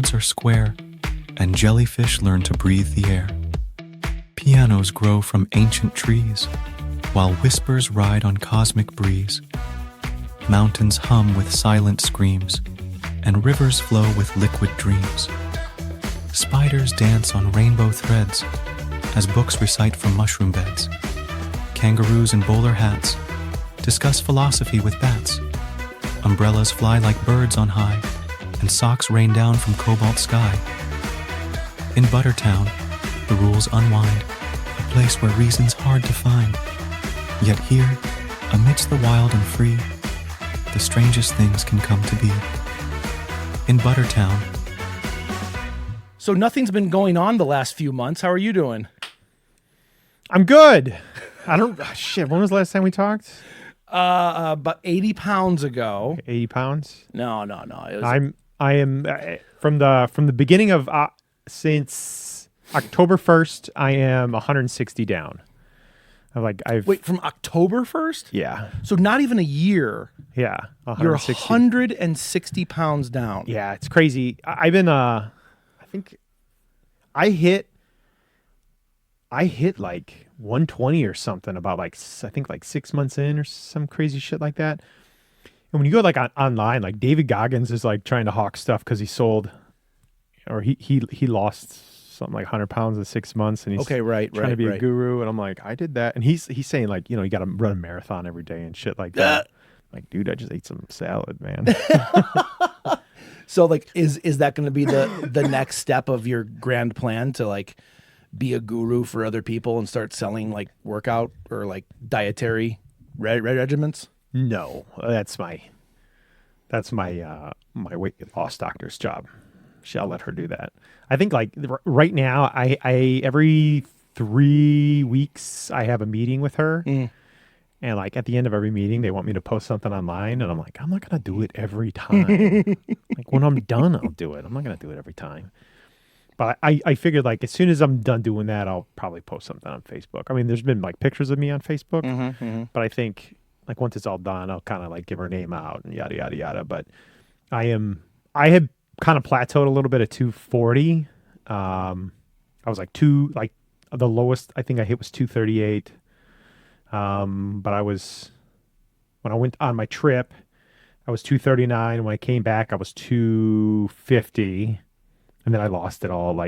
roads are square, and jellyfish learn to breathe the air. Pianos grow from ancient trees, while whispers ride on cosmic breeze. Mountains hum with silent screams, and rivers flow with liquid dreams. Spiders dance on rainbow threads, as books recite from mushroom beds. Kangaroos in bowler hats discuss philosophy with bats. Umbrellas fly like birds on high, and socks rain down from cobalt sky. In ButterTown, the rules unwind, a place where reason's hard to find. Yet here, amidst the wild and free, the strangest things can come to be. In ButterTown. So nothing's been going on the last few months. How are you doing? I'm good. Shit, when was the last time we talked? About 80 pounds ago. 80 pounds? No. It was I am from the beginning of since October 1st, I am 160 down. Wait, from October 1st? Yeah. So not even a year. Yeah. You're 160 pounds down. Yeah, it's crazy. I've been I think I hit like 120 or something about I think 6 months in or some crazy shit like that. And when you go online, like David Goggins is trying to hawk stuff because he sold or he lost something like 100 pounds in 6 months, and he's trying to be a guru. And I'm like, I did that, and he's saying you got to run a marathon every day and shit like that. Like, dude, I just ate some salad, man. So is that going to be the next step of your grand plan to be a guru for other people and start selling workout or dietary regimens? No, that's my my weight loss doctor's job. I'll let her do that. I think right now, I every 3 weeks I have a meeting with her, and at the end of every meeting they want me to post something online, and I'm like, I'm not gonna do it every time. When I'm done, I'll do it. I'm not gonna do it every time. But I figured as soon as I'm done doing that, I'll probably post something on Facebook. I mean, there's been pictures of me on Facebook, but I think once it's all done, I'll kind of give her name out and yada yada yada. But I had kind of plateaued a little bit at 240. I was the lowest I think I hit was 238. But when I went on my trip, I was 239. When I came back, I was 250. And then I lost it all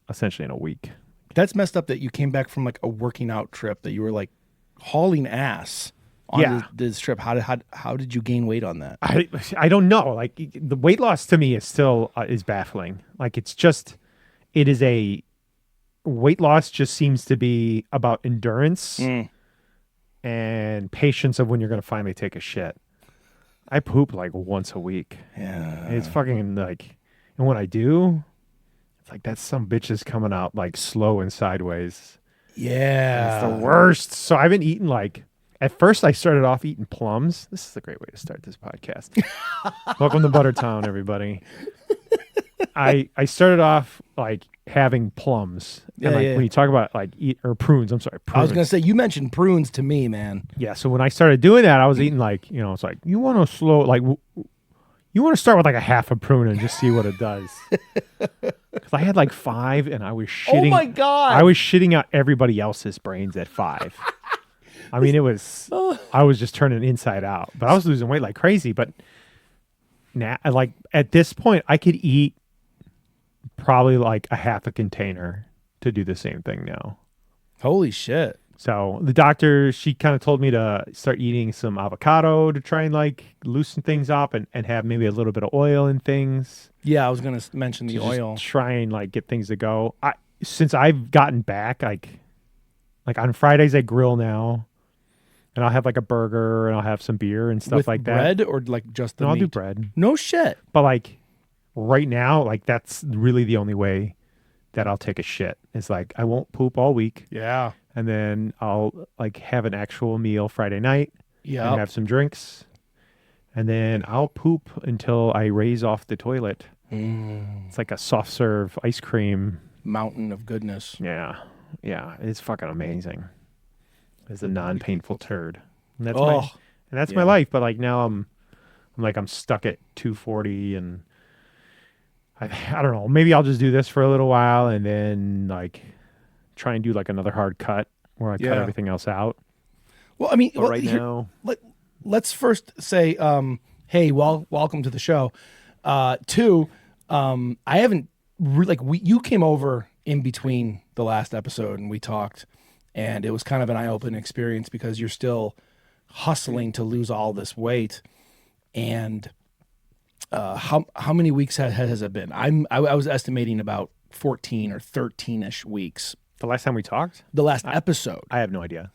essentially in a week. That's messed up that you came back from a working out trip that you were hauling ass on this trip. How did you gain weight on that? I don't know. The weight loss to me is still is baffling. Weight loss just seems to be about endurance and patience of when you're going to finally take a shit. I poop once a week. Yeah. And it's fucking and when I do, it's that's some bitches coming out slow and sideways. Yeah. It's the worst. So I've been eating at first I started off eating plums. This is a great way to start this podcast. Welcome to ButterTown, everybody. I started off having plums. And when you talk about prunes, I'm sorry, prunes. I was going to say, you mentioned prunes to me, man. Yeah, so when I started doing that, I was eating it's you want to you want to start with a half a prune and just see what it does. Because I had 5 and I was shitting. Oh my God. I was shitting out everybody else's brains at 5. I mean, I was just turning inside out, but I was losing weight like crazy. But now, at this point, I could eat probably a half a container to do the same thing now. Holy shit. So the doctor, she kind of told me to start eating some avocado to try and loosen things up and have maybe a little bit of oil in things. Yeah, I was going to mention the oil. Try and get things to go. Since I've gotten back, on Fridays I grill now, and I'll have a burger and I'll have some beer and stuff with like that. Bread or just the meat? I'll do bread. No shit. But right now, that's really the only way that I'll take a shit. It's I won't poop all week. Yeah. And then I'll have an actual meal Friday night. Yeah. And have some drinks. And then I'll poop until I raise off the toilet. It's a soft serve ice cream mountain of goodness. Yeah. Yeah. It's fucking amazing. It's a non-painful turd. And that's my life. But now I'm stuck at 240, and I don't know. Maybe I'll just do this for a little while and then like try and do like another hard cut where I cut Yeah. everything else out. Well, I mean, But right now, let's first say, hey, welcome to the show. Two, I haven't you came over in between the last episode and we talked, and it was kind of an eye-opening experience because you're still hustling to lose all this weight. And how many weeks has it been? I was estimating about 14 or 13-ish weeks. the last time we talked, The last episode, I have no idea.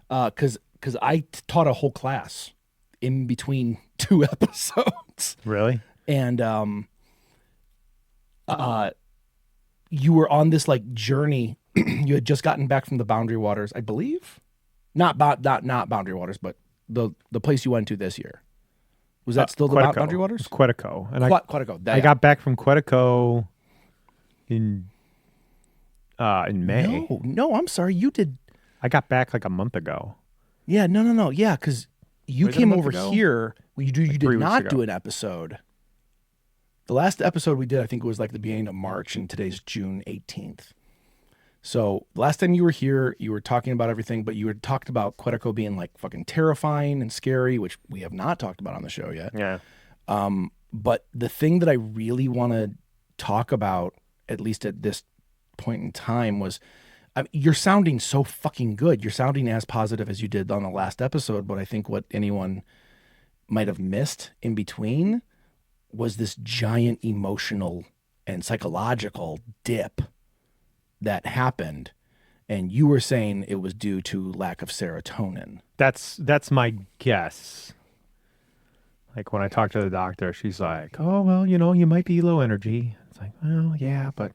because I taught a whole class in between two episodes. Really? And you were on this like journey. You had just gotten back from the Boundary Waters, I believe. Not Boundary Waters, but the place you went to this year. Was that still the Quetico. Boundary It Waters? was Quetico. And Quetico. I got back from Quetico in May. No, I'm sorry. You did. I got back like a month ago. Yeah, no. Yeah, because you Was it a came month over ago? here. You 3 did weeks not ago. do an episode. The last episode we did, I think, was like the beginning of March, and today's June 18th. So last time you were here, you were talking about everything, but you had talked about Quetico being like fucking terrifying and scary, which we have not talked about on the show yet. Yeah. But the thing that I really want to talk about, at least at this point in time, was you're sounding so fucking good. You're sounding as positive as you did on the last episode. But I think what anyone might have missed in between was this giant emotional and psychological dip that happened. And you were saying it was due to lack of serotonin. That's my guess. Like when I talked to the doctor, she's like, "Oh, well, you might be low energy." It's like, "Well, yeah, but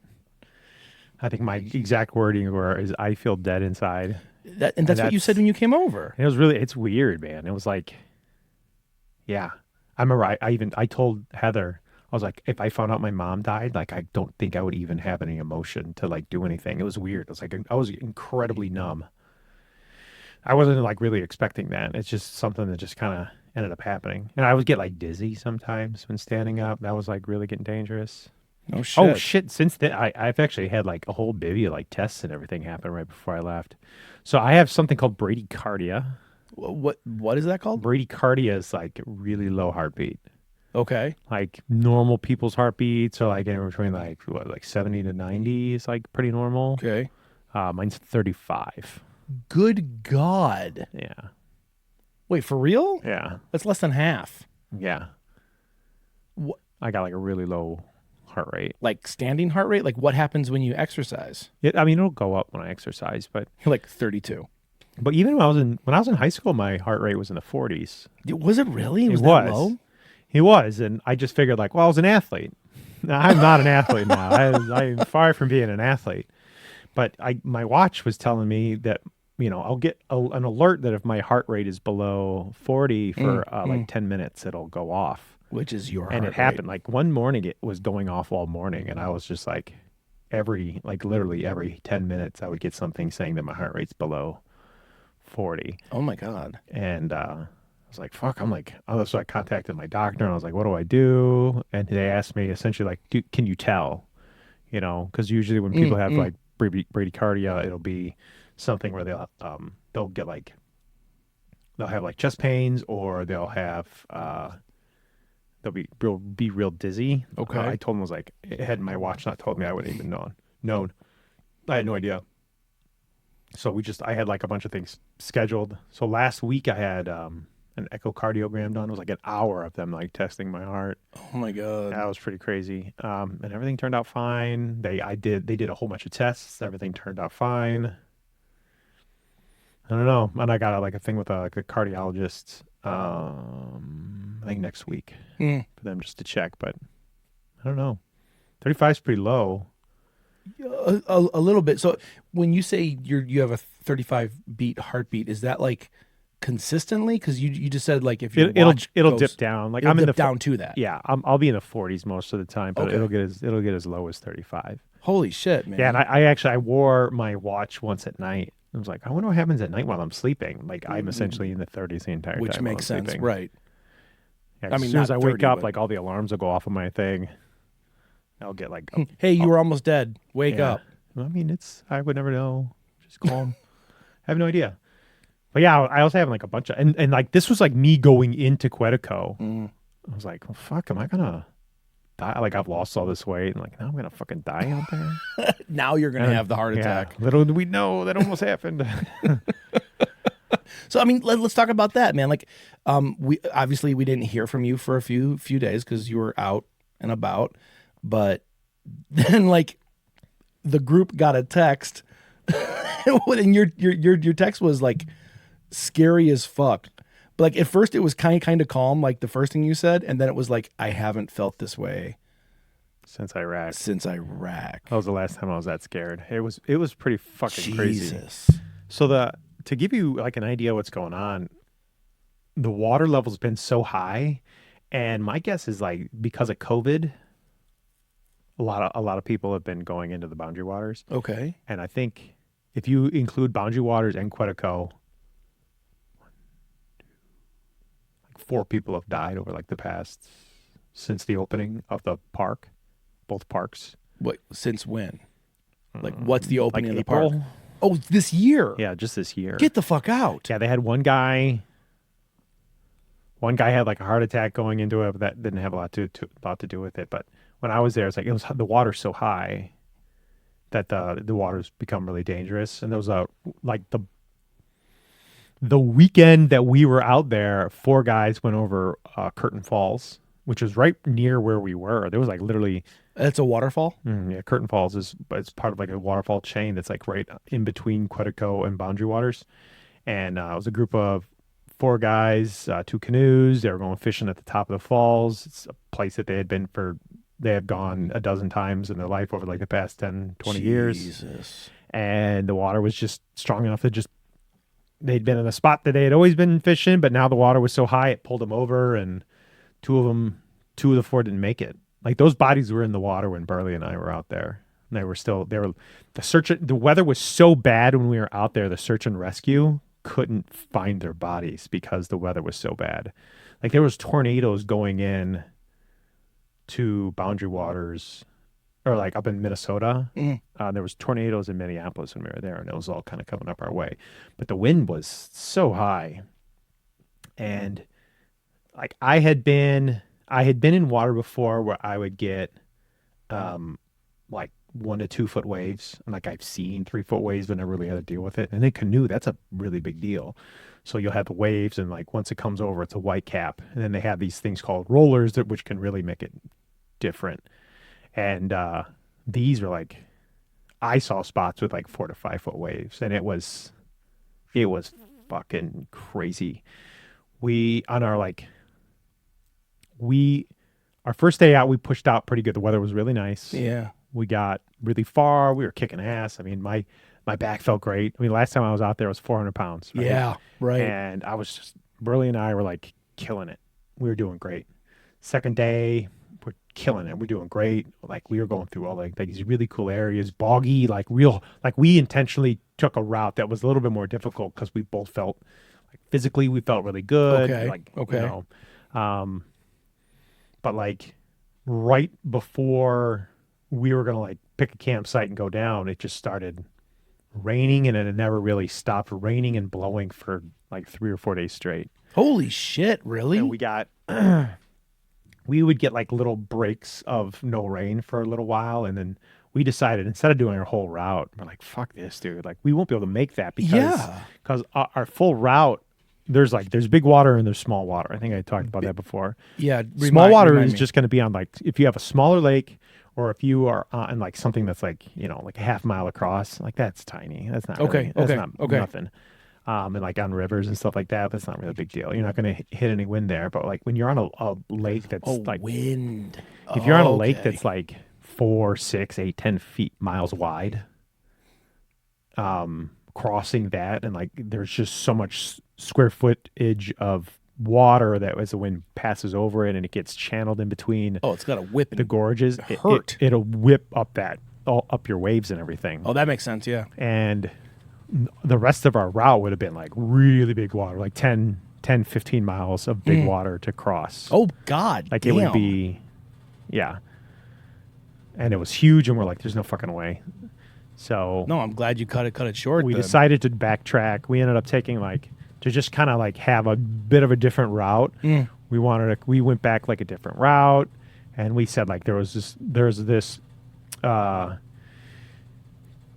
I think my exact wording is I feel dead inside." And that's what you said when you came over. It was it's weird, man. It was like, yeah. I remember I told Heather, I was like, if I found out my mom died, like, I don't think I would even have any emotion to like do anything. It was weird. It was like, I was incredibly numb. I wasn't like really expecting that. It's just something that just kind of ended up happening. And I would get like dizzy sometimes when standing up. That was like really getting dangerous. No shit. Oh shit. Since then, I've actually had like a whole bivy of like tests and everything happen right before I left. So I have something called bradycardia. What is that called? Bradycardia is like really low heartbeat. Okay. Like normal people's heartbeats are like anywhere between like 70 to 90 is like pretty normal. Okay. Mine's 35. Good God. Yeah. Wait, for real? Yeah. That's less than half. Yeah. What? I got like a really low heart rate. Like standing heart rate? Like what happens when you exercise? I mean, it'll go up when I exercise, but You're like 32. even when I was in high school, my heart rate was in the 40s. Was it really? It That was. low? He was, and I just figured like, well, I was an athlete. Now, I'm not an athlete now. I'm far from being an athlete. But my watch was telling me that, I'll get an alert that if my heart rate is below 40 for like 10 minutes, it'll go off. Which is your heart And it rate. happened. Like one morning, it was going off all morning, and I was just like, literally every 10 minutes, I would get something saying that my heart rate's below 40. Oh my God. And I was like, fuck. So I contacted my doctor, and I was like, what do I do? And they asked me essentially like, can you tell? Because usually when people have like bradycardia, it'll be something where they'll get like, they'll have like chest pains, or they'll have, they'll be real dizzy. Okay. I told them, I was like, had my watch not told me, I wouldn't even known. I had no idea. So I had like a bunch of things scheduled. So last week I had an echocardiogram done. It was like an hour of them like testing my heart. Oh my God. That was pretty crazy. And everything turned out fine. They did a whole bunch of tests. Everything turned out fine. I don't know. And I got like a thing with a cardiologist, I think next week for them just to check, but I don't know. 35 is pretty low. A little bit. So when you say you have a 35 beat heartbeat, is that like consistently? Because you just said like if it'll dip down. Like I'm in the down to that. Yeah, I'll be in the 40s most of the time, but Okay. it'll get as low as 35. Holy shit, man. Yeah, and I wore my watch once at night. I was like, I wonder what happens at night while I'm sleeping. Like I'm essentially in the 30s the entire Which time. makes while I'm sense, sleeping. right? Yeah, I as mean, soon as not I wake 30, up, but- like all the alarms will go off on my thing. I'll get like, Hey, you were almost dead. Wake yeah. up. I mean, I would never know. Just call him. I have no idea. But yeah, I also have like a bunch of, and like this was like me going into Quetico. I was like, well, fuck, am I gonna die? Like I've lost all this weight, and like now I'm gonna fucking die out there. Now you're gonna have the heart attack. Little did we know that almost happened. So I mean, let's talk about that, man. Like, we obviously we didn't hear from you for a few days because you were out and about, but then like the group got a text, and your text was like scary as fuck. But like at first it was kind of calm, like the first thing you said, and then it was like, I haven't felt this way Since Iraq. That was the last time I was that scared. It was pretty fucking crazy. Jesus. So to give you like an idea of what's going on, the water level's been so high, and my guess is like because of COVID, a lot of people have been going into the boundary waters. Okay. And I think if you include boundary waters and Quetico, like 4 people have died over like the past since the opening of the park, both parks. What, since when? Like what's the opening Like of the April? park? Oh, this year. Yeah, just this year. Get the fuck out. Yeah, they had one guy had like a heart attack going into it, but that didn't have a lot to do with it. But when I was there, it's like the water's so high that the water's become really dangerous. And there was like the weekend that we were out there, 4 guys went over Curtain Falls, which was right near where we were. There was like literally It's a waterfall? Curtain Falls it's part of like a waterfall chain that's like right in between Quetico and Boundary Waters. And it was a group of 4 guys, 2 canoes. They were going fishing at the top of the falls. It's a place that they have gone a dozen times in their life over like the past 10, 20 years. Jesus. And the water was just strong enough to they'd been in a spot that they had always been fishing, but now the water was so high it pulled them over, and 2 of the 4 didn't make it. Like those bodies were in the water when Burley and I were out there. And the weather was so bad when we were out there, the search and rescue couldn't find their bodies because the weather was so bad. Like there was tornadoes going in to Boundary Waters, or like up in Minnesota. There was tornadoes in Minneapolis when we were there, and it was all kind of coming up our way. But the wind was so high. And like I had been in water before where I would get like 1 to 2 foot waves, and like I've seen 3 foot waves, but never really had to deal with it. And in canoe, that's a really big deal. So you'll have the waves, and like once it comes over, it's a white cap, and then they have these things called rollers which can really make it different. And these were like, I saw spots with like 4 to 5 foot waves, and it was fucking crazy. Our first day out, we pushed out pretty good. The weather was really nice. Yeah. We got really far. We were kicking ass. I mean, my back felt great. I mean, last time I was out there, I was 400 pounds. Right? Yeah, right. And Burley and I were like killing it. We were doing great. Second day, we're killing it. We're doing great. Like we were going through all like these really cool areas, boggy, like we intentionally took a route that was a little bit more difficult because we both felt like physically we felt really good. Okay. Like, okay. You know, but like right before we were going to like pick a campsite and go down, it just started raining, and it had never really stopped raining and blowing for like 3 or 4 days straight. Holy shit, really? And we would get like little breaks of no rain for a little while, and then we decided instead of doing our whole route, we're like, fuck this, dude. Like we won't be able to make that because our full route, there's big water and there's small water. I think I talked about that before. Yeah. Small water is just going to be on like, if you have a smaller lake, or if you are on like something that's like, you know, like a half mile across, like that's tiny. That's not nothing. And like on rivers and stuff like that, that's not really a big deal. You're not going to hit any wind there. But like when you're on a lake that's wind. If you're on a lake that's like 4, 6, 8, 10 feet miles wide, crossing that, and like there's just so much square footage of water that as the wind passes over it and it gets channeled in between. Oh, it's got a whip. The gorges. It'll whip up up your waves and everything. Oh, that makes sense. Yeah. And the rest of our route would have been like really big water, like 10, 15 miles of big water to cross. Oh God. Like damn. It would be, yeah. and it was huge, and we're like, there's no fucking way. So No, I'm glad you cut it short. we then. decided to backtrack. We ended up taking to just kind of have a bit of a different route. We went back a different route, and we said there's this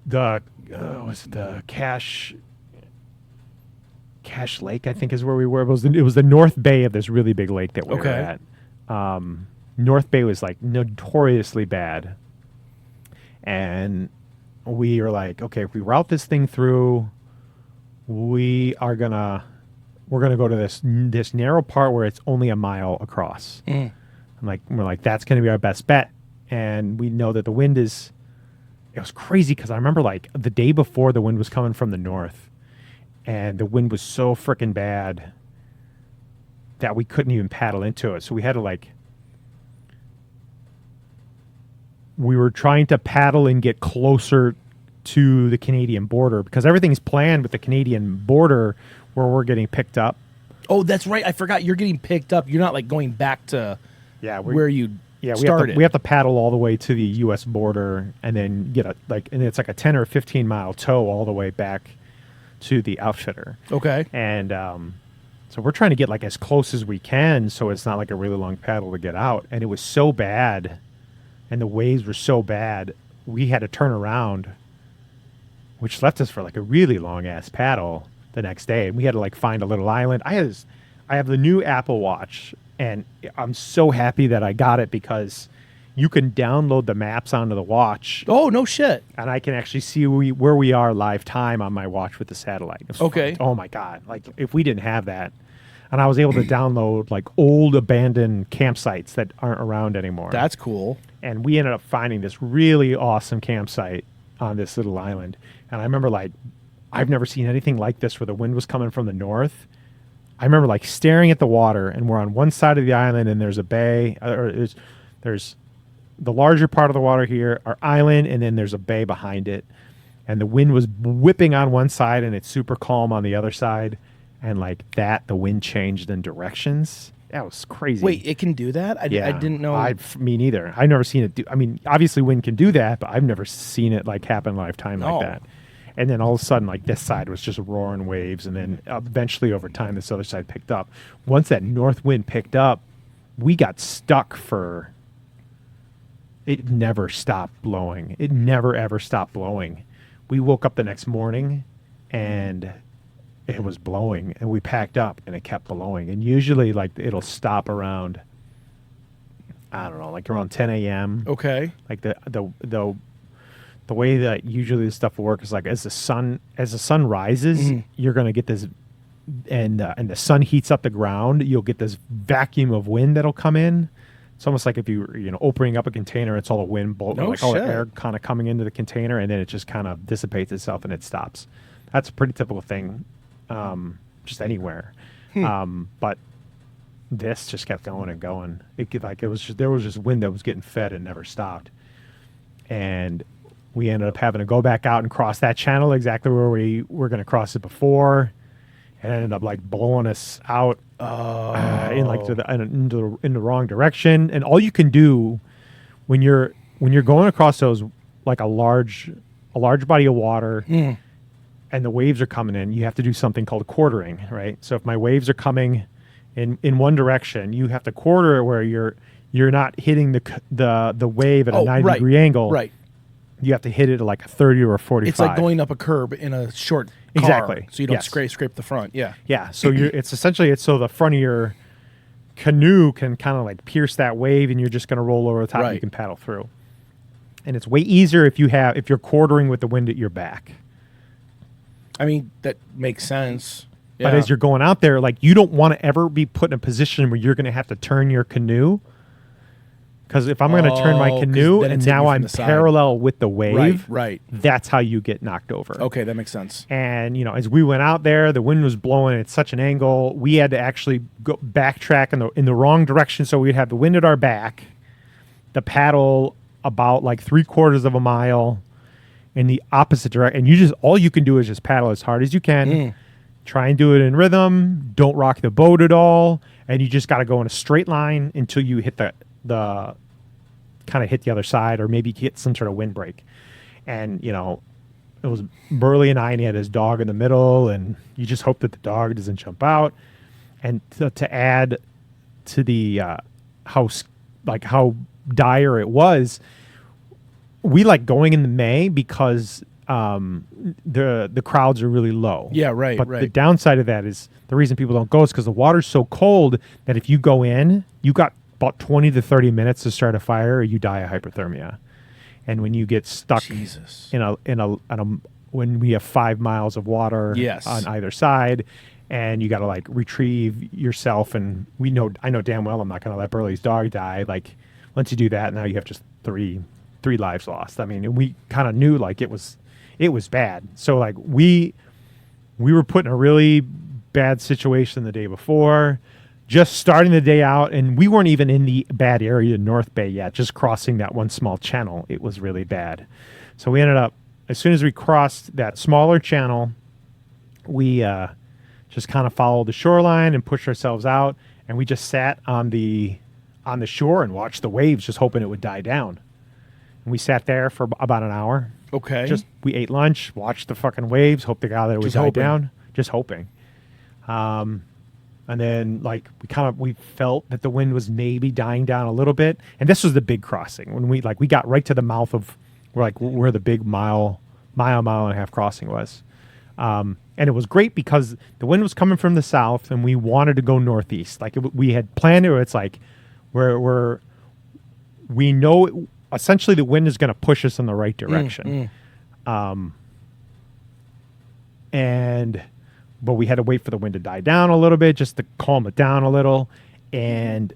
was it the Cache Lake, I think is where we were. It was the North Bay of this really big lake that we were at. North Bay was notoriously bad, and we were like, okay, if we route this thing through, we're gonna go to this narrow part where it's only a mile across. We're like, that's gonna be our best bet. And we know that the wind it was crazy because I remember the day before the wind was coming from the north, and the wind was so freaking bad that we couldn't even paddle into it. So we had to we were trying to paddle and get closer to the Canadian border because everything's planned with the Canadian border where we're getting picked up. Oh, that's right. I forgot you're getting picked up. You're not going back to where you started. We have to paddle all the way to the U.S. border and then get and it's a 10 or 15 mile tow all the way back to the outfitter. Okay. And so we're trying to get as close as we can so it's not a really long paddle to get out. And it was so bad, and the waves were so bad, we had to turn around, which left us for a really long ass paddle the next day. And we had to find a little island. I have the new Apple Watch, and I'm so happy that I got it because you can download the maps onto the watch. Oh, no shit. And I can actually see where we are live time on my watch with the satellite. Okay. Oh my God. If we didn't have that, and I was able to download old abandoned campsites that aren't around anymore. That's cool. And we ended up finding this really awesome campsite on this little island. And I remember I've never seen anything like this where the wind was coming from the north. I remember staring at the water, and we're on one side of the island, and there's a bay, or there's the larger part of the water here, our island, and then there's a bay behind it. And the wind was whipping on one side, and it's super calm on the other side. And the wind changed in directions. That was crazy. Wait, it can do that? I didn't know. Me neither. I've never seen it do. I mean, obviously wind can do that, but I've never seen it happen lifetime like that. And then all of a sudden, this side was just roaring waves, and then eventually over time, this other side picked up. Once that north wind picked up, we got stuck for. It never stopped blowing. It never ever stopped blowing. We woke up the next morning, and it was blowing, and we packed up, and it kept blowing. And usually, it'll stop around, I don't know, around 10 a.m. Okay. The way that usually this stuff will work is as the sun rises, you're gonna get this, and the sun heats up the ground. You'll get this vacuum of wind that'll come in. It's almost like if you opening up a container, it's all the wind, all the air kind of coming into the container, and then it just kind of dissipates itself and it stops. That's a pretty typical thing. Just anywhere, but this just kept going and going. There was just wind that was getting fed and never stopped, and we ended up having to go back out and cross that channel exactly where we were going to cross it before, and it ended up blowing us out in the wrong direction. And all you can do when you're going across those a large body of water. And the waves are coming in, you have to do something called quartering, right? So if my waves are coming in one direction, you have to quarter it where you're not hitting the wave at a 90-degree angle. Right. You have to hit it at a 30 or a 45. It's like going up a curb in a short car. Exactly. So you don't scrape the front. Yeah. Yeah. So it's so the front of your canoe can kind of pierce that wave, and you're just going to roll over the top and you can paddle through. And it's way easier if you're quartering with the wind at your back. I mean, that makes sense. Yeah. But as you're going out there, you don't want to ever be put in a position where you're going to have to turn your canoe. Because if I'm going to turn my canoe and now I'm parallel with the wave, right, that's how you get knocked over. Okay, that makes sense. And, as we went out there, the wind was blowing at such an angle, we had to actually go backtrack in the wrong direction. So we'd have the wind at our back, the paddle about 3/4 of a mile in the opposite direction, and all you can do is just paddle as hard as you can. Try and do it in rhythm. Don't rock the boat at all, and you just got to go in a straight line until you hit the kind of hit the other side or maybe get some sort of windbreak. And, you know, it was Burley and I, and he had his dog in the middle, and you just hope that the dog doesn't jump out. And to add to the how dire it was, we like going in the May because the crowds are really low. Yeah, right, But right. the downside of that is the reason people don't go is because the water's so cold that if you go in, you got about 20 to 30 minutes to start a fire, or you die of hypothermia. And when you get stuck Jesus. when we have 5 miles of water Yes. on either side, and you got to like retrieve yourself, and I know damn well I'm not going to let Burley's dog die. Like once you do that, now you have just three lives lost. I mean, and we kind of knew like it was bad. So like we were put in a really bad situation the day before, just starting the day out, and we weren't even in the bad area, North Bay, yet. Just crossing that one small channel, it was really bad. So we ended up, as soon as we crossed that smaller channel, we just kind of followed the shoreline and pushed ourselves out, and we just sat on the shore and watched the waves, just hoping it would die down. And we sat there for about an hour. Okay. We ate lunch, watched the fucking waves, hoped to God that it would Just die hoping. down. Just hoping. And then like we felt that the wind was maybe dying down a little bit. And this was the big crossing when we got right to the mouth of where the big mile and a half crossing was. And it was great because the wind was coming from the south and we wanted to go northeast. Like we had planned it, where it's like we know essentially the wind is going to push us in the right direction. But we had to wait for the wind to die down a little bit just to calm it down a little. And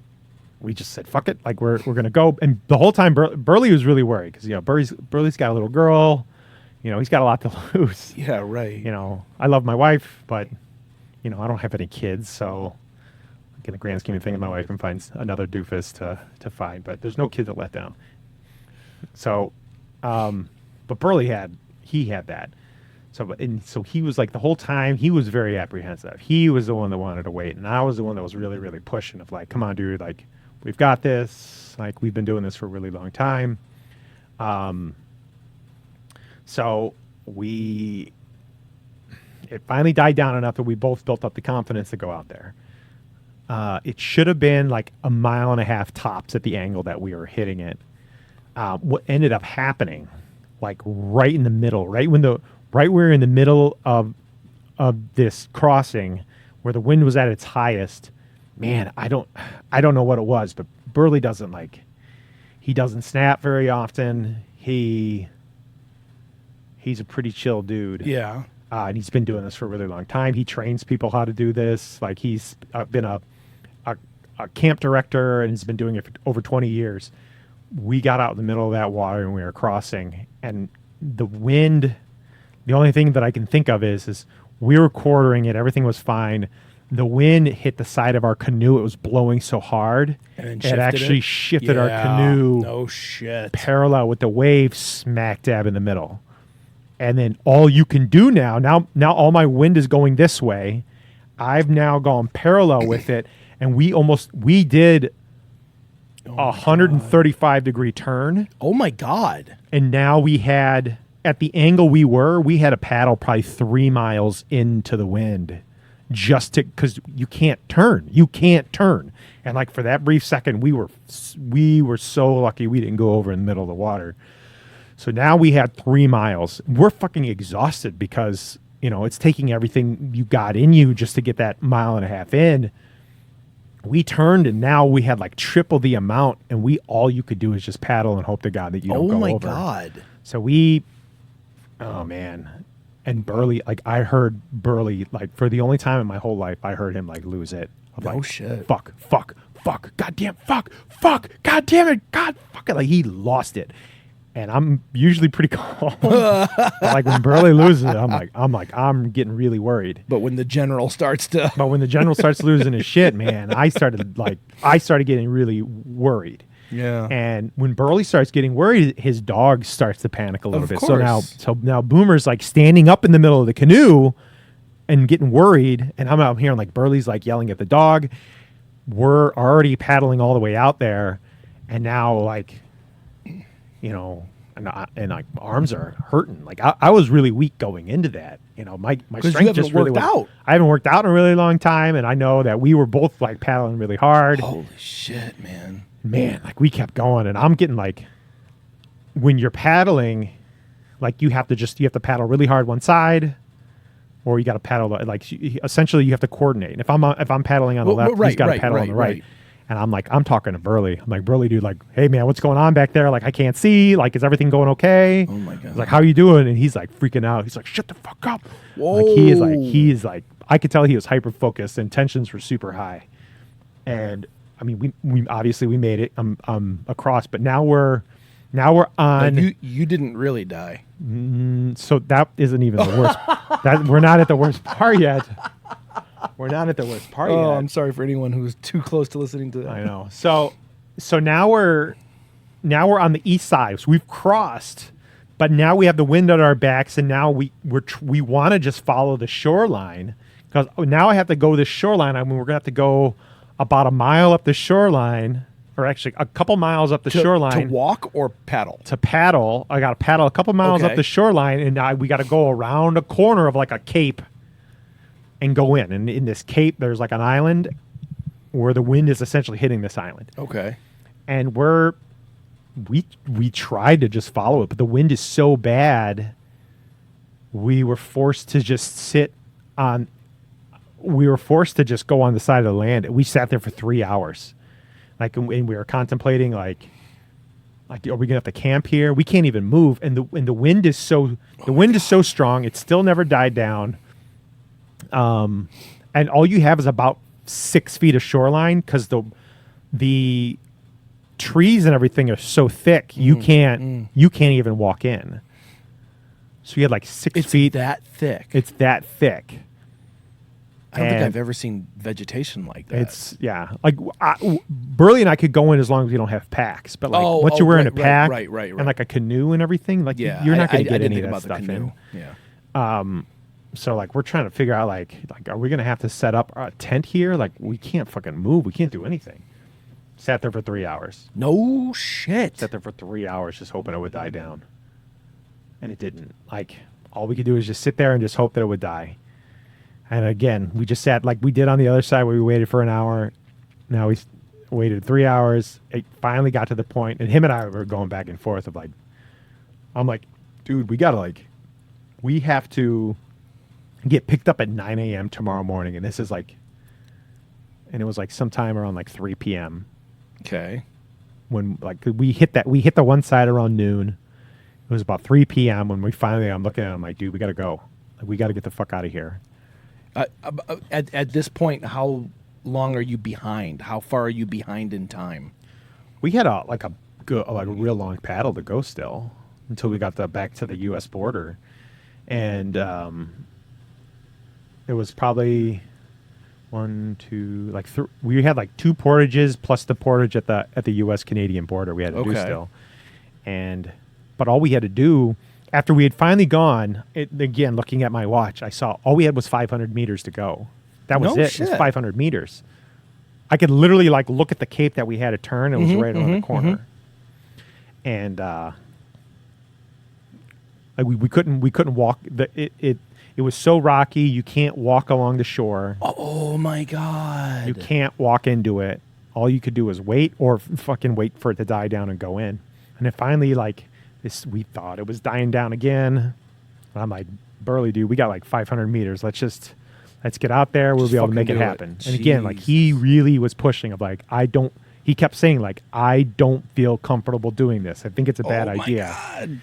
we just said, fuck it. Like we're going to go. And the whole time Burley was really worried because, you know, Burley's got a little girl, you know, he's got a lot to lose. Yeah, right. You know, I love my wife, but you know, I don't have any kids. So in the grand scheme of things, my wife can find another doofus to find, but there's no kid to let down. So, but Burley had that. So he was like the whole time he was very apprehensive. He was the one that wanted to wait, and I was the one that was really, really pushing of like, come on, dude, like we've got this. Like we've been doing this for a really long time. So it finally died down enough that we both built up the confidence to go out there. It should have been like a mile and a half tops at the angle that we were hitting it. What ended up happening, like right in the middle, right when we're in the middle of this crossing where the wind was at its highest, man, I don't know what it was, but Burley he doesn't snap very often. He's a pretty chill dude. Yeah. And he's been doing this for a really long time. He trains people how to do this. Like he's been a camp director and he's been doing it for over 20 years. We got out in the middle of that water and we were crossing, and the wind, the only thing that I can think of is we were quartering it. Everything was fine. The wind hit the side of our canoe. It was blowing so hard. And it actually shifted our canoe No shit. parallel with the wave smack dab in the middle. And then all you can do now all my wind is going this way. I've now gone parallel with it, and we did a 135 degree turn. Oh my God. And now we had, at the angle we had to paddle probably 3 miles into the wind because you can't turn. And like for that brief second, we were so lucky we didn't go over in the middle of the water. So now we had 3 miles. We're fucking exhausted because, you know, it's taking everything you got in you just to get that mile and a half in. We turned and now we had like triple the amount, and all you could do is just paddle and hope to God that you don't go over. Oh my God. So oh man. And Burley, like I heard Burley, like for the only time in my whole life, I heard him like lose it. No shit. Fuck, goddamn, fuck, God damn it, God, fuck it. Like he lost it. And I'm usually pretty calm. But like when Burley loses it, I'm getting really worried. But when the general starts losing his shit, man, I started getting really worried. Yeah. And when Burley starts getting worried, his dog starts to panic a little Of bit. course. So now Boomer's like standing up in the middle of the canoe and getting worried. And I'm out hearing like Burley's like yelling at the dog. We're already paddling all the way out there. And now like and like my arms are hurting. Like I was really weak going into that. My strength just really worked out. I haven't worked out in a really long time, and I know that we were both like paddling really hard. Holy shit, man! Man, like we kept going, and I'm getting like, when you're paddling, like you have to paddle really hard one side, or you got to paddle like essentially you have to coordinate. And if I'm paddling on the left, he's got to paddle on the right. And I'm talking to Burley. I'm like, Burley, dude, like, hey man, what's going on back there? Like, I can't see. Like, is everything going okay? Oh my god! I was like, how are you doing? And he's like freaking out. He's like, shut the fuck up. Whoa! Like he is like, I could tell he was hyper focused and tensions were super high. And I mean, we obviously we made it across, but now we're on. You didn't really die. So that isn't even the worst. We're not at the worst part yet. We're not at the worst part yet. Oh, I'm sorry for anyone who was too close to listening to that. I know. So now we're on the east side. So we've crossed, but now we have the wind at our backs, and now we want to just follow the shoreline, because now I have to go this shoreline. I mean, we're gonna have to go about a mile up the shoreline, or actually a couple miles up the shoreline. To walk or paddle? To paddle. I got to paddle a couple miles up the shoreline, and we got to go around a corner of like a cape and go in. And in this cape, there's like an island where the wind is essentially hitting this island. Okay. And we tried to just follow it, but the wind is so bad, we were forced to just go on the side of the land. We sat there for 3 hours. Like, and we were contemplating like, are we gonna have to camp here? We can't even move, and the wind is so strong. It still never died down. And all you have is about 6 feet of shoreline, because the trees and everything are so thick you can't even walk in. So you had like 6 feet. That thick. It's that thick. I don't think I've ever seen vegetation like that. Like Burley and I could go in as long as we don't have packs. But like once you're wearing a pack and like a canoe and everything, like you're not going to get any of that stuff in. Yeah. So like we're trying to figure out like are we going to have to set up a tent here? Like we can't fucking move. We can't do anything. Sat there for 3 hours. No shit. Sat there for 3 hours just hoping it would die down. And it didn't. Like all we could do is just sit there and just hope that it would die. And again, we just sat like we did on the other side where we waited for an hour. Now we waited 3 hours. It finally got to the point, and him and I were going back and forth of like, I'm like, dude, we have to get picked up at 9 a.m. tomorrow morning. And this is like, and it was like sometime around like 3 p.m. Okay. When like we hit the one side around noon. It was about 3 p.m. when I'm looking at it, I'm like, dude, we got to go. Like, we got to get the fuck out of here. At this point, how long are you behind? How far are you behind in time? We had a real long paddle to go still until we got back to the U.S. border, and it was probably we had like 2 portages plus the portage at the U.S. Canadian border we had to do still, but all we had to do. After we had finally gone, again, looking at my watch, I saw all we had was 500 meters to go. That was it. Shit. It was 500 meters. I could literally like look at the cape that we had to turn. It was right around the corner. And we couldn't walk. It was so rocky. You can't walk along the shore. Oh my God. You can't walk into it. All you could do was wait or fucking wait for it to die down and go in. And it finally we thought it was dying down again. And I'm like, Burley, dude, we got like 500 meters. Let's get out there. We'll be able to make it happen. And again, like he really was pushing of like, he kept saying like, I don't feel comfortable doing this. I think it's a bad idea. God.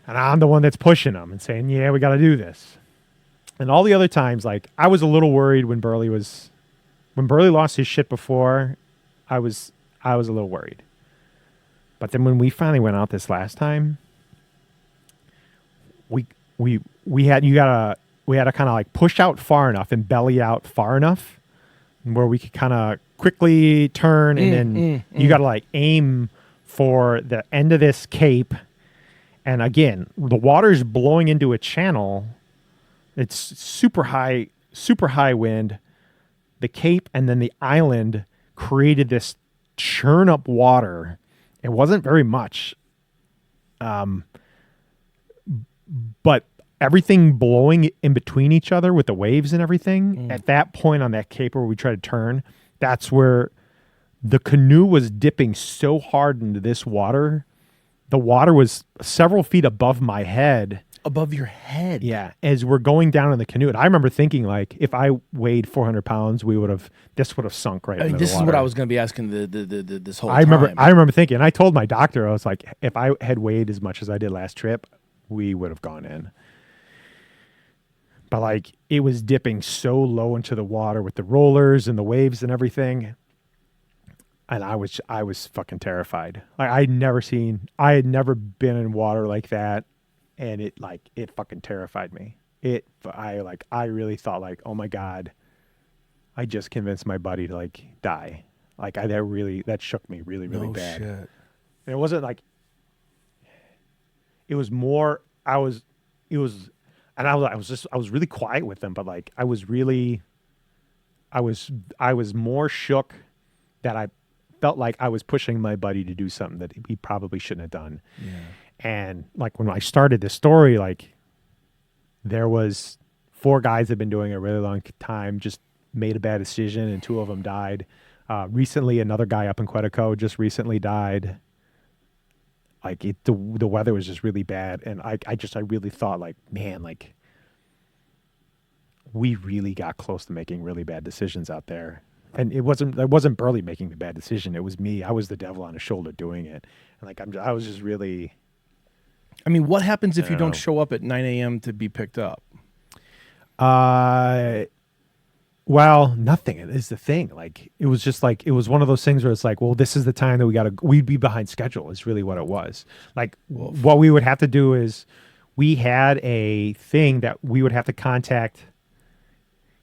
And I'm the one that's pushing him and saying, yeah, we got to do this. And all the other times, like I was a little worried when Burley lost his shit before, I was a little worried. But then when we finally went out this last time, we had to kind of like push out far enough and belly out far enough where we could kind of quickly turn and then you got to like aim for the end of this cape. And again, the water's blowing into a channel. It's super high wind. The cape and then the island created this churn up water. It wasn't very much. But everything blowing in between each other with the waves and everything, at that point on that cape where we tried to turn, that's where the canoe was dipping so hard into this water. The water was several feet above my head. Above your head. Yeah, as we're going down in the canoe. And I remember thinking, like, if I weighed 400 pounds, this would have sunk right into the this water. is what I was going to be asking this whole I time. remember thinking, and I told my doctor, I was like, if I had weighed as much as I did last trip, we would have gone in. But like, it was dipping so low into the water with the rollers and the waves and everything. And I was fucking terrified. Like, I had never been in water like that. And it fucking terrified me. I really thought, like, oh my God, I just convinced my buddy to like die. Like, that shook me really, really bad. Shit. And it wasn't like, it was more, I was really quiet with them, but like, I was more shook that I felt like I was pushing my buddy to do something that he probably shouldn't have done. Yeah. And like, when I started this story, like, there was 4 guys that had been doing it a really long time, just made a bad decision, and 2 of them died. Recently, another guy up in Quetico just recently died. Like, the weather was just really bad, and I really thought, like, man, like, we really got close to making really bad decisions out there. And it wasn't Burley making the bad decision. It was me. I was the devil on his shoulder doing it. And like, I was just really. I mean, what happens if you don't show up at 9 a.m. to be picked up? Well, nothing. It is the thing. Like, it was just like, it was one of those things where it's like, well, this is the time that we'd be behind schedule is really what it was. Like, what we would have to do is, we had a thing that we would have to contact.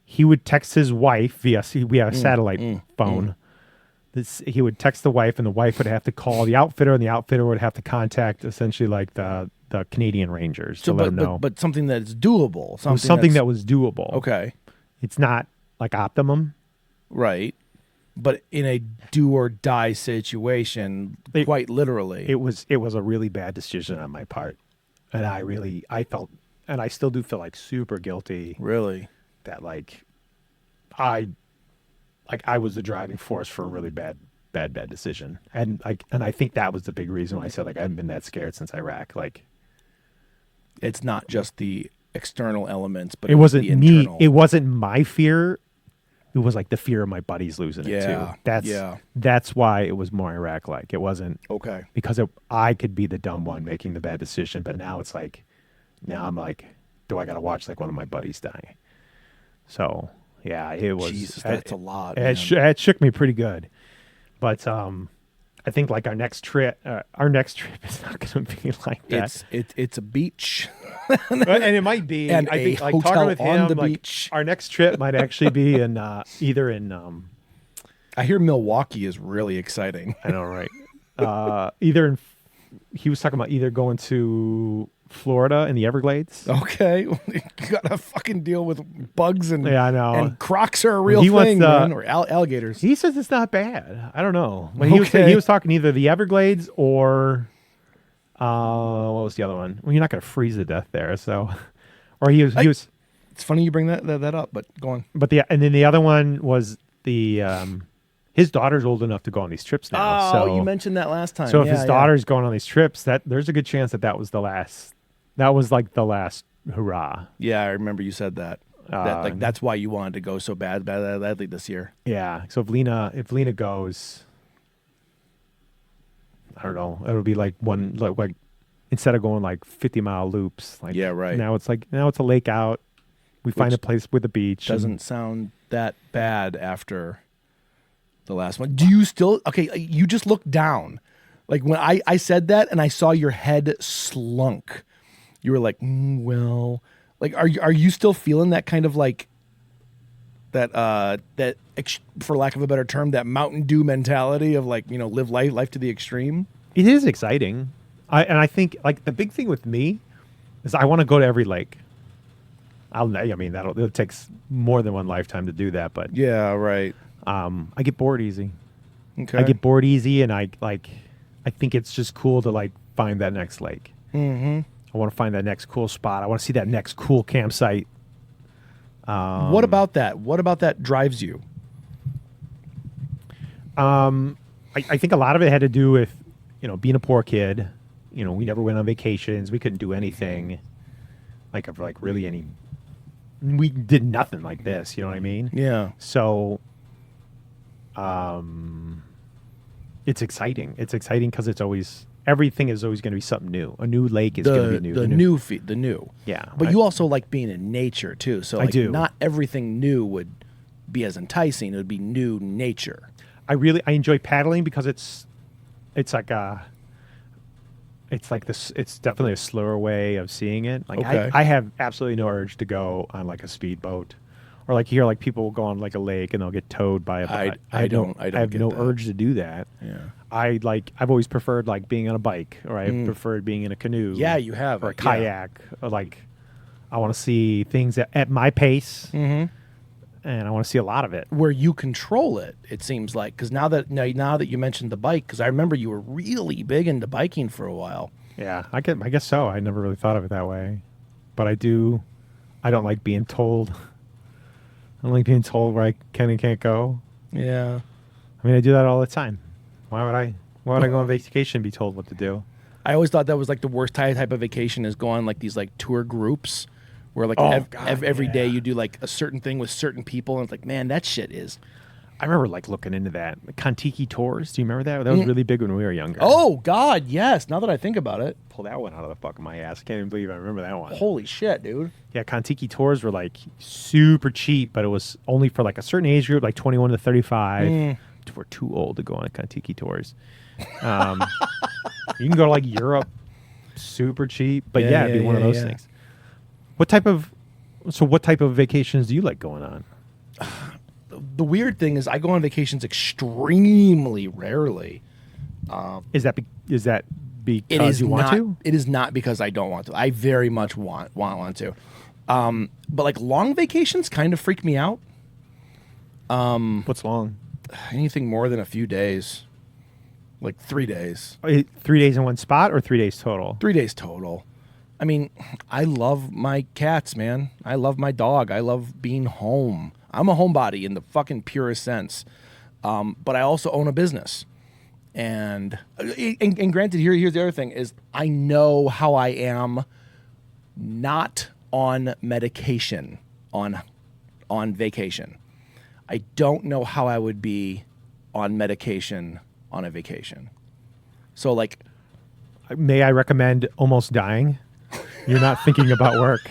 He would text his wife we have a satellite phone. He would text the wife, and the wife would have to call the outfitter, and the outfitter would have to contact essentially like the Canadian Rangers to let them know. But something that's doable. Something that was doable. Okay. It's not like optimum. Right. But in a do or die situation, quite literally. It was a really bad decision on my part. And I felt, and I still do feel like super guilty. Really? That like I was the driving force for a really bad decision. And I think that was the big reason why I said, like, I haven't been that scared since Iraq. Like, it's not just the external elements, but it wasn't the me. internal. It wasn't my fear. It was like the fear of my buddies losing it too. That's why it was more Iraq like. It wasn't okay because I could be the dumb one making the bad decision, but now it's like, now I'm like, do I got to watch like one of my buddies die? So yeah, it was. Jesus, that's a lot. It shook me pretty good, but I think like our next trip is not going to be like that. It's a beach, and it might be. And I think a like hotel talking with on him, the like, beach. our next trip might actually be in either in. I hear Milwaukee is really exciting. I know, right? He was talking about either going to Florida in the Everglades. Okay, you gotta fucking deal with bugs and I know. And crocs are a real He thing, wants man, or alligators. He says it's not bad. I don't know. When he was talking either the Everglades or what was the other one? Well, you're not gonna freeze to death there, so. Or he was. It's funny you bring that up, but go on. But and then the other one was the. His daughter's old enough to go on these trips now. Oh, so, you mentioned that last time. So if his daughter's going on these trips, there's a good chance that was the last. That was like the last hurrah. Yeah, I remember you said that. That's why you wanted to go so badly this year. Yeah. So if Lena goes, I don't know. It'll be like one like instead of going like 50-mile loops. Like, yeah, right. Now it's a lake out. We find a place with a beach. Doesn't sound that bad after the last one. Do you still you just looked down. Like when I said that and I saw your head slunk. You were like, well, like, are you still feeling that kind of like that for lack of a better term, that Mountain Dew mentality of like, live life to the extreme? It is exciting. I think like the big thing with me is I want to go to every lake. It takes more than one lifetime to do that, but yeah, right. I get bored easy. Okay. I get bored easy, and I think it's just cool to like find that next lake. Mm-hmm. I want to find that next cool spot. I want to see that next cool campsite. What about that? What about that drives you? I think a lot of it had to do with, being a poor kid. We never went on vacations. We couldn't do anything like really any. We did nothing like this. You know what I mean? Yeah. So, it's exciting. It's exciting because everything is always going to be something new. A new lake is going to be new. The new. Yeah. But you also like being in nature too. So like, do. Not everything new would be as enticing. It would be new nature. I enjoy paddling because it's definitely a slower way of seeing it. Like Okay. I have absolutely no urge to go on like a speedboat, or like hear like people go on like a lake and they'll get towed by a boat. I don't have get no that. urge to do that. Yeah. I've always preferred like being on a bike, or I preferred being in a canoe. Yeah, you have. Or a Yeah. kayak. Or like I want to see things at my pace. Mm-hmm. And I want to see a lot of it. Where you control it, it seems like. Because now that you mentioned the bike, because I remember you were really big into biking for a while. Yeah, I guess so. I never really thought of it that way, but I do. I don't like being told. I don't like being told where I can and can't go. Yeah. I mean, I do that all the time. Why would I go on vacation and be told what to do? I always thought that was like the worst type of vacation is go on like these like tour groups where like every day you do like a certain thing with certain people, and it's like, man, that shit is. I remember like looking into that. Kontiki tours. Do you remember that? That was really big when we were younger. Oh God, yes. Now that I think about it, Pull that one out of the fuck of my ass. I can't even believe I remember that one. holy shit, dude. Yeah, Kontiki tours were like super cheap, but it was only for like a certain age group, like 21 to 35. We're too old to go on Kontiki tours. You can go to like Europe, super cheap, but yeah, it'd be one of those things. What type of vacations do you like going on? The weird thing is I go on vacations extremely rarely. Is that because It is you want not, to? It is not because I don't want to. I very much want to. But like long vacations kind of freak me out. What's long? Anything more than a few days. Like 3 days. 3 days in one spot or 3 days total? 3 days total. I mean, I love my cats, man. I love my dog. I love being home. I'm a homebody in the fucking purest sense. But I also own a business. And granted, here's the other thing is I know how I am not on medication on vacation. I don't know how I would be on medication on a vacation. So like, May I recommend Almost Dying? You're not thinking about work.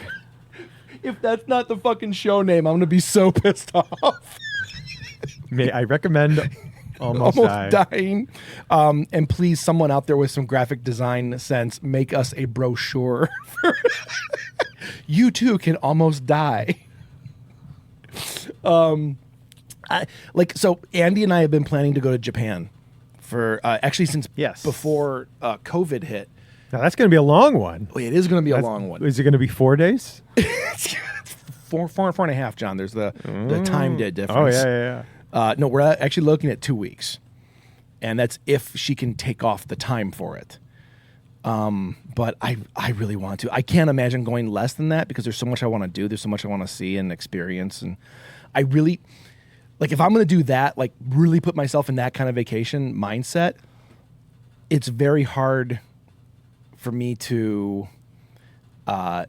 if that's not the fucking show name, I'm going to be so pissed off. May I recommend Almost Dying. And please, someone out there with some graphic design sense, make us a brochure. You too can almost die. So Andy and I have been planning to go to Japan for actually since before COVID hit. Now that's going to be a long one. It is going to be a long one. Is it going to be 4 days? four and a half, John. There's the time difference. Oh yeah. No, we're actually looking at 2 weeks, and that's if she can take off the time for it. But I really want to. I can't imagine going less than that because there's so much I want to do. There's so much I want to see and experience, and I really like if I'm going to do that, like really put myself in that kind of vacation mindset. It's very hard for me to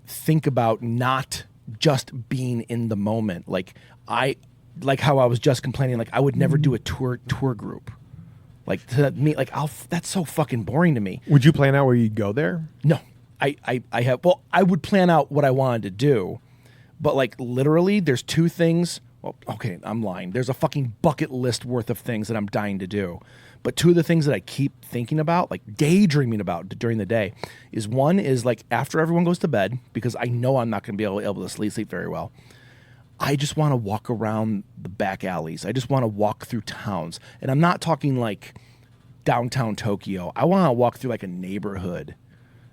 think about not just being in the moment. Like how I was just complaining, like I would never do a tour group. Like to me, like that's so fucking boring to me. Would you plan out where you'd go there? No, I would plan out what I wanted to do, but like literally there's 2 things. Well, okay, I'm lying. There's a fucking bucket list worth of things that I'm dying to do. But 2 of the things that I keep thinking about, like daydreaming about during the day, is one is like after everyone goes to bed, because I know I'm not going to be able to sleep very well. I just want to walk around the back alleys. I just want to walk through towns. And I'm not talking like downtown Tokyo. I want to walk through like a neighborhood,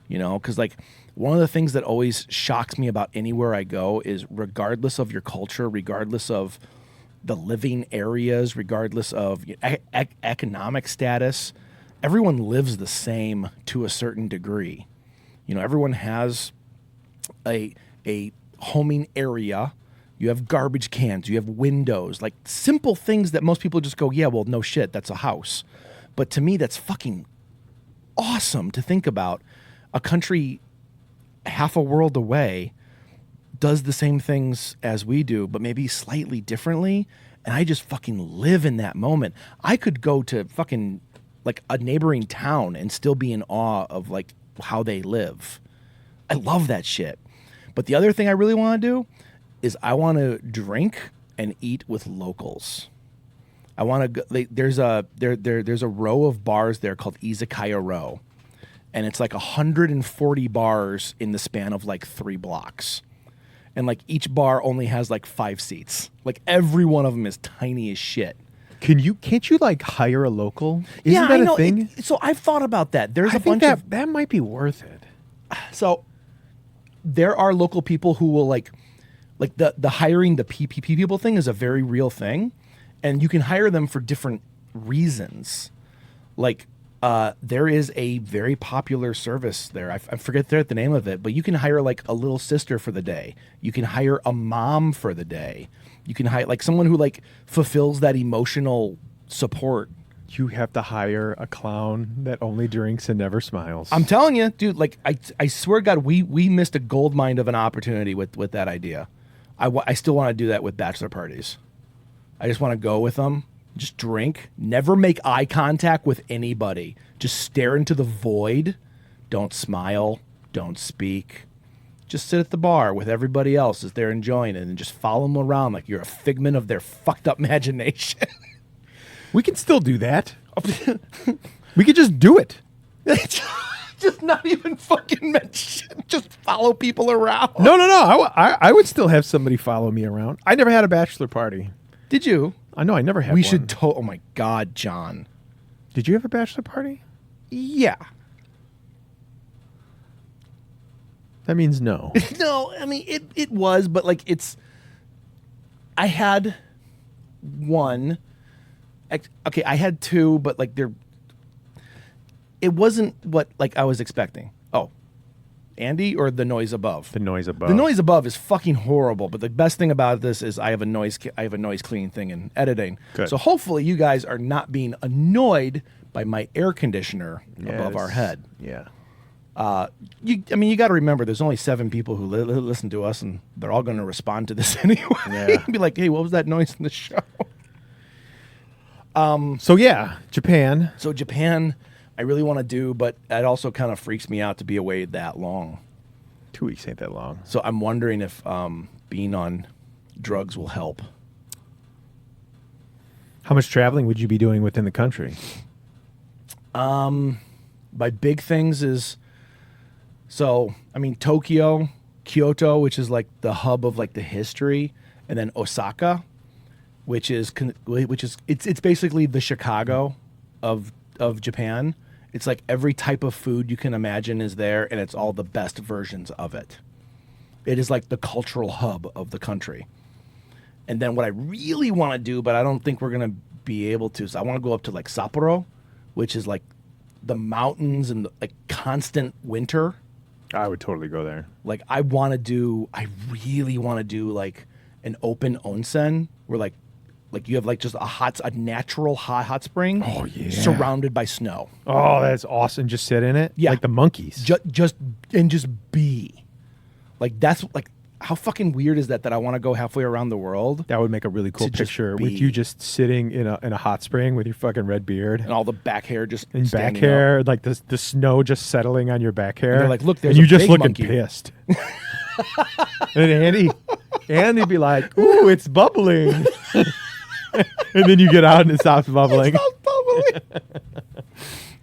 because like one of the things that always shocks me about anywhere I go is regardless of your culture, regardless of the living areas, regardless of economic status, everyone lives the same to a certain degree. You know, everyone has a homing area. You have garbage cans, you have windows, like simple things that most people just go, yeah, well, no shit, that's a house. But to me, that's fucking awesome to think about. A country half a world away does the same things as we do, but maybe slightly differently. And I just fucking live in that moment. I could go to fucking like a neighboring town and still be in awe of like how they live. I love that shit. But the other thing I really want to do is I want to drink and eat with locals. I want to go, there's a row of bars there called Izakaya Row, and it's like 140 bars in the span of like 3 blocks, and like each bar only has like 5 seats. Like every one of them is tiny as shit. Can't you like hire a local? Isn't Yeah, that I know. a thing? So I've thought about that. There's I a think bunch of that might be worth it. so there are local people who will like the hiring the PPP people thing is a very real thing, and you can hire them for different reasons. Like there is a very popular service there. I forget the name of it, but you can hire like a little sister for the day. You can hire a mom for the day. You can hire like someone who like fulfills that emotional support. You have to hire a clown that only drinks and never smiles. I'm telling you, dude, like I swear to God, we missed a gold mine of an opportunity with that idea. I still want to do that with bachelor parties. I just want to go with them, just drink, never make eye contact with anybody. Just stare into the void. Don't smile. Don't speak. Just sit at the bar with everybody else as they're enjoying it and just follow them around like you're a figment of their fucked up imagination. We can still do that. We could just do it. Just not even fucking mention. Just follow people around. No. I would still have somebody follow me around. I never had a bachelor party. Did you? I know I never had We one. should. Oh my God, John. Did you have a bachelor party? Yeah. That means no. No, I mean it was, but like I had one. Okay, I had 2, but like it wasn't what like I was expecting. Oh, Andy or the noise above? The noise above. The noise above is fucking horrible, but the best thing about this is I have a noise cleaning thing in editing. Good. So hopefully you guys are not being annoyed by my air conditioner above our head. Yeah. You got to remember, there's only 7 people who listen to us, and they're all going to respond to this anyway. Yeah. Be like, hey, what was that noise in the show? So yeah, Japan. So Japan, I really want to do, but it also kind of freaks me out to be away that long. 2 weeks ain't that long. So I'm wondering if being on drugs will help. How much traveling would you be doing within the country? My big things is, Tokyo, Kyoto, which is like the hub of like the history, and then Osaka, which is it's basically the Chicago of Japan. It's like every type of food you can imagine is there, and it's all the best versions of it. It is like the cultural hub of the country. And then what I really want to do, but I don't think we're gonna be able to, is I want to go up to like Sapporo, which is like the mountains and the, like constant winter. I would totally go there. Like I really want to do like an open onsen where like you have like just a natural hot spring. Oh, yeah. Surrounded by snow. Oh, that's awesome. Just sit in it. Yeah. Like the monkeys. Just be. Like that's like, how fucking weird is that I want to go halfway around the world That would make a really cool to just picture be. with you just sitting in a hot spring with your fucking red beard and all the back hair just and back standing hair, up. like the snow just settling on your back hair. And they're like, look, there's and you a just big looking monkey. pissed. And Andy'd be like, "Ooh, it's bubbling," and then you get out and it stops bubbling. Stop bubbling.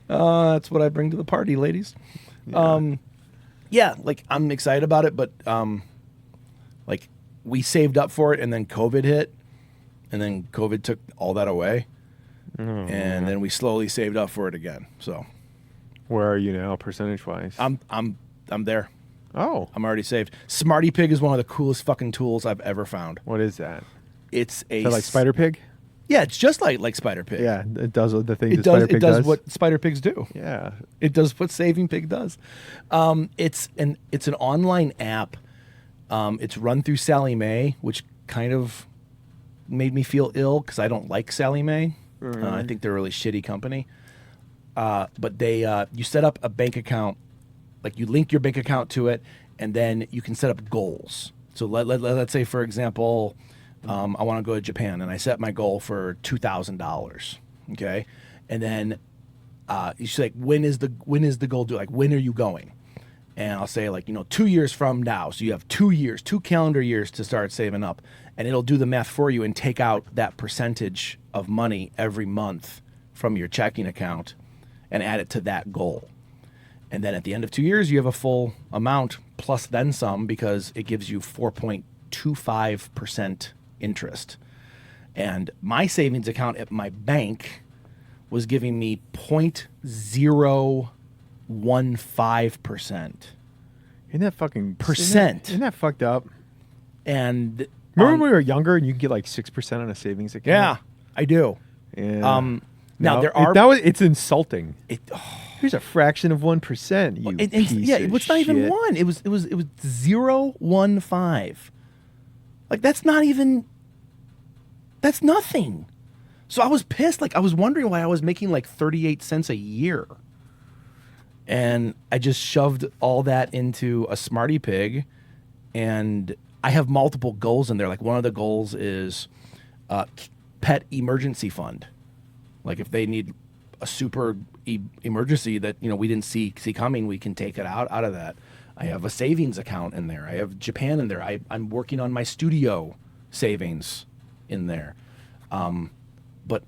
That's what I bring to the party, ladies. Yeah, like I'm excited about it, but like we saved up for it, and then COVID hit, and then COVID took all that away, and then we slowly saved up for it again. So Where are you now, percentage wise? I'm there. Oh, I'm already saved. Smarty Pig is one of the coolest fucking tools I've ever found. what is that? It's a Is that like Spider Pig? Yeah, it's just like Spider Pig. Yeah, it does the thing It that Spider Pig does does. what Spider Pigs do. Yeah. It does what Saving Pig does. It's an online app. It's run through Sally Mae, which kind of made me feel ill because I don't like Sally Mae. I think they're a really shitty company. But they you set up a bank account, like you link your bank account to it, and then you can set up goals. So let's say, for example, I want to go to Japan, and I set my goal for $2,000. Okay, and then you say, like, when is the goal due? Like, when are you going? And I'll say, like, 2 years from now. So you have 2 years, 2 calendar years to start saving up, and it'll do the math for you and take out that percentage of money every month from your checking account and add it to that goal. And then at the end of 2 years, you have a full amount plus then some, because it gives you 4.25% interest. And my savings account at my bank was giving me 0.015%. Isn't that fucking Percent. Isn't that fucked up? And Remember when we were younger and you could get like 6% on a savings account? yeah, I do. Yeah. Now there are it's insulting. Here's a fraction of 1%. You piece yeah, of it's not even shit. one. It was 0.15. Like that's nothing. So I was pissed. Like I was wondering why I was making like 38 cents a year. And I just shoved all that into a Smarty Pig, and I have multiple goals in there. Like one of the goals is pet emergency fund. Like if they need a super emergency that we didn't see coming, we can take it out of that. I have a savings account in there. I have Japan in there. I'm working on my studio savings in there. But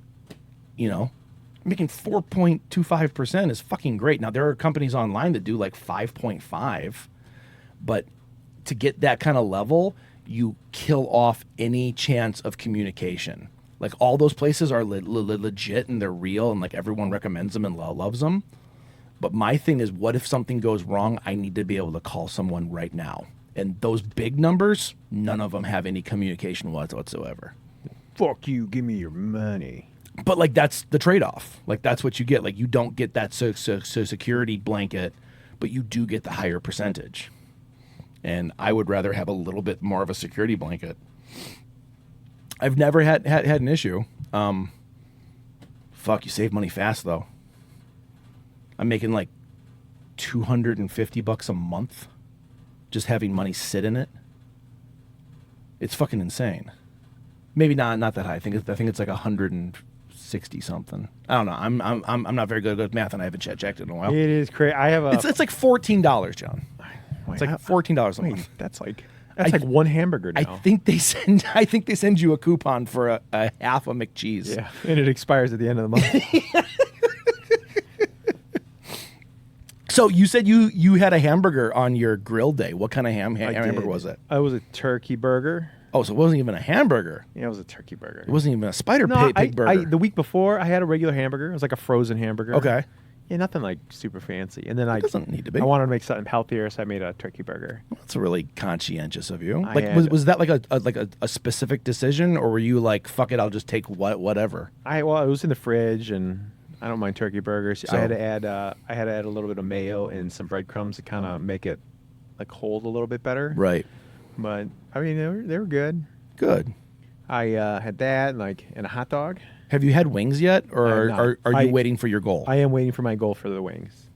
making 4.25% is fucking great. Now there are companies online that do like 5.5, but to get that kind of level, you kill off any chance of communication. Like all those places are legit and they're real, and like everyone recommends them and loves them. But my thing is, what if something goes wrong? I need to be able to call someone right now. And those big numbers, none of them have any communication whatsoever. Fuck you, give me your money. But like that's the trade-off. Like that's what you get. Like you don't get that security blanket, but you do get the higher percentage. And I would rather have a little bit more of a security blanket. I've never had an issue. Fuck, you save money fast though. I'm making like $250 a month just having money sit in it. It's fucking insane. Maybe not that high. I think it's like 160 something. I don't know. I'm not very good at math, and I haven't checked it in a while. It is crazy. I have a. It's like $14, John. Wait, It's like $14 a wait, month. that's like one hamburger now. I think they send you a coupon for a half a McCheese. Yeah, and it expires at the end of the month. So you said you had a hamburger on your grill day. What kind of hamburger was it? It was a turkey burger. Oh, so it wasn't even a hamburger. Yeah, it was a turkey burger. It wasn't even a spider pig burger. The week before, I had a regular hamburger. It was like a frozen hamburger. Okay. Yeah, nothing like super fancy. And then It doesn't need to be. I wanted to make something healthier, so I made a turkey burger. That's really conscientious of you. I Like, had- was that like a specific decision, or were you like, fuck it, I'll just take whatever? It was in the fridge, and I don't mind turkey burgers. So- I had to add a little bit of mayo and some breadcrumbs to kind of make it like hold a little bit better. Right. But I mean, they were good. Good. I had that and a hot dog. Have you had wings yet, I or have not. are you waiting for your goal? I am waiting for my goal for the wings.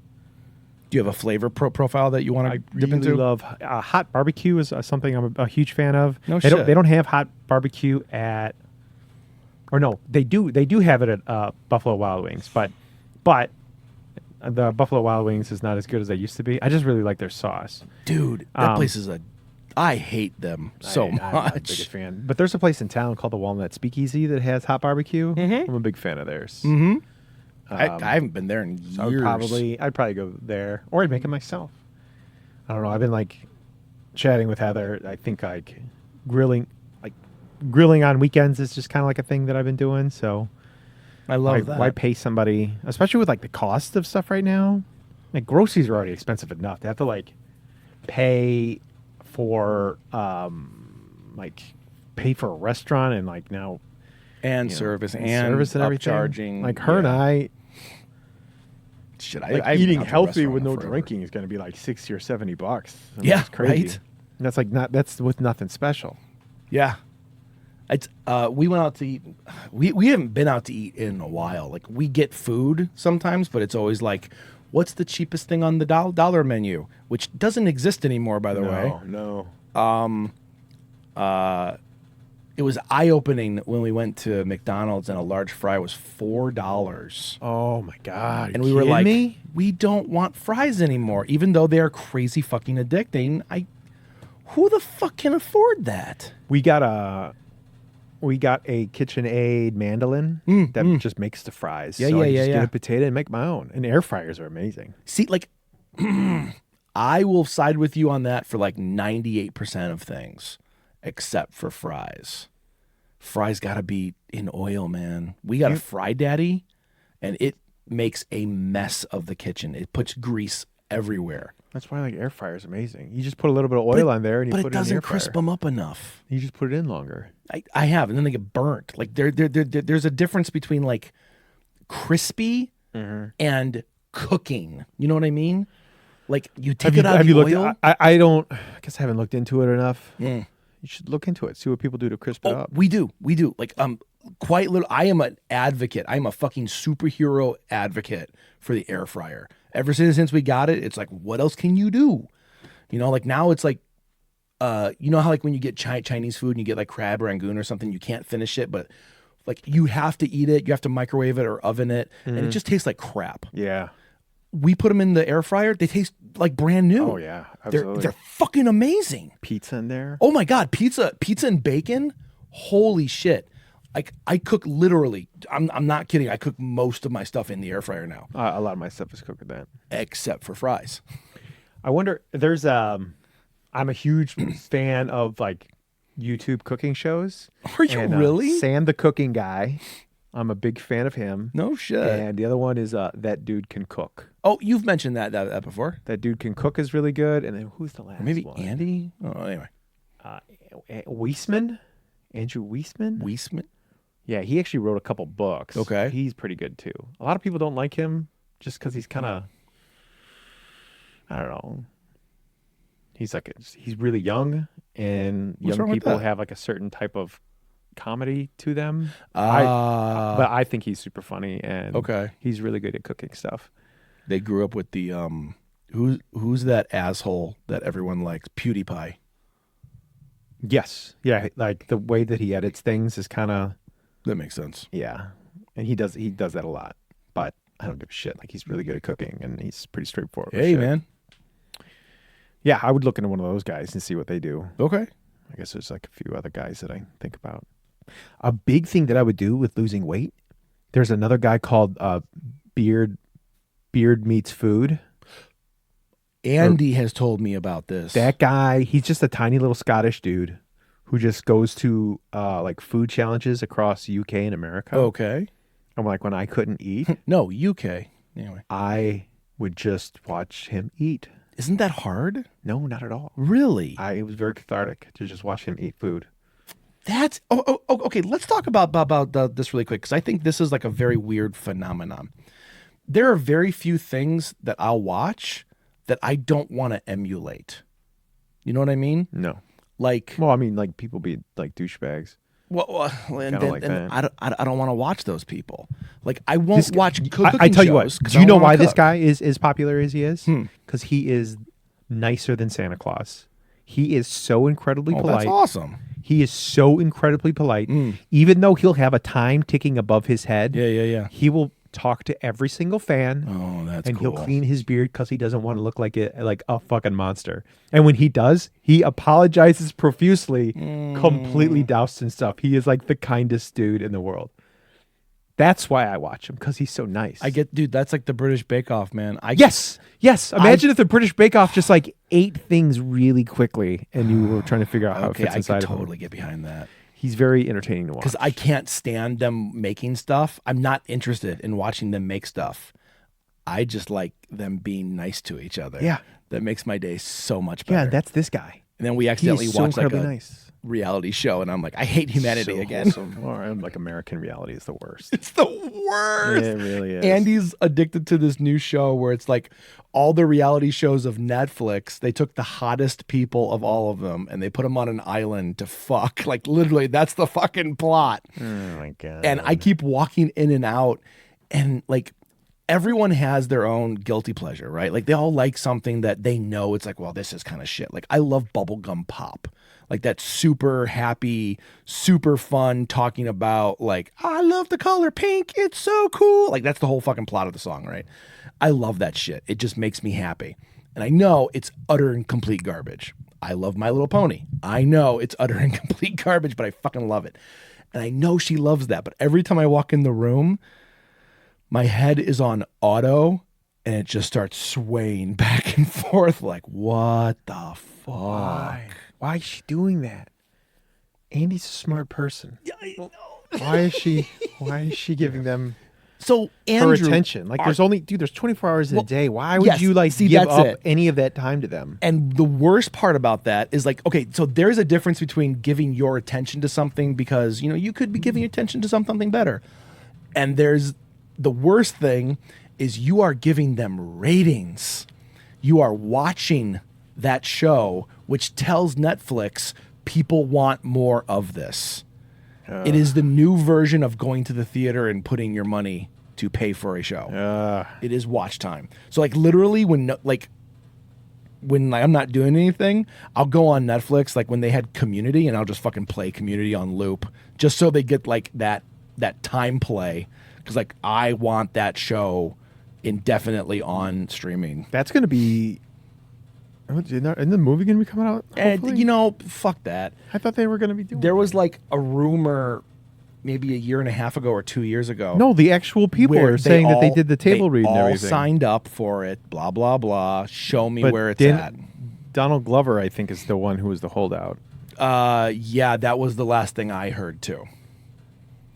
Do you have a flavor profile that you want I to dip really into? love hot barbecue is something I'm a huge fan of. No they shit. They don't have hot barbecue at, or no, they do have it at Buffalo Wild Wings, but the Buffalo Wild Wings is not as good as they used to be. I just really like their sauce. Dude, that place is I hate them so I'm not the much. biggest fan, but there's a place in town called the Walnut Speakeasy that has hot barbecue. Mhm. I'm a big fan of theirs. Mm-hmm. I haven't been there in years. So I'd probably go there, or I'd make it myself. I don't know. I've been like chatting with Heather. I think like grilling on weekends is just kind of like a thing that I've been doing. So I love that. why pay somebody, especially with like the cost of stuff right now? Like groceries are already expensive enough. They have to like pay for pay for a restaurant, and like now and you know, service and and service and everything. upcharging. Like her and I, Shit, like I've been eating out to a healthy restaurant with no forever. drinking is going to be like $60 or $70. I mean, Yeah, that's crazy. right? And that's like that's with nothing special. Yeah. It's we went out to eat. We haven't been out to eat in a while. Like we get food sometimes, but it's always like, what's the cheapest thing on the dollar menu, which doesn't exist anymore, by the way. No. It was eye-opening when we went to McDonald's and a large fry was $4. Oh my God. And we were like, me? we don't want fries anymore, even though they are crazy fucking addicting. Who the fuck can afford that? We got a KitchenAid mandolin that just makes the fries. Yeah, so I just yeah. get a potato and make my own. And air fryers are amazing. See, like, I will side with you on that for like 98% of things, except for fries. Fries got to be in oil, man. We got a fry daddy, and it makes a mess of the kitchen. It puts grease everywhere. That's why like air fryer is amazing. You just put a little bit of oil on there and you but put it it in the air doesn't crisp fryer. them up enough. You just put it in longer. I have, and then they get burnt. Like there's a difference between like crispy and cooking. You know what I mean? Like you take it out of the oil. I guess I haven't looked into it enough. You should look into it. See what people do to crisp it up. We do. Like quite little. I am an advocate. I'm a fucking superhero advocate for the air fryer. Ever since we got it, it's like, what else can you do? You know, like now it's like, you know how like when you get Chinese food and you get like crab rangoon or something, you can't finish it, but like you have to eat it, you have to microwave it or oven it, and it just tastes like crap. Yeah. We put them in the air fryer, they taste like brand new. Oh yeah, absolutely. They're fucking amazing. Pizza in there. Oh my God, pizza and bacon. Holy shit. Like I cook literally, I'm not kidding. I cook most of my stuff in the air fryer now, A lot of my stuff is cooked with that. except for fries. I wonder. There's I'm a huge fan of like YouTube cooking shows. Are you really? Sam the Cooking Guy. I'm a big fan of him. No shit. And the other one is That Dude Can Cook. Oh, you've mentioned that before. That Dude Can Cook is really good. And then who's the last Maybe one? Andy. Oh, anyway, Weissman. Andrew Weissman. Weissman. Yeah, he actually wrote a couple books. Okay. He's pretty good too. A lot of people don't like him just because he's kind of, I don't know. He's really young, and What's young wrong with people that? have like a certain type of comedy to them. But But I think he's super funny, and okay. he's really good at cooking stuff. They grew up with the who's that asshole that everyone likes? PewDiePie. Yes, yeah, like the way that he edits things is kind of, That makes sense. yeah, and he does that a lot. But I don't give a shit. Like he's really good at cooking, and he's pretty straightforward. with Hey, shit. man. Yeah, I would look into one of those guys and see what they do. Okay. I guess there's like a few other guys that I think about. A big thing that I would do with losing weight, there's another guy called Beard Meets Food. Andy has told me about this. That guy, he's just a tiny little Scottish dude who just goes to like food challenges across UK and America. Okay. And like when I couldn't eat, No, UK. Anyway. I would just watch him eat. Isn't that hard? No, not at all. Really? It was very cathartic to just watch him eat food. That's okay. Let's talk about this really quick because I think this is like a very weird phenomenon. There are very few things that I'll watch that I don't want to emulate. You know what I mean? No. Like, Well, I mean, like people be like douchebags. and like that. I don't want to watch those people. Like, I won't watch cooking I tell you what. shows 'cause Do I you don't know wanna why this cook. guy is as popular as he is? Hmm. Because he is nicer than Santa Claus. He is so incredibly Oh, polite. that's awesome. He is so incredibly polite. Mm. Even though he'll have a time ticking above his head, Yeah. he will talk to every single fan. Oh, that's and cool. he'll clean his beard because he doesn't want to look like a fucking monster. And when he does, he apologizes profusely, completely doused in stuff. He is like the kindest dude in the world. That's why I watch him, because he's so nice. Dude, that's like the British Bake Off, man. Yes. Imagine if the British Bake Off just like ate things really quickly, and you were trying to figure out how Okay, it fits I inside could of totally him. get behind that. He's very entertaining to watch. Because I can't stand them making stuff. I'm not interested in watching them make stuff. I just like them being nice to each other. Yeah. That makes my day so much better. Yeah, that's this guy. And then we He accidentally is so watch like incredibly nice. reality show, and I'm like, I hate humanity So again. wholesome. Or, like American reality is the worst. It's the worst. It really is. Andy's addicted to this new show where it's like all the reality shows of Netflix. They took the hottest people of all of them and they put them on an island to fuck. Like literally, that's the fucking plot. Oh my God. And I keep walking in and out, and like everyone has their own guilty pleasure, right? Like they all like something that they know it's like, well, this is kind of shit. Like I love bubblegum pop. Like that super happy, super fun talking about like, I love the color pink. It's so cool. Like that's the whole fucking plot of the song, right? I love that shit. It just makes me happy. And I know it's utter and complete garbage. I love My Little Pony. I know it's utter and complete garbage, but I fucking love it. And I know she loves that. But every time I walk in the room, my head is on auto and it just starts swaying back and forth like, what the fuck? Why is she doing that? Andy's a smart person. Yeah, I know. Why is she giving them So Andrew, her attention? Like there's 24 hours in a day. Why would yes, you like see, give that's up it. any of that time to them? And the worst part about that is like, okay, so there's a difference between giving your attention to something because, you know, you could be giving your attention to something better. And there's the worst thing is you are giving them ratings. You are watching that show, which tells Netflix people want more of this. It is the new version of going to the theater and putting your money to pay for a show. It is watch time. So like literally when I'm not doing anything, I'll go on Netflix like when they had Community and I'll just fucking play Community on loop just so they get like that time play because like I want that show indefinitely on streaming. That's gonna be. Isn't the movie gonna be coming out? And hopefully? you know, fuck that. I thought they were gonna be doing. There was like a rumor maybe a year and a half ago or 2 years ago. No, the actual people where are saying that they all- did the table they read and all everything. signed up for it, blah, blah, blah. Show me But where it's didn't- at. Donald Glover, I think, is the one who was the holdout. Yeah, that was the last thing I heard too.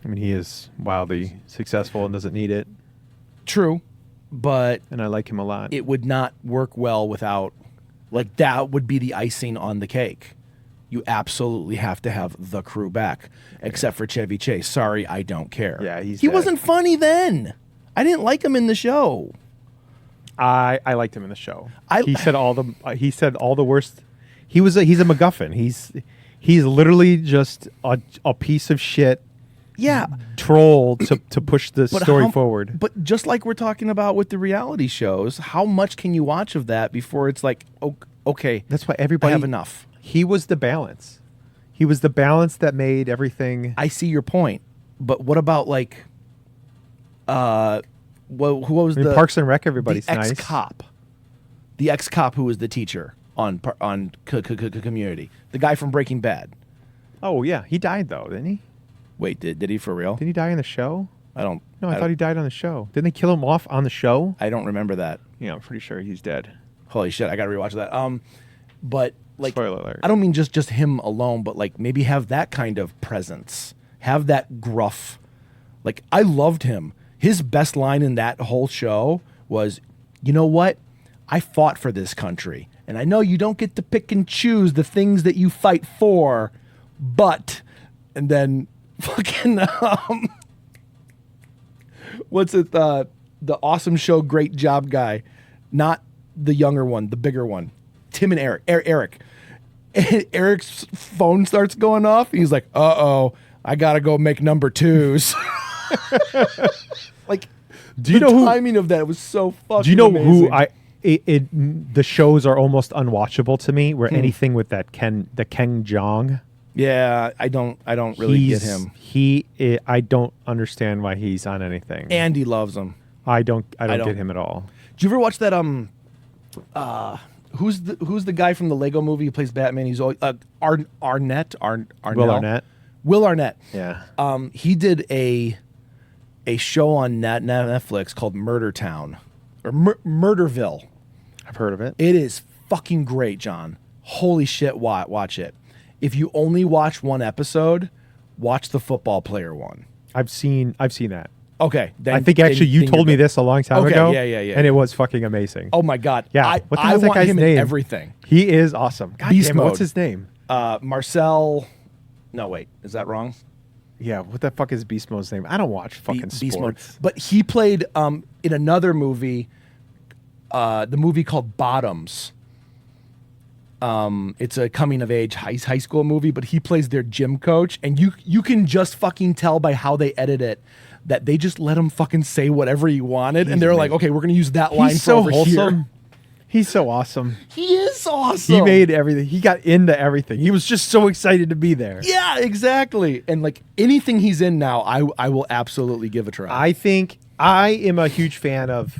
I mean, he is wildly successful and doesn't need it, True, but and I like him a lot. it would not work well without, like, that would be the icing on the cake. You absolutely have to have the crew back, except for Chevy Chase. Sorry, I don't care. Yeah, he's he dead. wasn't funny then. I didn't like him in the show. I liked him in the show. I- he said all the worst. He's a MacGuffin. He's literally just a piece of shit Yeah, troll to push the story forward. But just like we're talking about with the reality shows, how much can you watch of that before it's like, okay, That's why I everybody have enough. He was the balance. He was the balance that made everything. I see your point, but what about like, who was the Parks and Rec? Everybody's the nice. ex-cop, the ex-cop who was the teacher on Community, the guy from Breaking Bad. Oh yeah, he died though, didn't he? Wait, did he for real? Didn't he die in the show? I don't. No, I thought he died on the show. Didn't they kill him off on the show? I don't remember that. Yeah, I'm pretty sure he's dead. Holy shit, I gotta rewatch that. But like, Spoiler alert. I don't mean just him alone, but like maybe have that kind of presence, have that gruff. Like I loved him. His best line in that whole show was, "You know what? I fought for this country, and I know you don't get to pick and choose the things that you fight for, but," and then fucking what's it? The awesome show, great job guy, not the younger one, the bigger one. Tim and Eric. Eric. And Eric's phone starts going off. And he's like, "Uh-oh, I gotta go make number twos." Like, Do you the know who- timing of that was so fucking Do you know amazing. who the shows are almost unwatchable to me? Hmm. Where anything with the Ken Jeong. Yeah, I don't really get him. I don't understand why he's on anything. Andy loves him. I don't don't. get him at all. Did you ever watch that? Who's the guy from the Lego Movie who plays Batman? He's always Arnett. Will Arnett. Will Arnett. Yeah. He did a show on Netflix called ButterTown or Murderville. I've heard of it. It is fucking great, John. Holy shit, watch it. If you only watch one episode, watch the football player one. I've seen that. Okay. Then, I think actually you told me this a long time Okay, ago. yeah. And it was fucking amazing. Oh my God. Yeah. I What the hell's that want guy's him in name? everything. He is awesome. God Beast damn it, mode. what's his name? Marcel. No, wait, is that wrong? Yeah, what the fuck is Beast Mode's name? I don't watch fucking Beast Mode. sports. But he played in another movie, the movie called Bottoms. It's a coming of age high school movie, but he plays their gym coach, and you can just fucking tell by how they edit it that they just let him fucking say whatever he wanted, and they're like, okay, we're gonna use that line He's for so over wholesome. here. He's so awesome. He is awesome. He made everything. He got into everything. He was just so excited to be there. Yeah, exactly. And like anything he's in now, I will absolutely give a try. I think I am a huge fan of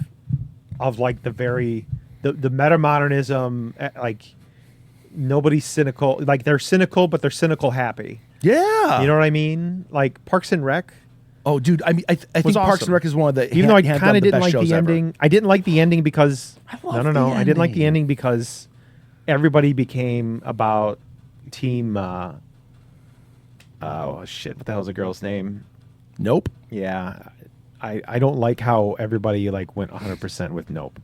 like the meta-modernism, like nobody's cynical. Like they're cynical, but they're cynical happy. Yeah. You know what I mean? Like Parks and Rec. Oh, dude, I mean, I think was Parks and awesome. Rec is one of the Even though I hands kind down of didn't best like the shows ever. ending. I didn't like the ending because love no. the I didn't like the ending. ending because everybody became about team. Oh shit! What the hell's the girl's name? Nope. Yeah, I don't like how everybody like went 100% with Nope.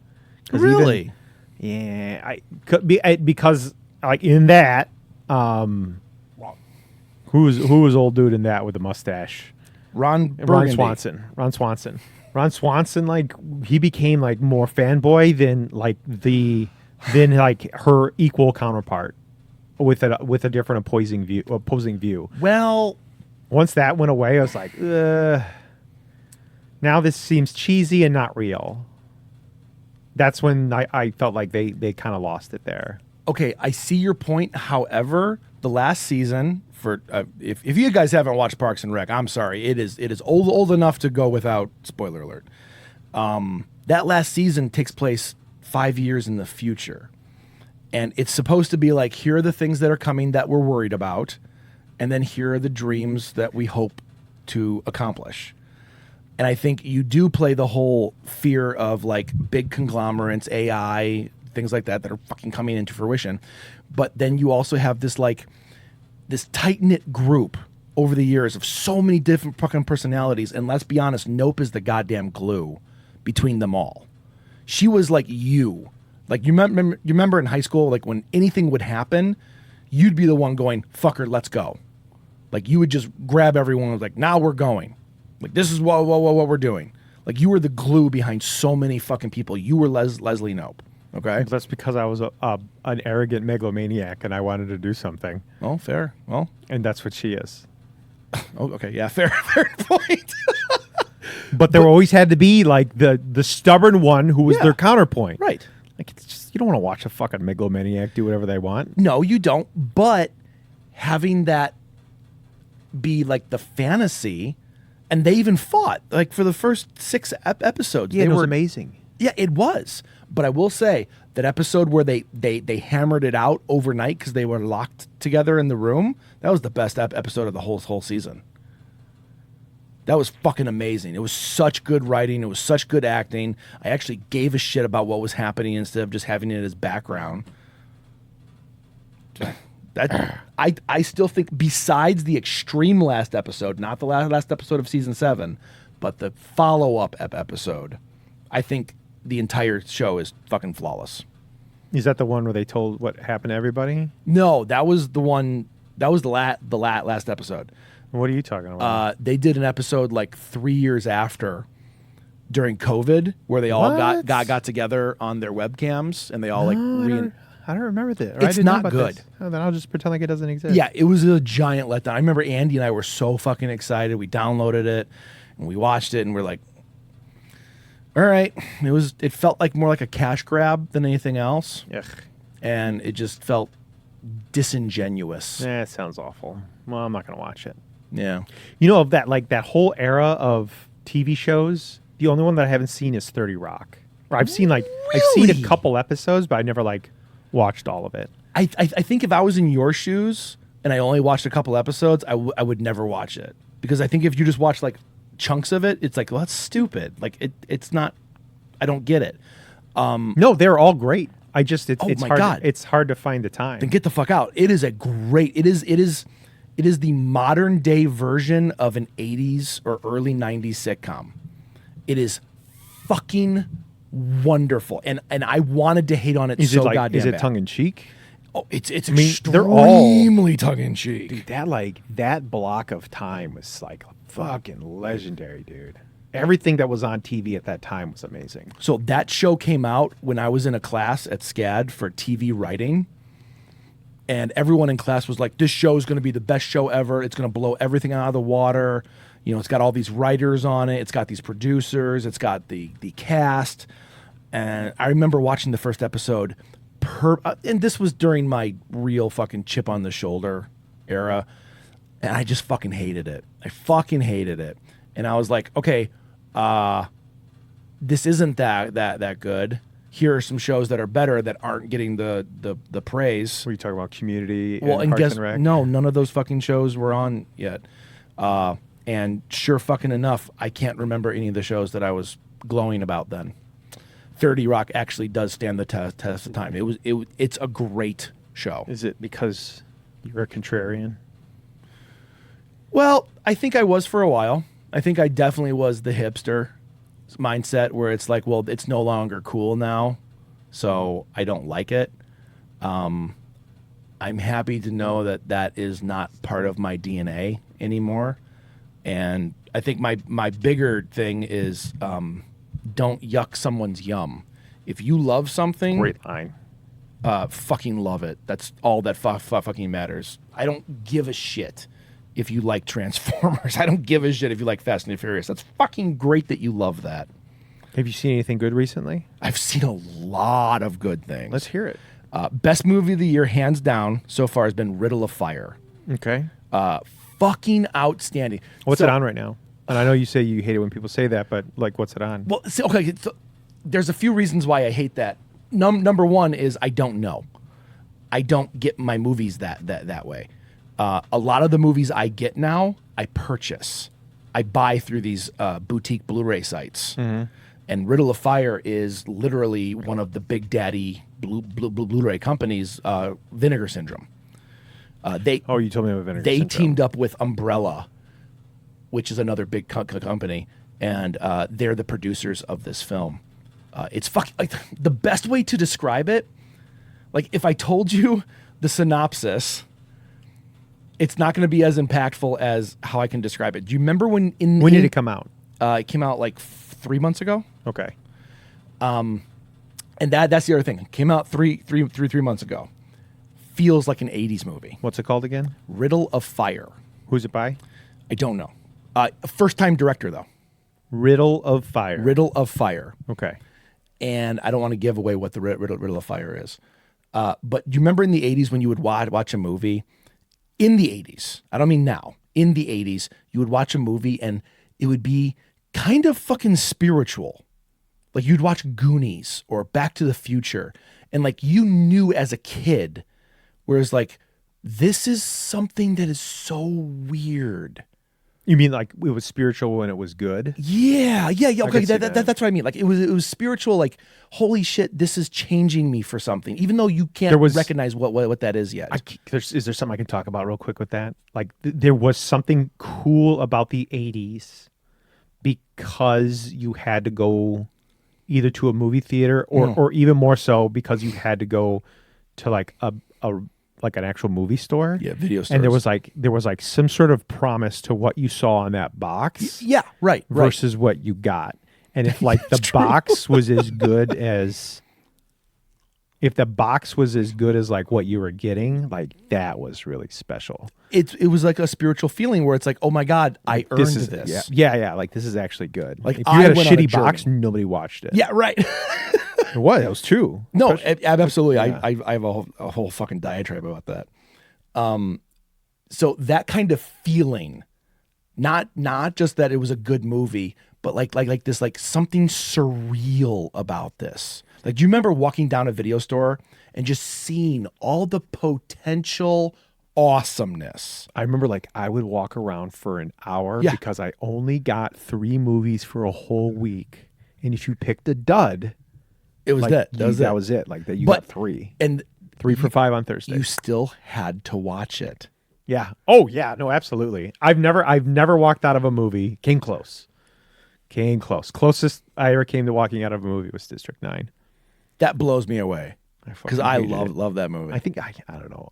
'Cause Really? Yeah, I could be because like in that, who was old dude in that with the mustache? Ron Burgundy. Ron Swanson, like he became like more fanboy than like her equal counterpart with a different opposing view. Well, Once that went away, I was like, now this seems cheesy and not real. That's when I felt like they kind of lost it there. okay, I see your point. However, the last season for if you guys haven't watched Parks and Rec, I'm sorry. It is old enough to go without spoiler alert. That last season takes place 5 years in the future. And it's supposed to be like, here are the things that are coming that we're worried about, and then here are the dreams that we hope to accomplish. And I think you do play the whole fear of like big conglomerates, AI, things like that are fucking coming into fruition. But then you also have this like this tight-knit group over the years of so many different fucking personalities. And let's be honest, Nope is the goddamn glue between them all. She was like you. Like you remember in high school, like when anything would happen, you'd be the one going, fucker, let's go. Like you would just grab everyone and was like, now we're going. Like this is what we're doing. Like you were the glue behind so many fucking people. You were Leslie Nope. Okay. That's because I was an arrogant megalomaniac and I wanted to do something. Oh, fair. Well, And that's what she is. oh, okay. Yeah, fair point. But there always had to be like the stubborn one who was Yeah. their counterpoint. Right. Like it's just you don't want to watch a fucking megalomaniac do whatever they want. No, you don't. But having that be like the fantasy, and they even fought like for the first 6 episodes. Yeah, they it was were amazing. Yeah, it was. But I will say that episode where they hammered it out overnight because they were locked together in the room. That was the best episode of the whole season. That was fucking amazing. It was such good writing. It was such good acting. I actually gave a shit about what was happening instead of just having it as background. That I still think, besides the extreme last episode, not the last episode of season 7, but the follow-up episode, I think the entire show is fucking flawless. Is that the one where they told what happened to everybody? No, that was the one. That was the last episode. What are you talking about? They did an episode like 3 years after, during COVID, where they all What? got together on their webcams and they all like. I don't remember that. It's not good. Oh, then I'll just pretend like it doesn't exist. Yeah, it was a giant letdown. I remember Andy and I were so fucking excited. We downloaded it and we watched it and we're like, all right. It felt like more like a cash grab than anything else. Ugh. And it just felt disingenuous. It sounds awful. Well, I'm not gonna watch it. Yeah. You know, of that like that whole era of TV shows, the only one that I haven't seen is 30 Rock. Or I've seen I've seen Really? a couple episodes, but I never like watched all of it. I think if I was in your shoes and I only watched a couple episodes, I would never watch it. Because I think if you just watch like chunks of it, it's like, well, that's stupid. Like it's not, I don't get it. No, they're all great. I just it's my hard. God. It's hard to find the time. Then get the fuck out. It is a great, it is the modern day version of an 80s or early 90s sitcom. It is fucking wonderful. And I wanted to hate on it Is so it like goddamn is it bad. tongue in cheek? Oh, it's mean, they're all- extremely tongue in cheek. Dude, that block of time was like fucking legendary, dude. Everything that was on TV at that time was amazing. So that show came out when I was in a class at SCAD for TV writing. And everyone in class was like, this show is going to be the best show ever. It's going to blow everything out of the water. You know, it's got all these writers on it. It's got these producers. It's got the cast. And I remember watching the first episode. And this was during my real fucking chip on the shoulder era. And I just fucking hated it. I fucking hated it. And I was like, okay, this isn't that good. Here are some shows that are better that aren't getting the praise. Were you talking about Community Well, and Parks guess and Rec? no, none of those fucking shows were on yet. And sure fucking enough, I can't remember any of the shows that I was glowing about then. 30 Rock actually does stand the test of time. It's a great show. Is it because you're a contrarian? Well, I think I was for a while. I think I definitely was the hipster mindset where it's like, well, it's no longer cool now, so I don't like it. I'm happy to know that is not part of my DNA anymore. And I think my bigger thing is don't yuck someone's yum. If you love something, Great line. fucking love it. That's all that fucking matters. I don't give a shit if you like Transformers. I don't give a shit if you like Fast and Furious. That's fucking great that you love that. Have you seen anything good recently? I've seen a lot of good things. Let's hear it. Best movie of the year, hands down, so far has been Riddle of Fire. Okay. Fucking outstanding. What's So- it on right now? And I know you say you hate it when people say that, but like, what's it on? Well, okay, so there's a few reasons why I hate that. Number one is I don't know. I don't get my movies that way. A lot of the movies I get now, I purchase. I buy through these boutique Blu-ray sites. Mm-hmm. And Riddle of Fire is literally one of the big daddy Blu-ray companies, Vinegar Syndrome. You told me about Vinegar They Syndrome. teamed up with Umbrella, which is another big company, and they're the producers of this film. It's fucking like the best way to describe it. Like if I told you the synopsis, it's not going to be as impactful as how I can describe it. Do you remember when did it come out? It came out like 3 months ago. Okay. And that's the other thing. It came out three months ago. Feels like an 80s movie. What's it called again? Riddle of Fire. Who's it by? I don't know. First time director though. Riddle of Fire. Riddle of Fire. Okay. And I don't want to give away what the Riddle of Fire is. But do you remember in the 80s when you would watch a movie? In the 80s, I don't mean now. In the 80s, you would watch a movie and it would be kind of fucking spiritual. Like you'd watch Goonies or Back to the Future. And like you knew as a kid, whereas like, this is something that is so weird. You mean like it was spiritual when it was good? Yeah. Okay, can see that. that's what I mean. Like it was spiritual. Like holy shit, this is changing me for something. Even though you can't recognize what that is yet. Is there something I can talk about real quick with that? Like there was something cool about the 80s because you had to go either to a movie theater or even more so because you had to go to like a like an actual movie store. Yeah, video stores. And there was like some sort of promise to what you saw on that box. Yeah, right. Versus what you got. And if like the box was as good as like what you were getting, like that was really special. It was like a spiritual feeling where it's like, oh my God, I earned this. Yeah. Like this is actually good. Like if you had a went on shitty journey. box, nobody watched it. Yeah, right. What? It was true. No, Especially- absolutely. Yeah. I have a whole fucking diatribe about that. So that kind of feeling, not just that it was a good movie, but like this, like something surreal about this. Like, do you remember walking down a video store and just seeing all the potential awesomeness? I remember like I would walk around for an hour Yeah. because I only got 3 movies for a whole week. And if you picked a dud, It was like, that. that was it. Like that you But- got 3. And 3 for 5 on Thursday. you still had to watch it. Yeah. Oh yeah. No, absolutely. I've never walked out of a movie. Came close. Closest I ever came to walking out of a movie was District 9. That blows me away. because I love that movie. I think I don't know.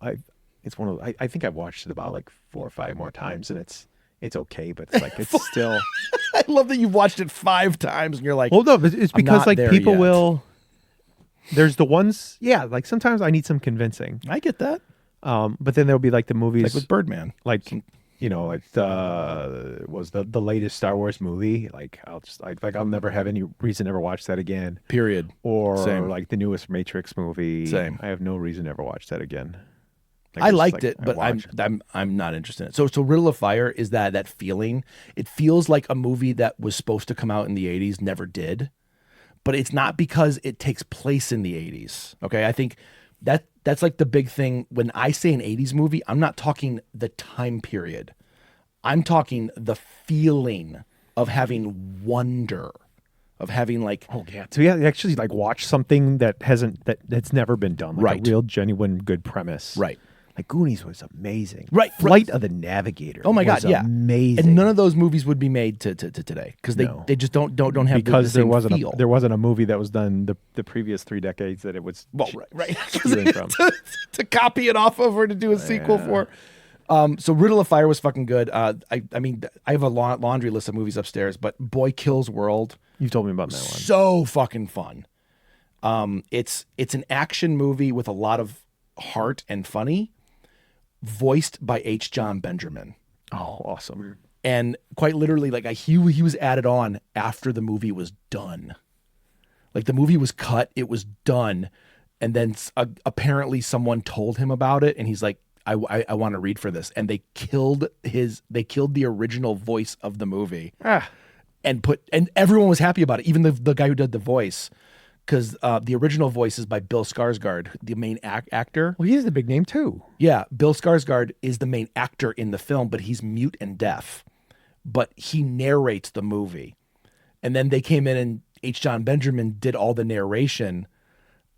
It's one of I think I've watched it about like 4 or 5 more times, and it's okay, but it's like it's still. I love that you've watched it 5 times and you're like, Well, no, but it's because not like there people yet. will. There's the ones, yeah. Like sometimes I need some convincing. I get that. But then there'll be like the movies, Like with Birdman. like like was the latest Star Wars movie. Like I'll never have any reason to ever watch that again. Period. Or Same. like the newest Matrix movie. Same. I have no reason to ever watch that again. I just, liked like, it, I but watch. I'm not interested in it. So Riddle of Fire is that feeling. It feels like a movie that was supposed to come out in the 80s, never did. But it's not because it takes place in the 80s. Okay, I think that's like the big thing. When I say an 80s movie, I'm not talking the time period. I'm talking the feeling of having wonder, of having like, Oh yeah. So yeah, actually like watch something that's never been done. Like Right. a real genuine good premise. right. Like Goonies was amazing. Right. Flight of the Navigator. Oh my was God, yeah. amazing. And none of those movies would be made to today because No. they just don't have because the there same wasn't feel. there wasn't a movie that was done the previous 3 decades that it was Well, right. stealing from. to copy it off of or to do a sequel for. So Riddle of Fire was fucking good. I mean, I have a laundry list of movies upstairs, but Boy Kills World, You told me about that one. so fucking fun. It's an action movie with a lot of heart and funny, voiced by H. John Benjamin. Oh, awesome. And quite literally, like he was added on after the movie was done. Like the movie was cut, it was done, and then apparently someone told him about it, and he's like, "I want to read for this." And they killed the original voice of the movie, and everyone was happy about it, even the guy who did the voice, because the original voice is by Bill Skarsgård, the main actor. Well, he's the big name too. Yeah, Bill Skarsgård is the main actor in the film, but he's mute and deaf. But he narrates the movie. And then they came in and H. John Benjamin did all the narration,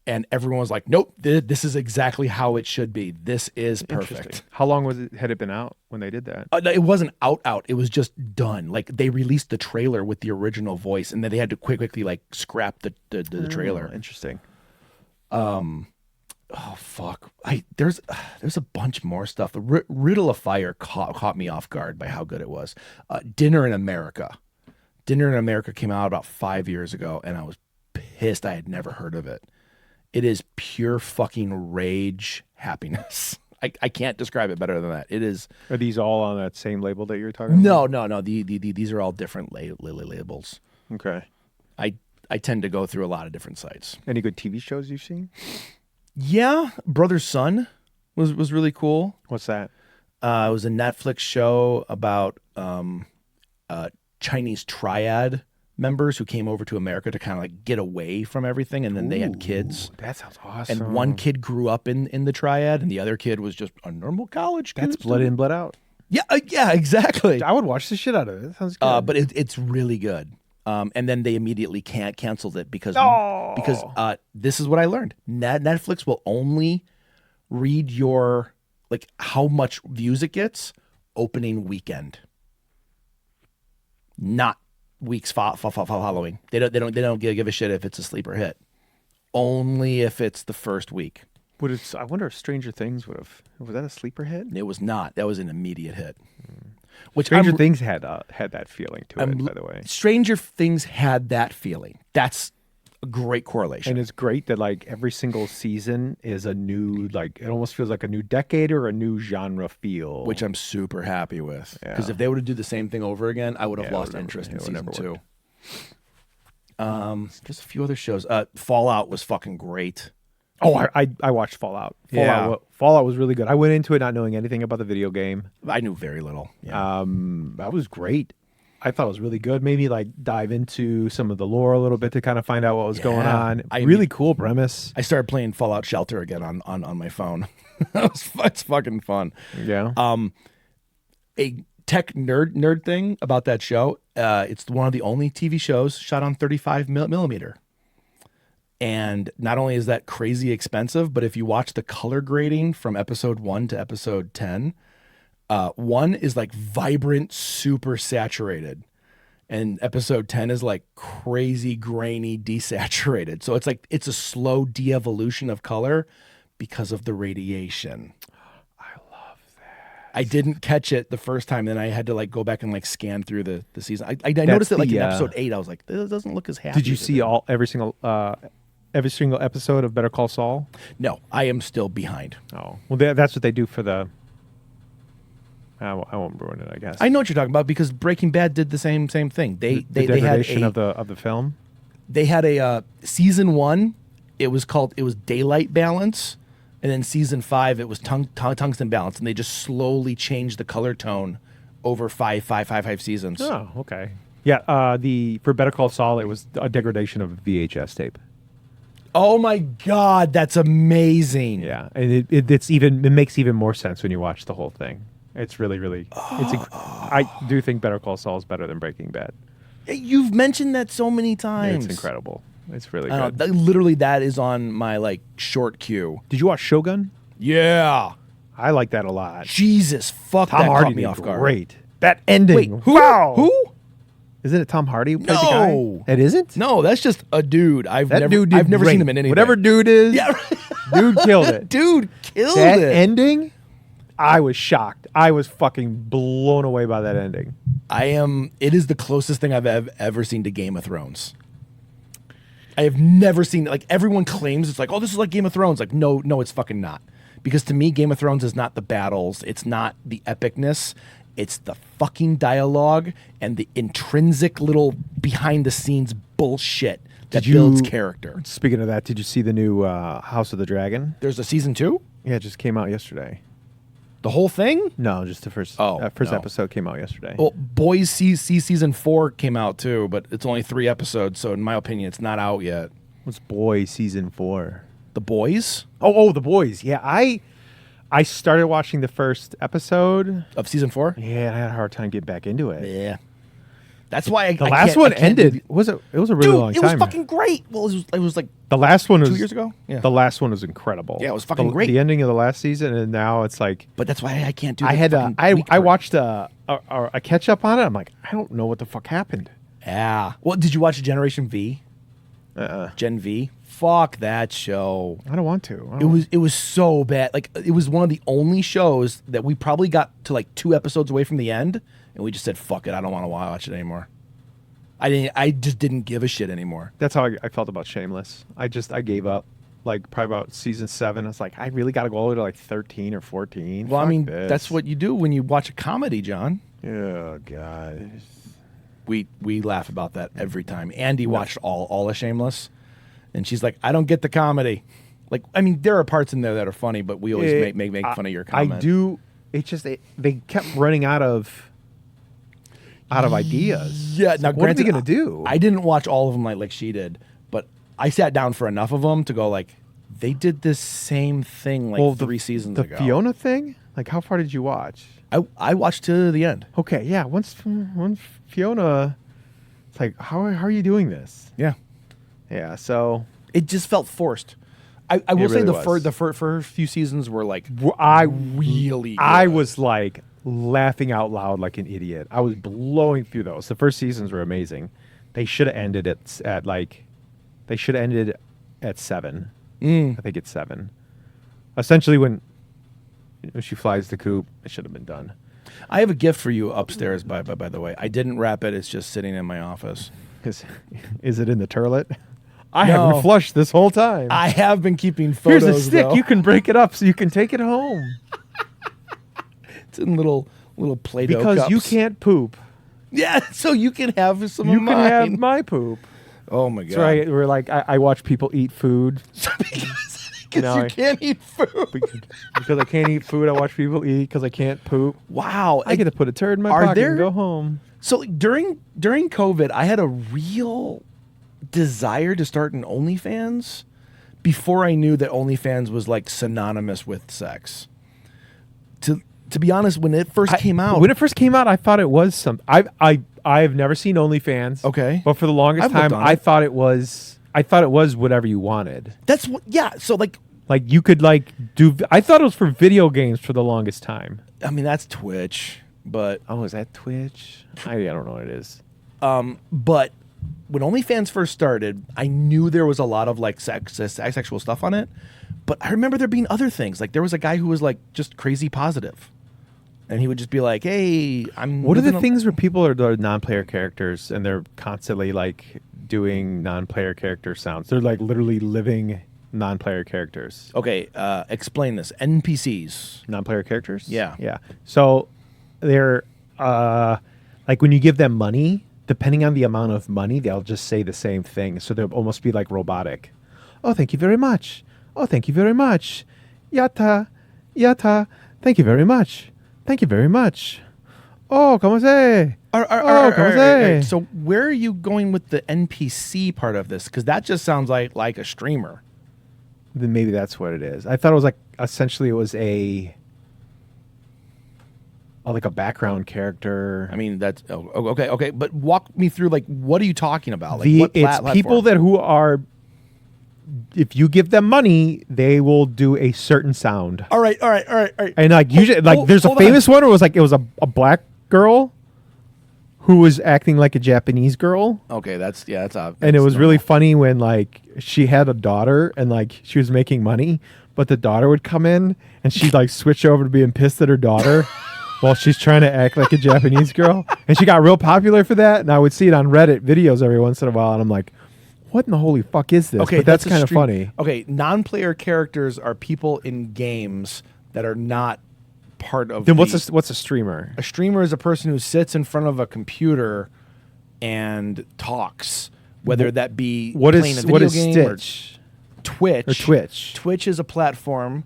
and everyone was like, nope, this is exactly how it should be. This is perfect. Interesting. How long had it been out when they did that? No, it wasn't out. It was just done. Like they released the trailer with the original voice, and then they had to quickly like scrap the trailer. Interesting. Oh fuck! There's a bunch more stuff. The Riddle of Fire caught me off guard by how good it was. Dinner in America. Dinner in America came out about 5 years ago, and I was pissed. I had never heard of it. It is pure fucking rage happiness. I can't describe it better than that. It is. Are these all on that same label that you're talking about? No. These are all different labels. Okay. I tend to go through a lot of different sites. Any good TV shows you've seen? Yeah, Brother Son was really cool. What's that? It was a Netflix show about Chinese triad members who came over to America to kind of like get away from everything, and then they had kids. That sounds awesome. And one kid grew up in the triad, and the other kid was just a normal college kid. That's blood in, blood out. Yeah, exactly. I would watch the shit out of it. That sounds good. But it's really good. And then they immediately canceled it because this is what I learned. Netflix will only read your like how much views it gets opening weekend, not weeks following. They don't give a shit if it's a sleeper hit. Only if it's the first week. I wonder if Stranger Things was that a sleeper hit? It was not. That was an immediate hit. Which Stranger Things had that feeling to it, by the way. Stranger Things had that feeling. That's a great correlation. And it's great that like every single season is a new, like it almost feels like a new decade or a new genre feel. Which I'm super happy with. Yeah. Because if they would have do the same thing over again, I would have lost interest in it would season never 2. There's a few other shows. Fallout was fucking great. Oh, I watched Fallout. Fallout was really good. I went into it not knowing anything about the video game. I knew very little. Yeah. That was great. I thought it was really good. Maybe like dive into some of the lore a little bit to kind of find out what was going on. Really cool premise. I started playing Fallout Shelter again on my phone. It's fucking fun. Yeah. A tech nerd thing about that show. It's one of the only TV shows shot on 35 millimeter. And not only is that crazy expensive, but if you watch the color grading from episode 1 to episode 10, 1 is like vibrant, super saturated. and episode 10 is like crazy grainy desaturated. So it's like it's a slow de-evolution of color because of the radiation. I love that. I didn't catch it the first time, then I had to like go back and like scan through the season. I noticed it like in episode 8. I was like, this doesn't look as happy. Did you see every single episode of Better Call Saul? No, I am still behind. Oh, well, that's what they do for the. I won't ruin it, I guess. I know what you're talking about because Breaking Bad did the same thing. The degradation of the film. They had a season 1. It was daylight balance, and then season 5 it was tungsten balance, and they just slowly changed the color tone over five seasons. Oh, okay. Yeah. For Better Call Saul, it was a degradation of VHS tape. Oh my God, that's amazing. Yeah, and it makes even more sense when you watch the whole thing. It's really I do think Better Call Saul is better than Breaking Bad. You've mentioned that so many times. It's incredible. It's really I good. don't know, literally, that is on my like short queue. Did you watch Shogun? Yeah. I like that a lot. Jesus, fuck, Tom that Hardy caught me did off guard. great. That ending. Wait, who? Wow. Who? Isn't it Tom Hardy? Who played No. the guy? It isn't? No, that's just a dude. I've never great. seen him in anything. Whatever dude is, Yeah. dude killed it. Dude killed That it. ending, I was shocked. I was fucking blown away by that ending. It is the closest thing I've ever seen to Game of Thrones. I have never seen it. Like, everyone claims it's like, oh, this is like Game of Thrones. Like, no, it's fucking not. Because to me, Game of Thrones is not the battles. It's not the epicness. It's the fucking dialogue and the intrinsic little behind the scenes bullshit that builds character. Speaking of that, did you see the new House of the Dragon? There's a season 2? Yeah, it just came out yesterday. The whole thing? No, just the first. No. Episode came out yesterday. Well, Boys See season 4 came out too, but it's only 3 episodes, so in my opinion, it's not out yet. What's Boys season 4? The Boys Oh, The Boys. Yeah, I started watching the first episode. of season 4. Yeah, and I had a hard time getting back into it. Yeah, that's why The last one ended. It was a really Dude, long time. it was fucking great. Well, it was like The last one was 2 years ago. Yeah, The last one was incredible. Yeah, it was fucking great. The ending of the last season, and now it's like but that's why I can't do. I the had fucking I week I break. watched a catch up on it. I'm like, I don't know what the fuck happened. Yeah. Well, did you watch Generation V? Gen V? Fuck that show. I don't want to. It was so bad. Like, it was one of the only shows that we probably got to like 2 episodes away from the end, and we just said, "Fuck it, I don't want to watch it anymore." I just didn't give a shit anymore. That's how I felt about Shameless. I gave up. Like probably about season 7. I was like, I really got to go all the way to like 13 or 14. Well, I Fuck mean, this. that's what you do when you watch a comedy, John. Oh God. We laugh about that every time. Andy watched all of Shameless, and she's like, "I don't get the comedy." Like, I mean, there are parts in there that are funny, but we always make fun of your comment. I do. It's just they kept running out of ideas. Yeah. It's Now, like, what are granted, we gonna do? I didn't watch all of them like she did, but I sat down for enough of them to go like, they did this same thing like 3 seasons the ago. Fiona thing. Like, how far did you watch? I watched to the end. Okay, yeah. Once Fiona, it's like, how are you doing this? Yeah. Yeah. So It just felt forced. I will say really the was. first few seasons were like I really good. I was like laughing out loud like an idiot. I was blowing through those. The first seasons were amazing. They should have ended at like. They should have ended at 7. I think it's 7. Essentially, when she flies the coop, it should have been done. I have a gift for you upstairs, by the way. I didn't wrap it. It's just sitting in my office. Is it in the turlet? I No. haven't flushed this whole time. I have been keeping photos, Here's a stick. though. You can break it up so you can take it home. It's in little Play-Doh Because cups. you can't poop. Yeah, so you can have some You of can mine. have my poop. Oh, my God. That's right. We're like, I watch people eat food. Because No, you I- can't eat food. Because I can't eat food, I watch people eat because I can't poop. Wow. I get to put a turd in my Are pocket there- and go home. So like, during COVID, I had a real desire to start an OnlyFans before I knew that OnlyFans was like synonymous with sex. To be honest, when it first came out, When it first came out, I thought it was some. I've never seen OnlyFans. Okay. But for the longest I've looked time, on I it. thought it was. I thought it was whatever you wanted. that's what. Yeah. So like, Like you could like do. I thought it was for video games for the longest time. I mean, that's Twitch, but Oh, is that Twitch? I don't know what it is. But when OnlyFans first started, I knew there was a lot of like sexual stuff on it. But I remember there being other things. Like there was a guy who was like just crazy positive. And he would just be like, hey, I'm... What are the things where people are the non-player characters and they're constantly like doing non-player character sounds? They're like literally living non-player characters. Okay, explain this. NPCs. Non-player characters? Yeah. Yeah. So they're like when you give them money, depending on the amount of money, they'll just say the same thing. So they'll almost be like robotic. Oh, thank you very much. Oh, thank you very much. Yata. Yata. Thank you very much. Thank you very much. Oh, ¿cómo se? ¿Cómo se? So where are you going with the NPC part of this? Because that just sounds like a streamer. Then maybe that's what it is. I thought it was like essentially it was like a background character. I mean, that's okay. But walk me through like what are you talking about? Like It's people who are. If you give them money, they will do a certain sound. All right. And like usually, like there's a famous one where it was a black girl who was acting like a Japanese girl. Okay, that's obvious. And it was really funny when like she had a daughter and like she was making money, but the daughter would come in and she'd like switch over to being pissed at her daughter while she's trying to act like a Japanese girl. And she got real popular for that. And I would see it on Reddit videos every once in a while, and I'm like, what in the holy fuck is this? Okay, but that's kind of funny. Okay, non-player characters are people in games that are not part of. Then what's a streamer? A streamer is a person who sits in front of a computer and talks, whether that be playing a video game Stitch? or Twitch. Twitch is a platform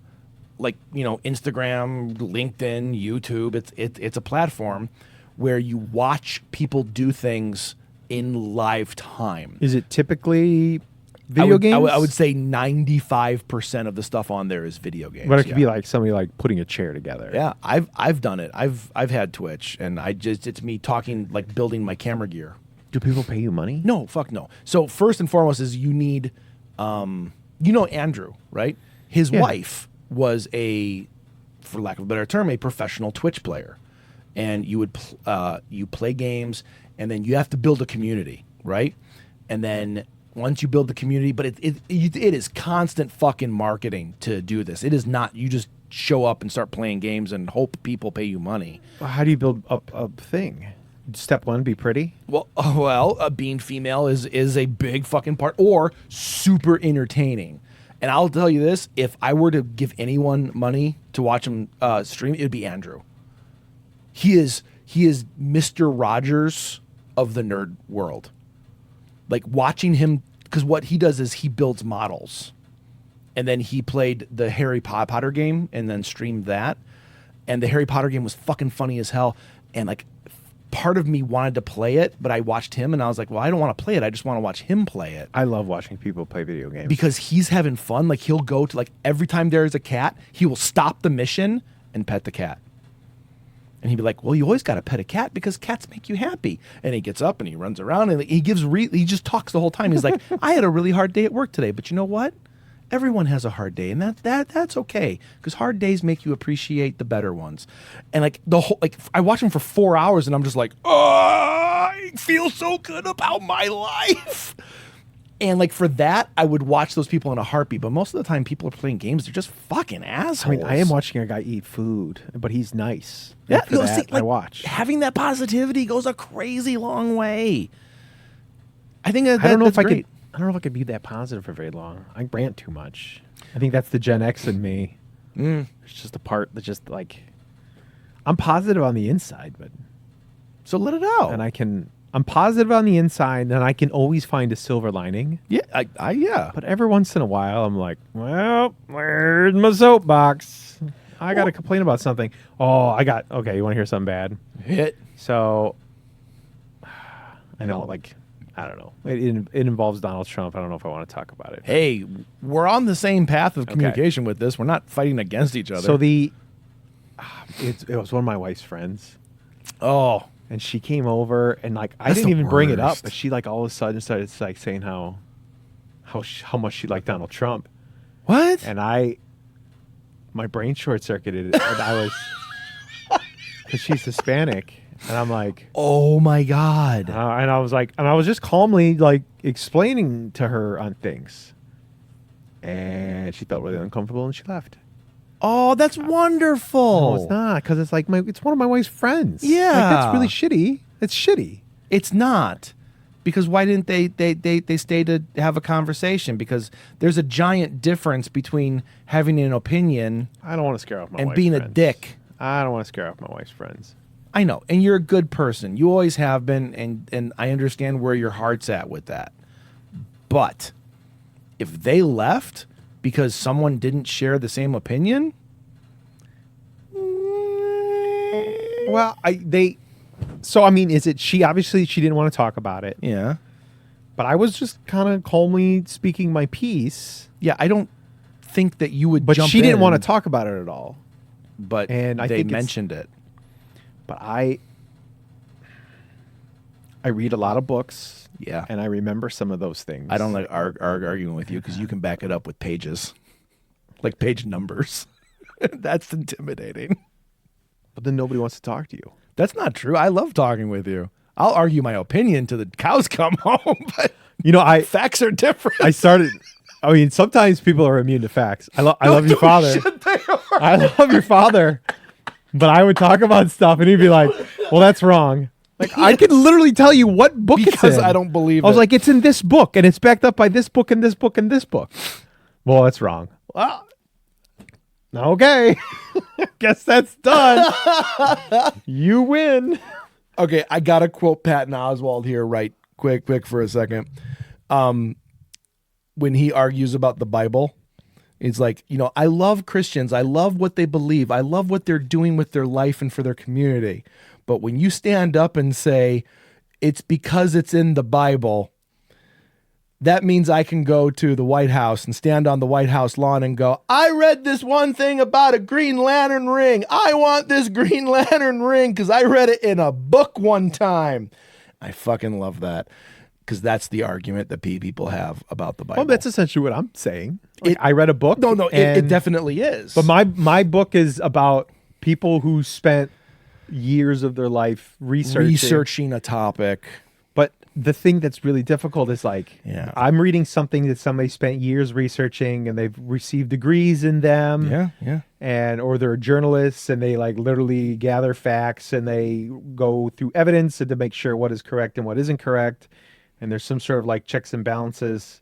like Instagram, LinkedIn, YouTube. It's a platform where you watch people do things in live time. Is it typically video games? I would say 95% of the stuff on there is video games. But it could be like somebody like putting a chair together. Yeah, I've done it. I've had Twitch, and it's me talking, like building my camera gear. Do people pay you money? No, fuck no. So first and foremost is you need, Andrew, right? His wife was for lack of a better term, a professional Twitch player, and you would you play games. And then you have to build a community, right? And then once you build the community, but it is constant fucking marketing to do this. It is not, you just show up and start playing games and hope people pay you money. Well, how do you build up a thing? Step one, be pretty? Well, being female is a big fucking part, or super entertaining. And I'll tell you this, if I were to give anyone money to watch him stream, it would be Andrew. He is Mr. Rogers of the nerd world. Like watching him, because what he does is he builds models, and then he played the Harry Potter game and then streamed that, and the Harry Potter game was fucking funny as hell, and like part of me wanted to play it, but I watched him and I was like, well, I don't want to play it, I just want to watch him play it. I love watching people play video games because he's having fun. Like he'll go to, like, every time there is a cat, he will stop the mission and pet the cat. And he'd be like, well, you always got to pet a cat because cats make you happy. And he gets up and he runs around and he he just talks the whole time. He's like, I had a really hard day at work today, but you know what? Everyone has a hard day, and that's okay, because hard days make you appreciate the better ones. And like I watch him for 4 hours and I'm just like, oh, I feel so good about my life. And like for that, I would watch those people in a heartbeat. But most of the time, people are playing games. They're just fucking assholes. I mean, I am watching a guy eat food, but he's nice. Yeah, I watch. Having that positivity goes a crazy long way. I think I don't know if I great. could. I don't know if I could be that positive for very long. I rant too much. I think that's the Gen X in me. It's just a part that just like I'm positive on the inside, but so let it out. And I'm positive on the inside, and I can always find a silver lining. Yeah, yeah. But every once in a while, I'm like, well, where's my soapbox? I got to complain about something. Okay, you want to hear something bad? Hit. So, I know, like, I don't know. It involves Donald Trump. I don't know if I want to talk about it. Hey, we're on the same path of communication with this. We're not fighting against each other. So it was one of my wife's friends. Oh. And she came over, and like I That's didn't the even bring it up, worst. but she like all of a sudden started like saying how much she liked Donald Trump. What? And my brain short circuited, and I was because she's Hispanic, And I'm like, Oh my God. and I was like, and I was just calmly like explaining to her on things. And she felt really uncomfortable and she left. Oh, that's wonderful. No, it's not, because it's like it's one of my wife's friends. Yeah. Like, that's really shitty. It's shitty. It's not. Because why didn't they stay to have a conversation? Because there's a giant difference between having an opinion I don't want to scare off my and wife's being friends. a dick. I don't want to scare off my wife's friends. I know. And you're a good person. You always have been, and I understand where your heart's at with that. But if they left because someone didn't share the same opinion, Well, so I mean, is it she didn't want to talk about it. yeah. But I was just kind of calmly speaking my piece. Yeah, I don't think that you would But jump she didn't in, want to talk about it at all. But and I they think mentioned it. But I read a lot of books. Yeah. And I remember some of those things. I don't like arguing with you because you can back it up with pages, like page numbers. That's intimidating. But then nobody wants to talk to you. That's not true. I love talking with you. I'll argue my opinion till the cows come home, but facts are different. I mean, sometimes people are immune to facts. I love your father. Shit, they are. I love your father. But I would talk about stuff and he'd be like, well, that's wrong. Like, I could literally tell you what book it's in. Because I don't believe I was like, it's in this book and it's backed up by this book and this book and this book. Well, that's wrong. Well, okay. Guess that's done. You win. Okay, I got to quote Patton Oswalt here right quick for a second. When he argues about the Bible, it's like, I love Christians. I love what they believe. I love what they're doing with their life and for their community. But when you stand up and say, it's because it's in the Bible, that means I can go to the White House and stand on the White House lawn and go, I read this one thing about a Green Lantern ring. I want this Green Lantern ring because I read it in a book one time. I fucking love that. Because that's the argument that people have about the Bible. Well, that's essentially what I'm saying. Like, I read a book. No, it definitely is. But my book is about people who spent years of their life researching a topic. But the thing that's really difficult is I'm reading something that somebody spent years researching and they've received degrees in them. Yeah. Or they're journalists and they literally gather facts and they go through evidence and to make sure what is correct and what isn't correct. And there's some sort of checks and balances.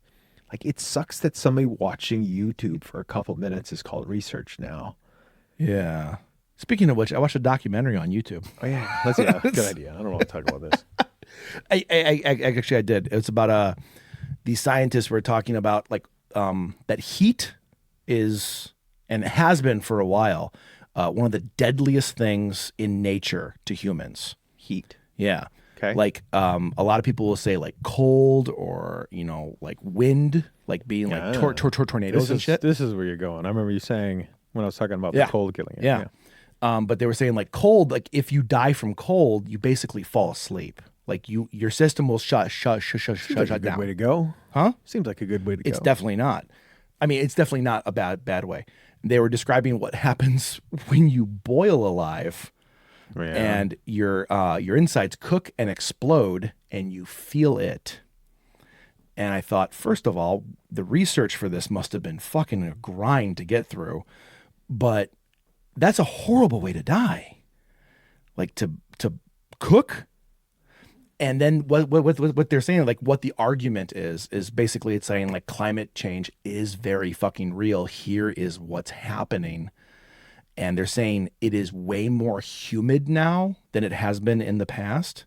It sucks that somebody watching YouTube for a couple minutes is called research now. Yeah. Speaking of which, I watched a documentary on YouTube. Oh yeah, good idea. I don't want to talk about this. I did. It's about these scientists were talking about that heat is, and has been for a while, one of the deadliest things in nature to humans. Heat. Yeah. Okay. A lot of people will say cold or wind, being tornadoes and shit. This is where you're going. I remember you saying when I was talking about the cold killing it. Yeah. But they were saying cold, if you die from cold, you basically fall asleep. Your system will shut Seems like a good down. way to go. Huh? Seems like a good way to go. It's definitely not. I mean, it's definitely not a bad way. They were describing what happens when you boil alive. Yeah. And your insides cook and explode and you feel it. And I thought, first of all, the research for this must have been fucking a grind to get through. But that's a horrible way to die. To cook. And then what they're saying, what the argument is basically it's saying climate change is very fucking real. Here is what's happening. And they're saying it is way more humid now than it has been in the past,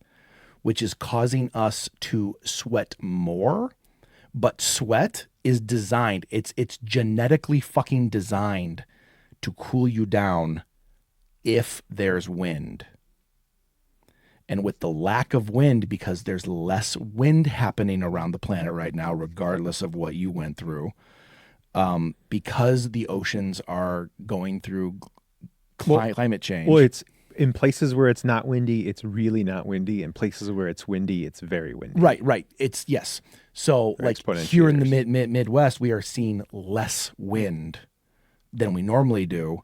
which is causing us to sweat more. But sweat is designed. It's genetically fucking designed to cool you down if there's wind. And with the lack of wind, because there's less wind happening around the planet right now, regardless of what you went through, because the oceans are going through climate change. Well, it's in places where it's not windy, it's really not windy. In places where it's windy, it's very windy. Right. It's yes. So here in the Midwest, we are seeing less wind than we normally do.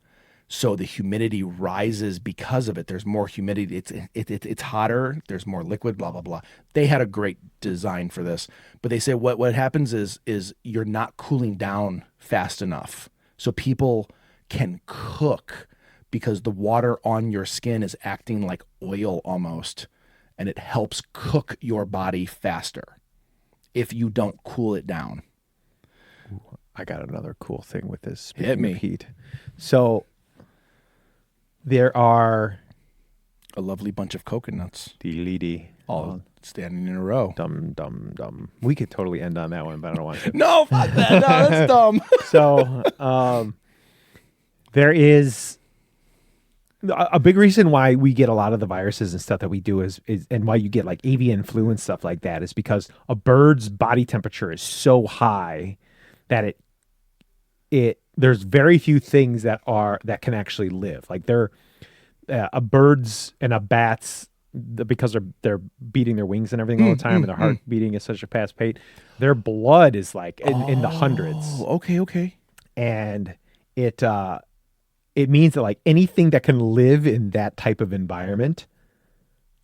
So the humidity rises because of it. There's more humidity. It's hotter. There's more liquid. Blah blah blah. They had a great design for this, but they say what happens is you're not cooling down fast enough, so people can cook because the water on your skin is acting like oil almost, and it helps cook your body faster if you don't cool it down. I got another cool thing with this. Hit me. Heat. So there are A lovely bunch of coconuts all standing in a row. dumb. We could totally end on that one, but I don't want to. No, fuck that. No, that's dumb. So there is a big reason why we get a lot of the viruses and stuff that we do is and why you get like avian flu and stuff like that is because a bird's body temperature is so high that there's very few things that can actually live. Like a bird's and a bat's, because they're beating their wings and everything all the time, and their heart beating at such a fast pace, their blood is like in the hundreds. Okay. And it means that like anything that can live in that type of environment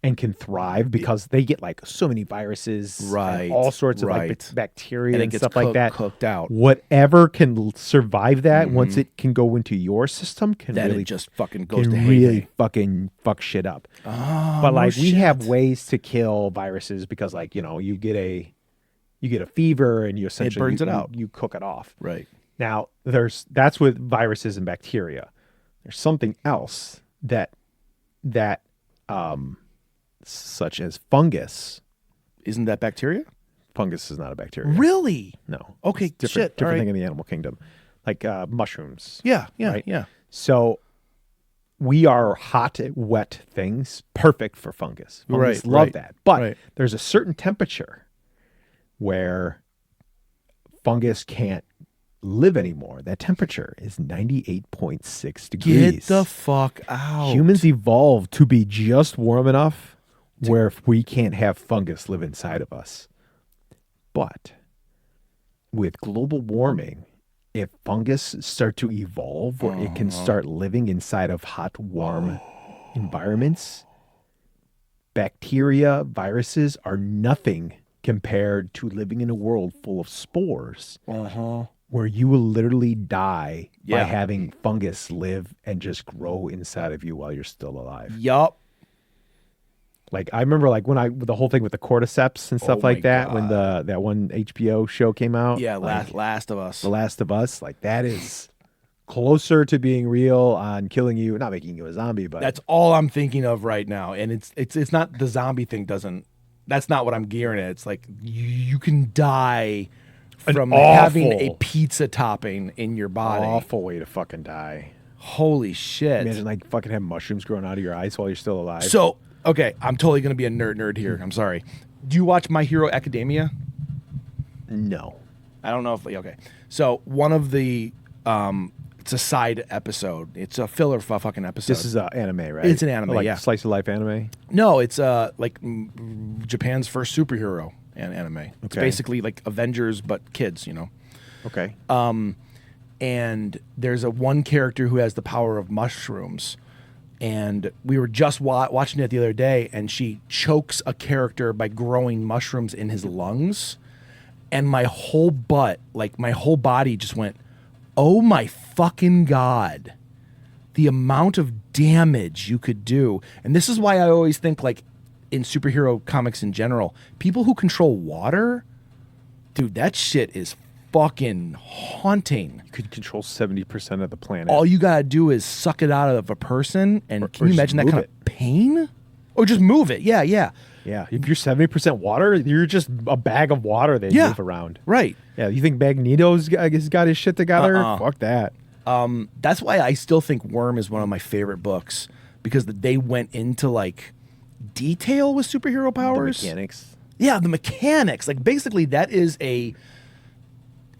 and can thrive, because they get like so many viruses, and all sorts of like bacteria and stuff like that cooked out. Whatever can survive that, once it can go into your system, can Then really it just fucking goes can to really heyday. fucking fuck shit up. Oh, But like no we shit. have ways to kill viruses, because like, you get a fever and you essentially burns it out. You cook it off. Right. Now that's with viruses and bacteria. There's something else that such as fungus. Isn't that bacteria? Fungus is not a bacteria. Really? No. Okay, It's shit. All different right. thing in the animal kingdom. Like mushrooms. Yeah. Right? Yeah. So we are hot, wet things, perfect for fungus. Fungus love that. But there's a certain temperature where fungus can't live anymore. That temperature is 98.6 degrees. Get the fuck out. Humans evolved to be just warm enough where we can't have fungus live inside of us. But with global warming, if fungus start to evolve where it can start living inside of hot, warm environments, bacteria, viruses are nothing compared to living in a world full of spores, where you will literally die by having fungus live and just grow inside of you while you're still alive. Yup. Like I remember, like when the whole thing with the cordyceps and stuff like that, when that one HBO show came out. Yeah, like, Last of Us. The Last of Us, like that is closer to being real on killing you, not making you a zombie, but That's all I'm thinking of right now, and it's not the zombie thing. That's not what I'm gearing at. It's like you can die from having a pizza topping in your body. awful way to fucking die. Holy shit! Imagine like fucking have mushrooms growing out of your eyes while you're still alive. So okay, I'm totally gonna be a nerd here. I'm sorry. Do you watch My Hero Academia? No. I don't know if okay. So one of the it's a side episode. It's a filler fucking episode. This is anime, right? It's an anime, like yeah. Slice of life anime. No, it's like Japan's first superhero anime. It's basically like Avengers but kids, Okay. And there's one character who has the power of mushrooms. And we were just watching it the other day, and she chokes a character by growing mushrooms in his lungs. And my whole body just went, oh my fucking God. The amount of damage you could do. And this is why I always think, like, in superhero comics in general, people who control water, dude, that shit is fucking haunting. You could control 70% of the planet. All you gotta do is suck it out of a person, and can you just imagine that move kind it. of pain? Or just move it. Yeah. Yeah, if you're 70% water, you're just a bag of water that you move around. Right. Yeah, you think Magneto's got his shit together? Fuck that. That's why I still think Worm is one of my favorite books, because they went into like detail with superhero powers. The mechanics. Yeah, the mechanics. Like basically that is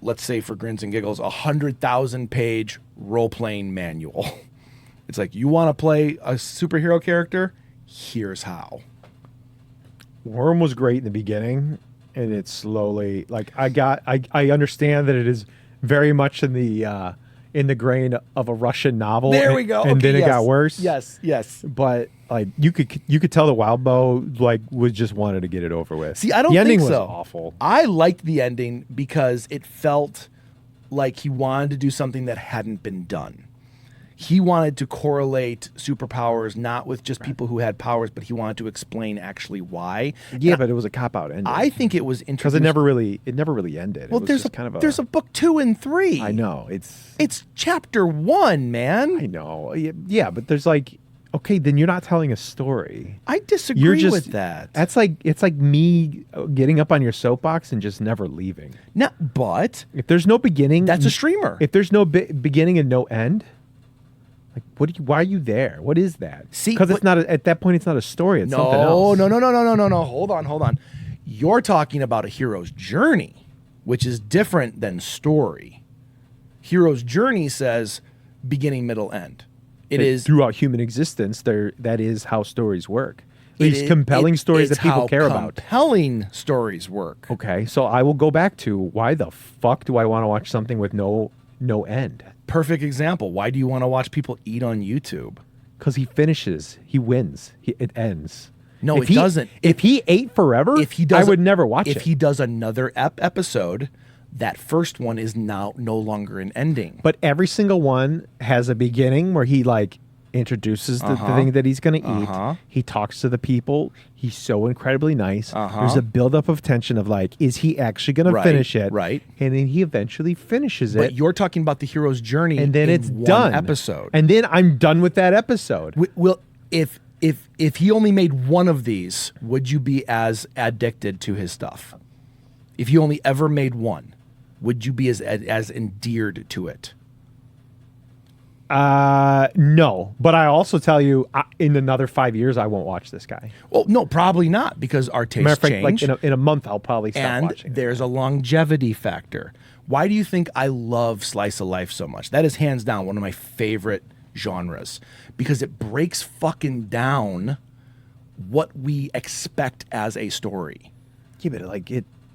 let's say for grins and giggles, 100,000 page role-playing manual. It's like, you want to play a superhero character? Here's how. Worm was great in the beginning, and it's slowly like I understand that it is very much in the in the grain of a Russian novel. There we go. And Okay, then it yes. got worse. Yes. But like you could tell the Wild Bow like was just wanted to get it over with. See, I don't the ending think was so. awful. I liked the ending because it felt like he wanted to do something that hadn't been done. He wanted to correlate superpowers not with just people who had powers, but he wanted to explain actually why. Yeah, And but it was a cop-out ending. I think it was because introduced. it never really ended. Well, it was there's just kind of there's a book 2 and 3. I know It's chapter 1, man. I know. Yeah, but there's like, okay, then you're not telling a story. I disagree You're just with that. That's like it's like me getting up on your soapbox and just never leaving. No, but If there's no beginning, that's a streamer. If there's no beginning and no end, like why are you there? What is that? See, because it's but- not at that point. It's not a story. It's something else. No. Hold on. You're talking about a hero's journey, which is different than story. Hero's journey says beginning, middle, end. It is throughout human existence. That is how stories work. it These is- compelling stories it's that people how care about. Compelling stories work. Okay, so I will go back to why the fuck do I want to watch something with no end? Perfect example. Why do you want to watch people eat on YouTube? Because he finishes, he wins, it ends. No, If it he- doesn't. If he ate forever, If he does, I would never watch it. If he does another episode, that first one is now no longer an ending. But every single one has a beginning where he like introduces the thing that he's going to eat. He talks to the people. He's so incredibly nice. There's a buildup of tension of like, is he actually going to finish it? Right. And then he eventually finishes But it. you're talking about the hero's journey, And then in it's one done. episode. And then I'm done with that episode. Well, if he only made one of these, would you be as addicted to his stuff? If he only ever made one, would you be as endeared to it? No. But I also tell you, in another 5 years, I won't watch this guy. Well, no, probably not, because our tastes Matter of fact, change. like in a month, I'll probably stop And watching. there's a longevity factor. Why do you think I love Slice of Life so much? That is hands down one of my favorite genres, because it breaks fucking down what we expect as a story. Yeah, but like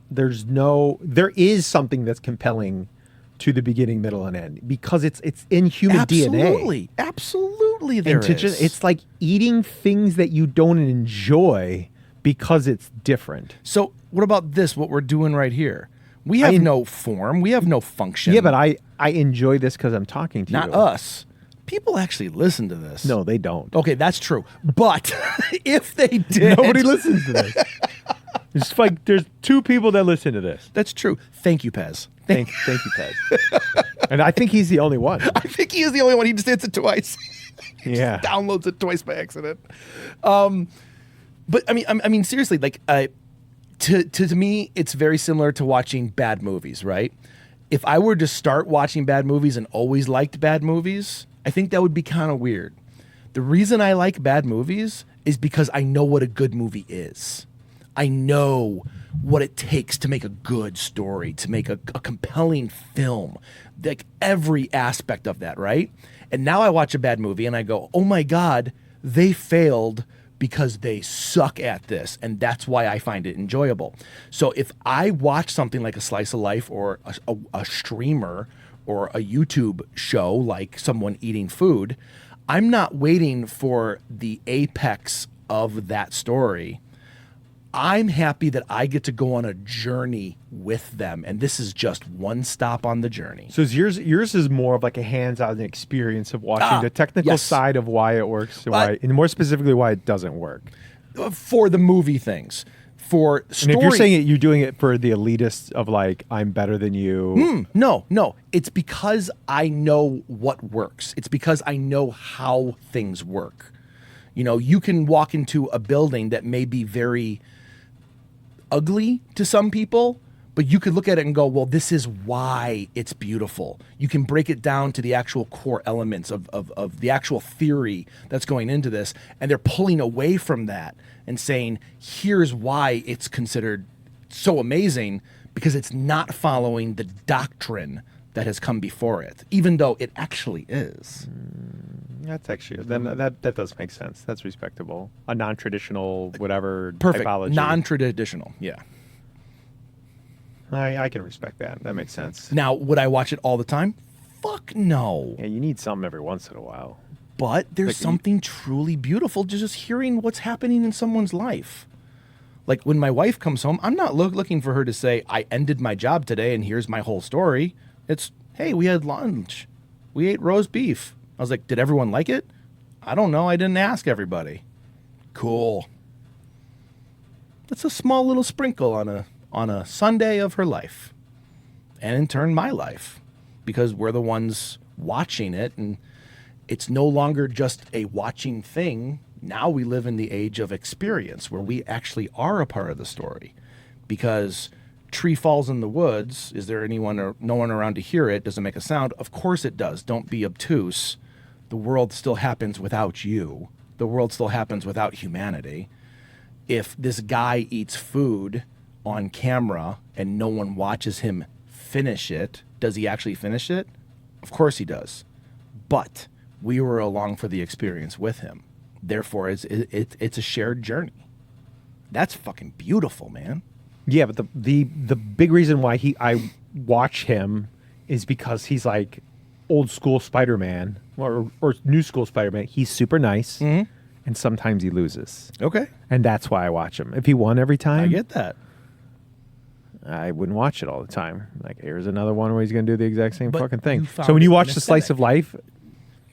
there is something that's compelling to the beginning, middle, and end because it's in human DNA. Absolutely, there And to is. it's like eating things that you don't enjoy because it's different. So what about this? What we're doing right here? We have no form. We have no function. Yeah, but I enjoy this because I'm talking to not you. us. People actually listen to this. No, they don't. Okay, that's true. But if they did, Nobody listens to this. It's like there's 2 people that listen to this. That's true. Thank you, Pez. Thank you, Ted. And I think he's the only one. I think he is the only one. He just hits it twice. Yeah. Downloads it twice by accident. But I mean, seriously, like, to me, it's very similar to watching bad movies, right? If I were to start watching bad movies and always liked bad movies, I think that would be kind of weird. The reason I like bad movies is because I know what a good movie is. I know what it takes to make a good story, to make a compelling film, like every aspect of that, right? And now I watch a bad movie and I go, oh my God, they failed because they suck at this. And that's why I find it enjoyable. So if I watch something like a Slice of Life or a streamer or a YouTube show like someone eating food, I'm not waiting for the apex of that story. I'm happy that I get to go on a journey with them, and this is just one stop on the journey. So yours is more of like a hands-on experience of watching the technical yes. side of why it works and more specifically why it doesn't work. For the movie things, for story. And if you're saying it, you're doing it for the elitists of like, I'm better than you. No, it's because I know what works. It's because I know how things work. You know, you can walk into a building that may be very ugly to some people, but you could look at it and go, well, this is why it's beautiful. You can break it down to the actual core elements of the actual theory that's going into this, and they're pulling away from that and saying, here's why it's considered so amazing, because it's not following the doctrine that has come before it, even though it actually is. That's actually then that does make sense. That's respectable. A non-traditional whatever Perfect. typology. Non-traditional, yeah. I can respect that. That makes sense. Now, would I watch it all the time? Fuck no. Yeah, you need something every once in a while. But there's something truly beautiful just hearing what's happening in someone's life. Like when my wife comes home, I'm not looking for her to say, I ended my job today and here's my whole story. It's, hey, we had lunch. We ate roast beef. I was like, did everyone like it? I don't know. I didn't ask everybody. Cool. That's a small little sprinkle on a Sunday of her life. And in turn, my life. Because we're the ones watching it, and it's no longer just a watching thing. Now we live in the age of experience where we actually are a part of the story. Because tree falls in the woods, is there anyone or no one around to hear it? Does it make a sound? Of course it does. Don't be obtuse. The world still happens without you. The world still happens without humanity. If this guy eats food on camera and no one watches him finish it, does he actually finish it? Of course he does. But we were along for the experience with him. Therefore, it's a shared journey. That's fucking beautiful, man. Yeah, but the big reason why I watch him is because he's like old school Spider-Man or new school Spider-Man. He's super nice, and sometimes he loses. Okay. And that's why I watch him. If he won every time, I get that. I wouldn't watch it all the time. Like, here's another one where he's going to do the exact same But fucking you thing. found So when it you an watch the slice aesthetic. of life,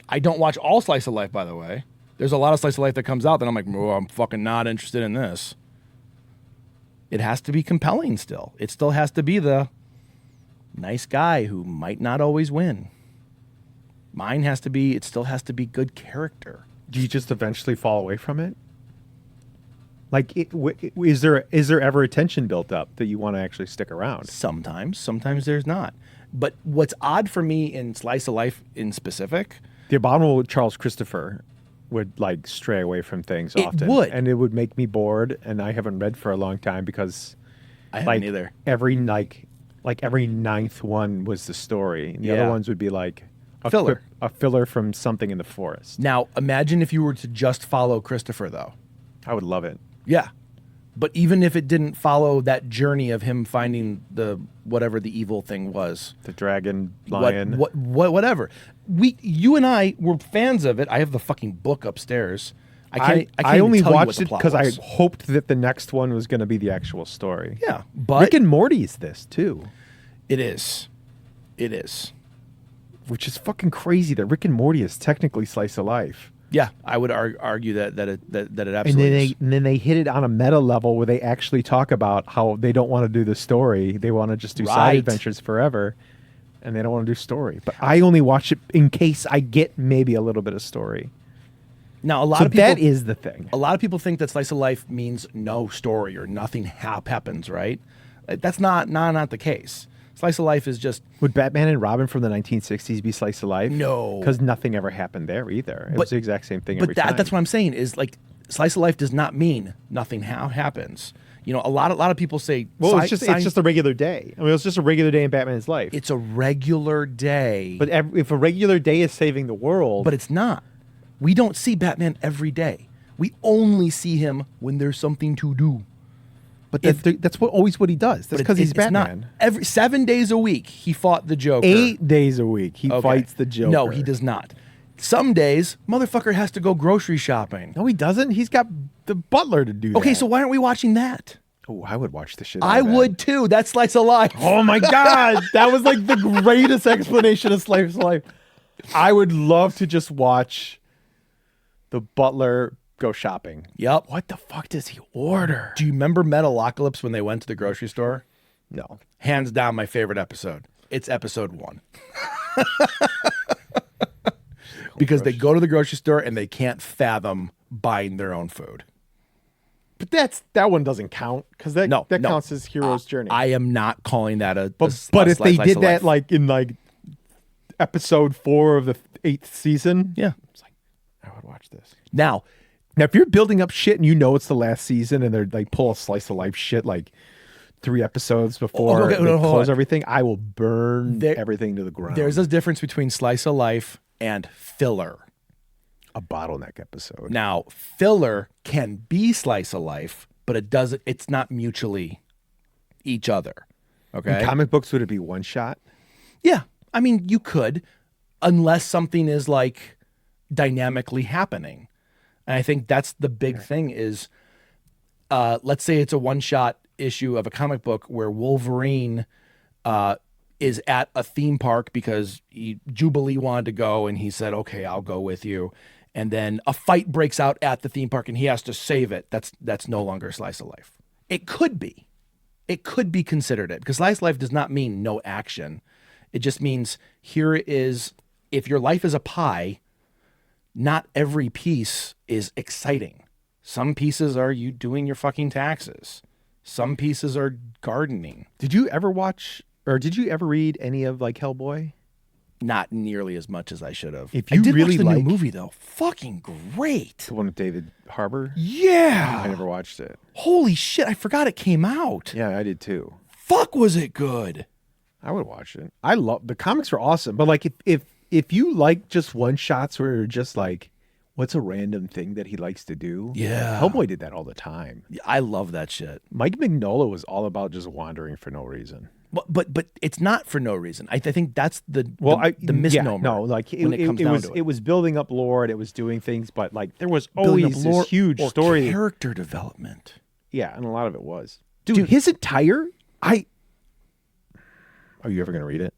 I don't watch all Slice of Life, by the way. There's a lot of Slice of Life that comes out that I'm like, oh, I'm fucking not interested in this. It has to be compelling still. It still has to be the nice guy who might not always win. Mine has to be, it still has to be good character. do you just eventually fall away from it? Like, is there ever a tension built up that you want to actually stick around? Sometimes there's not. But what's odd for me in Slice of Life in specific, The Abominable Charles Christopher would like stray away from things It often. would. And it would make me bored, and I haven't read for a long time because I haven't either. every every ninth one was the story. And the other Yeah. ones would be like Filler. a filler from something in the forest. Now, imagine if you were to just follow Christopher, though. I would love it. Yeah. But even if it didn't follow that journey of him finding the whatever the evil thing was, The dragon, lion. whatever. You and I were fans of it. I have the fucking book upstairs. I can't even only tell you what watched the it plot because I was. hoped that the next one was going to be the actual story. Yeah, but Rick and Morty is this too, it is. It is. which is fucking crazy that Rick and Morty is technically slice of life. Yeah, I would argue that it And absolutely is. then they hit it on a meta level where they actually talk about how they don't want to do the story. They want to just do side Right. adventures forever, and they don't want to do story. But I only watch it in case I get maybe a little bit of story. Now, a lot So of people that is the thing. a lot of people think that slice of life means no story or nothing happens, right? That's not the case. Slice of life is just Would Batman and Robin from the 1960s be slice of life? No. Because nothing ever happened there either. It was the exact same thing every time. that's what I'm saying is like slice of life does not mean nothing happens. You know, a lot of people say Well, sci- it's just a regular day. I mean, it's just a regular day in Batman's life. it's a regular day, But if a regular day is saving the world, but it's not. We don't see Batman every day. We only see him when there's something to do. that's always what he does. That's But because he's it's not. Batman. Every 7 days a week, he fought the Joker. 8 days a week, he Okay. fights the Joker. No, he does not. Some days, motherfucker has to go grocery shopping. No, he doesn't. He's got the butler to do that. Okay, so why aren't we watching that? Oh, I would watch the shit. I out of that. would too. That's slice of life. Oh my god, that was like the greatest explanation of slice of life. I would love to just watch the butler go shopping. Yep. What the fuck does he order? Do you remember Metalocalypse when they went to the grocery store? No. Hands down, my favorite episode. It's episode 1. Because they go to the grocery store and they can't fathom buying their own food. But that one doesn't count because that No, counts as hero's journey. I am not calling that a. but if they did that like in like episode 4 of the 8th season, yeah. it's like I would watch this. Now, Now, if you're building up shit and you know it's the last season and they're like pull a slice of life shit like 3 episodes before Okay, they hold close on. everything, I will burn There- everything to the ground. there's a difference between slice of life and filler. a bottleneck episode. Now, filler can be slice of life, but it's not mutually each other. Okay. In comic books, would it be one shot? Yeah. I mean, you could, unless something is like dynamically happening. And I think that's the big thing is, let's say it's a one-shot issue of a comic book where Wolverine is at a theme park because Jubilee wanted to go and he said, okay, I'll go with you. And then a fight breaks out at the theme park and he has to save it. That's no longer a slice of life. It could be considered it, because slice of life does not mean no action. It just means here is, if your life is a pie, not every piece is exciting. Some pieces are you doing your fucking taxes. Some pieces are gardening. Did you ever watch or did you ever read any of like Hellboy? Not nearly as much as I should have. If you I did really watch the like new movie though, fucking great. the one with David Harbour? Yeah. I never watched it. Holy shit, I forgot it came out. Yeah, I did too. Fuck, was it good? I would watch it. I love the comics are awesome, but like if you like just one shots where you're just like, what's a random thing that he likes to do? Yeah. Hellboy did that all the time. I love that shit. Mike Mignola was all about just wandering for no reason. But it's not for no reason. I think that's the Yeah, misnomer. no, like when it comes down to it was building up lore and it was doing things, but like there was Building up always lore this huge or story. character development. Yeah, and a lot of it was. Dude, his entire Are you ever gonna read it?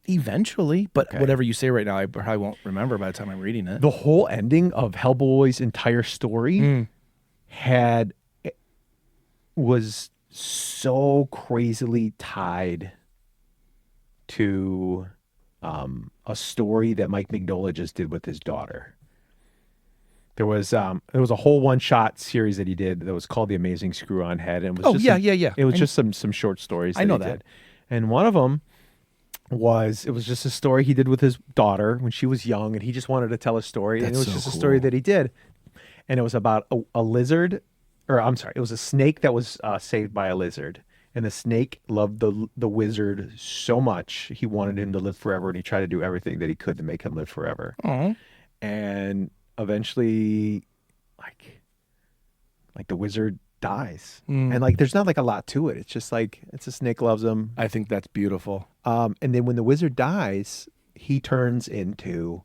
Eventually, but Okay. whatever you say right now, I probably won't remember by the time I'm reading it. The whole ending of Hellboy's entire story was so crazily tied to a story that Mike Mignola just did with his daughter. There was a whole one-shot series that he did that was called The Amazing Screw-On Head, and it was yeah. It was just some short stories. I know he that. did. And one of them was just a story he did with his daughter when she was young, and he just wanted to tell a story, and it was That's so just a story cool. that he did, and it was about a lizard, or I'm sorry, it was a snake that was saved by a lizard, and the snake loved the wizard so much he wanted him to live forever, and he tried to do everything that he could to make him live forever, and eventually, like the wizard dies, and like there's not like a lot to it. It's just like it's a snake loves him. I think that's beautiful. And then when the wizard dies, he turns into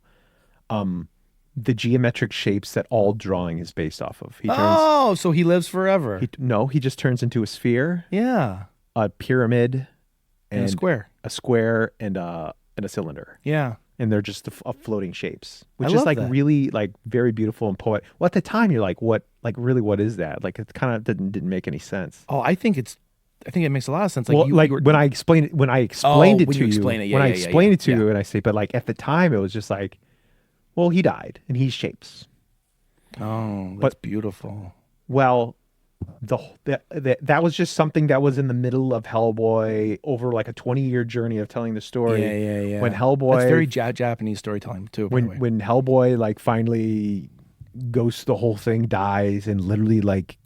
the geometric shapes that all drawing is based off of. He turns So he lives forever. he just turns into a sphere, Yeah. a pyramid, And a square. and a cylinder. Yeah. And they're just floating shapes, which I is love like that. really like very beautiful and poetic. Well, at the time you're like, what is that? Like it kind of didn't make any sense. Oh, I think it makes a lot of sense. Like Well, you, like you were, when I explained it when you explain it, yeah, when I yeah, explained it to yeah. you and I say, but like at the time it was just like, well, he died and he's shapes. oh, that's beautiful. Well, that was just something that was in the middle of Hellboy over like a 20-year journey of telling the story. Yeah. When Hellboy, That's very Japanese storytelling too. By the way. when Hellboy like finally ghosts the whole thing, dies, and literally like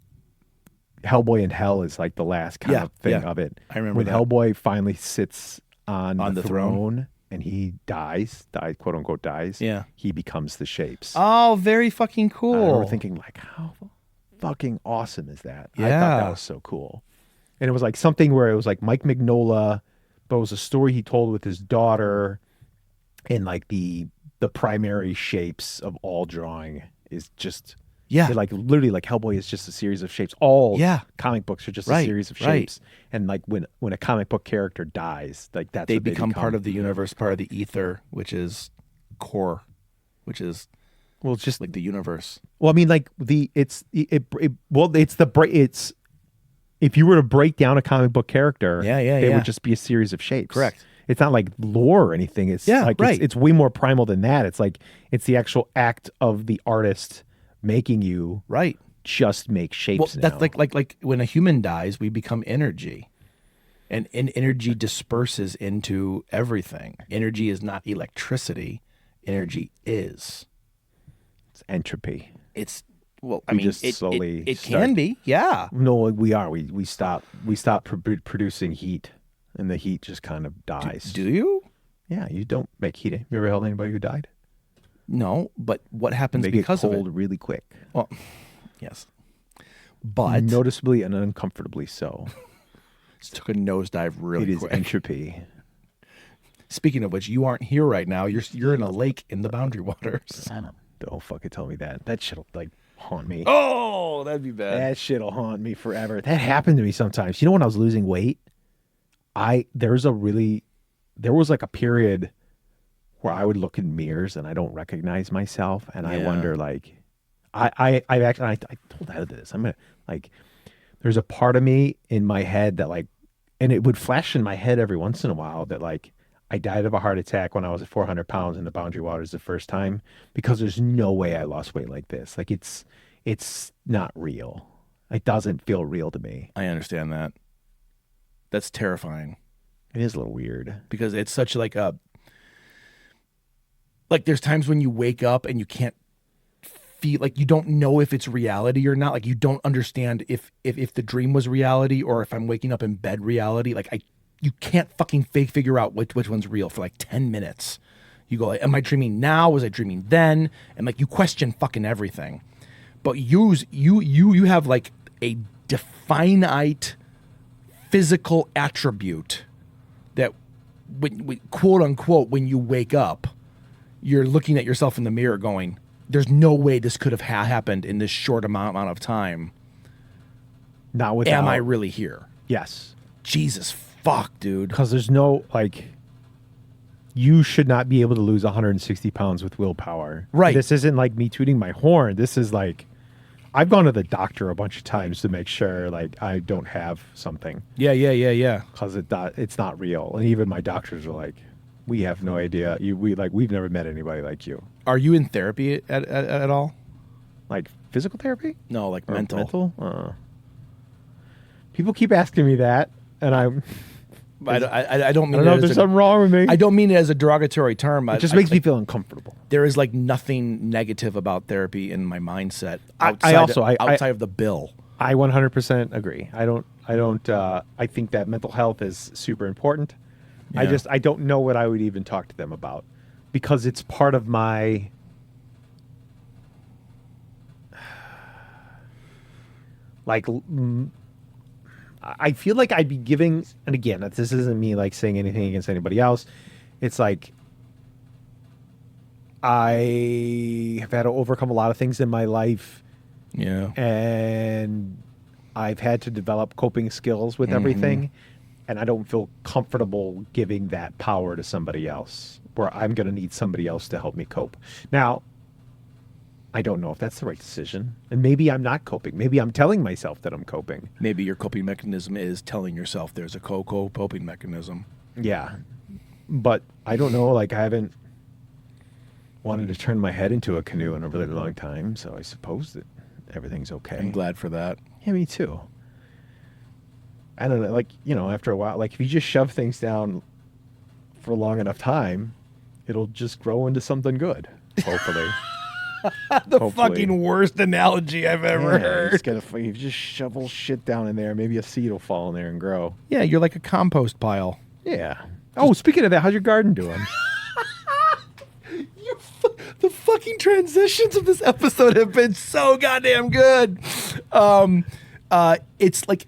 Hellboy in Hell is like the last kind of thing of it. I remember when that. Hellboy finally sits on the throne. throne and he dies, quote unquote dies. Yeah. He becomes the shapes. Oh, very fucking cool. I remember thinking like, how fucking awesome is that? I thought Yeah. that was so cool. And it was like something where it was like Mike Mignola, but it was a story he told with his daughter, and like the primary shapes of all drawing is just like literally like Hellboy is just a series of shapes. All comic books are just a series of shapes. And like when a comic book character dies, like that's they what become part of the universe, part of the ether, which is core, which is well, it's just like the universe. well, I mean, like it's if you were to break down a comic book character, they would just be a series of shapes. Correct. It's not like lore or anything. It's it's way more primal than that. It's like it's the actual act of the artist making you just make shapes. Well, now. that's like when a human dies, we become energy. And energy disperses into everything. Energy is not electricity. Energy is. It's entropy. It's well. I We mean, just slowly it start- can be. Yeah. No, we are. We stop producing heat, and the heat just kind of dies. Do you? Yeah, you don't make heat. You ever held anybody who died? No, but what happens They because get of cold it? really quick. Well, yes, but Noticeably and uncomfortably so. it took a nosedive It really is quick. entropy. Speaking of which, you aren't here right now. You're in a lake in the Boundary Waters. Don't fucking tell me that. That shit'll like haunt me. Oh, that'd be bad. That shit'll haunt me forever. That happened to me sometimes. You know, when I was losing weight, there was like a period where I would look in mirrors and I don't recognize myself, and I wonder, like, I told Heather this. I'm gonna, like, there's a part of me in my head that, like, and it would flash in my head every once in a while that, like, I died of a heart attack when I was at 400 pounds in the Boundary Waters the first time, because there's no way I lost weight like this. Like, it's not real. It doesn't feel real to me. I understand that. That's terrifying. It is a little weird because it's such like there's times when you wake up and you can't feel, like, you don't know if it's reality or not. Like, you don't understand if the dream was reality or if I'm waking up in bed reality. Like, you can't fucking figure out which one's real for like 10 minutes. You go, like, am I dreaming now? Was I dreaming then? And like, you question fucking everything. But you have like a definite physical attribute that, when, quote unquote, when you wake up, you're looking at yourself in the mirror going, there's no way this could have happened in this short amount of time. Not without. Am I really here? Yes. Jesus fuck, dude. Because there's no, like, you should not be able to lose 160 pounds with willpower. Right. This isn't like me tooting my horn. This is like, I've gone to the doctor a bunch of times to make sure, like, I don't have something. Yeah. Because it's not real. And even my doctors are like, we have no idea. We've never met anybody like you. Are you in therapy at all? Like physical therapy? No, like Or mental. Mental? People keep asking me that, and I don't mean don't know if there's something wrong with me. I don't mean it as a derogatory term. It just makes me feel uncomfortable. There is like nothing negative about therapy in my mindset I outside of the bill. I 100% agree. I think that mental health is super important. Yeah. I don't know what I would even talk to them about, because it's part of my, like, I feel like I'd be giving, and again, this isn't me like saying anything against anybody else. It's like, I have had to overcome a lot of things in my life. Yeah. And I've had to develop coping skills with everything. And I don't feel comfortable giving that power to somebody else, where I'm going to need somebody else to help me cope. Now, I don't know if that's the right decision. And maybe I'm not coping. Maybe I'm telling myself that I'm coping. Maybe your coping mechanism is telling yourself there's a coping mechanism. Yeah. But I don't know. Like, I haven't wanted to turn my head into a canoe in a really long time. So I suppose that everything's okay. I'm glad for that. Yeah, me too. I don't know, like, you know, after a while, like, if you just shove things down for a long enough time, it'll just grow into something good, hopefully. Hopefully. Fucking worst analogy I've ever heard. You just shovel shit down in there, maybe a seed will fall in there and grow. Yeah, you're like a compost pile. Yeah. Oh, speaking of that, how's your garden doing? The fucking transitions of this episode have been so goddamn good. It's like,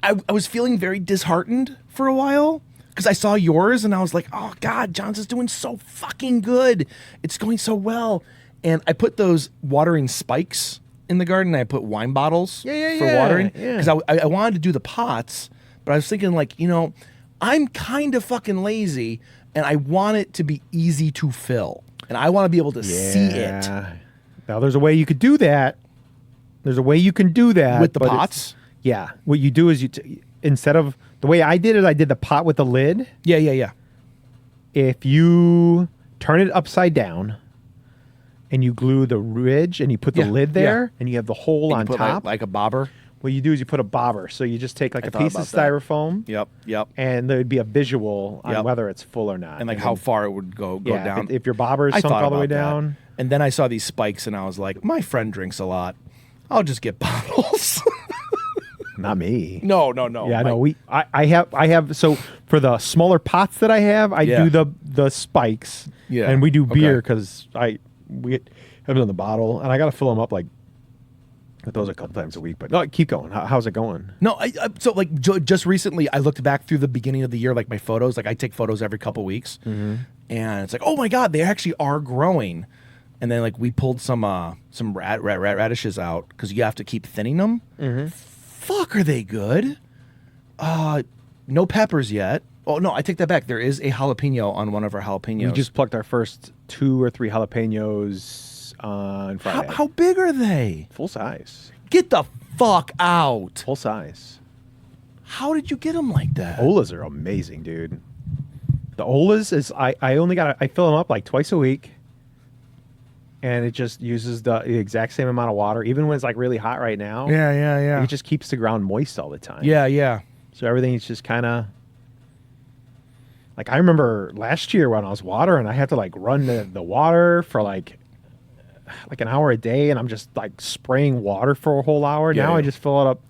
I was feeling very disheartened for a while because I saw yours and I was like, oh God, John's is doing so fucking good. It's going so well. And I put those watering spikes in the garden. And I put wine bottles for watering because I wanted to do the pots, but I was thinking, like, you know, I'm kind of fucking lazy and I want it to be easy to fill. And I want to be able to see it. Now, there's a way you could do that. There's a way you can do that. With the pots? Yeah. What you do is instead of, the way I did it, I did the pot with the lid. Yeah. If you turn it upside down and you glue the ridge and you put the lid there and you have the hole on top. Like a bobber? What you do is you put a bobber. So you just take like a piece of styrofoam. Yep. And there would be a visual on whether it's full or not. And like how far it would go down. If your bobber is sunk all the way down. And then I saw these spikes and I was like, my friend drinks a lot. I'll just get bottles. Not me. No. Yeah, no. I have. So for the smaller pots that I have, I do the spikes. Yeah. And we do beer because we have it in the bottle, and I got to fill them up like But those a couple times a week. But no, keep going. How's it going? No, so like just recently, I looked back through the beginning of the year, like my photos. Like I take photos every couple weeks, and it's like, oh my god, they actually are growing. And then like we pulled some radishes out because you have to keep thinning them. Fuck, are they good? No peppers yet. Oh no, I take that back. There is a jalapeno on one of our jalapenos. We just plucked our first 2 or 3 jalapenos on Friday. How big are they? Full size. Get the fuck out. Full size. How did you get them like that? Olas are amazing, dude. The Olas is I fill them up like twice a week. And it just uses the exact same amount of water, even when it's like really hot right now. Yeah. It just keeps the ground moist all the time. Yeah. So everything is just kind of like I remember last year when I was watering, I had to like run the water for like an hour a day, and I'm just like spraying water for a whole hour. Yeah, now yeah. I just fill it up.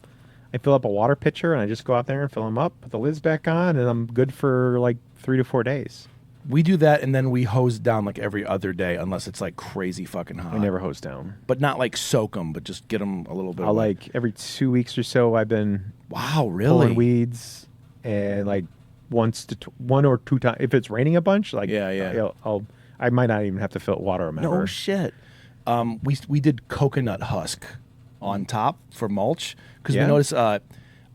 I fill up a water pitcher and I just go out there and fill them up, put the lids back on, and I'm good for like 3 to 4 days. We do that, and then we hose down like every other day, unless it's like crazy fucking hot. I never hose down. But not like soak them, but just get them a little bit. I'll like every 2 weeks or so. I've been wow, pulling really? weeds, and like 1 or 2 times. If it's raining a bunch, like Yeah. I might not even have to fill water. No shit. We did coconut husk on top for mulch because Yeah. we noticed I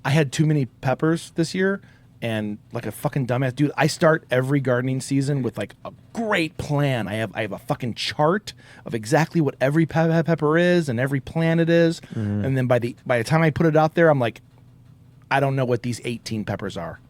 had too many peppers this year. And like a fucking dumbass, dude, I start every gardening season with like a great plan. I have a fucking chart of exactly what every pepper is and every plant it is. And then by the time I put it out there, I'm like, I don't know what these 18 peppers are.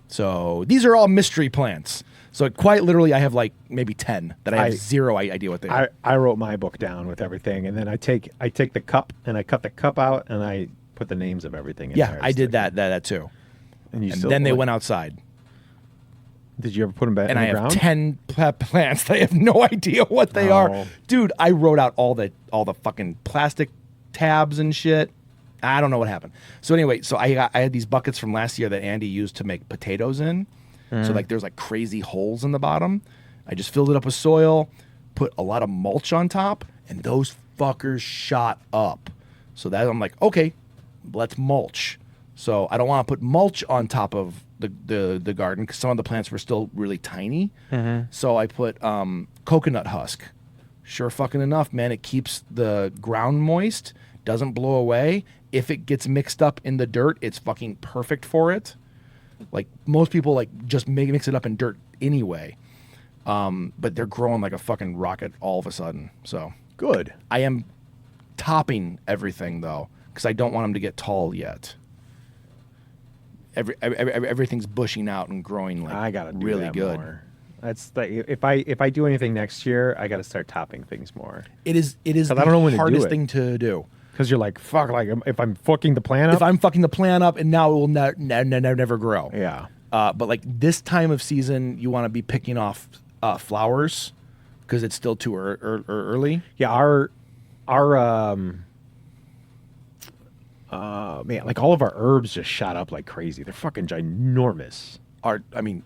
So these are all mystery plants. So quite literally, I have like maybe 10 that I have zero idea what they are. I wrote my book down with everything, and then I take the cup and I cut the cup out and I put the names of everything in Yeah, there. I did that too. And Then they went outside. Did you ever put them back And in I the ground? have 10 plants that I have no idea what they are. Oh. Dude, I wrote out all the fucking plastic tabs and shit. I don't know what happened. So anyway, so I had these buckets from last year that Andy used to make potatoes in. So like there's like crazy holes in the bottom. I just filled it up with soil, put a lot of mulch on top, and those fuckers shot up. So that I'm like, okay, let's mulch. So I don't want to put mulch on top of the garden because some of the plants were still really tiny. So I put coconut husk. Sure fucking enough, man. It keeps the ground moist, doesn't blow away. If it gets mixed up in the dirt, it's fucking perfect for it. Like most people like just mix it up in dirt anyway. But they're growing like a fucking rocket all of a sudden. So Good. I am topping everything though because I don't want them to get tall yet. Everything's bushing out and growing like I gotta do really that good. more. That's if I do anything next year, I got to start topping things more. It is the 'Cause I don't know when to do hardest it. thing to do. Because you're like, fuck, like if I'm fucking the plant up. If I'm fucking the plant up and now it will never grow. Yeah. But like this time of season, you want to be picking off flowers because it's still too early. Yeah, our man, like all of our herbs just shot up like crazy. They're fucking ginormous. I mean,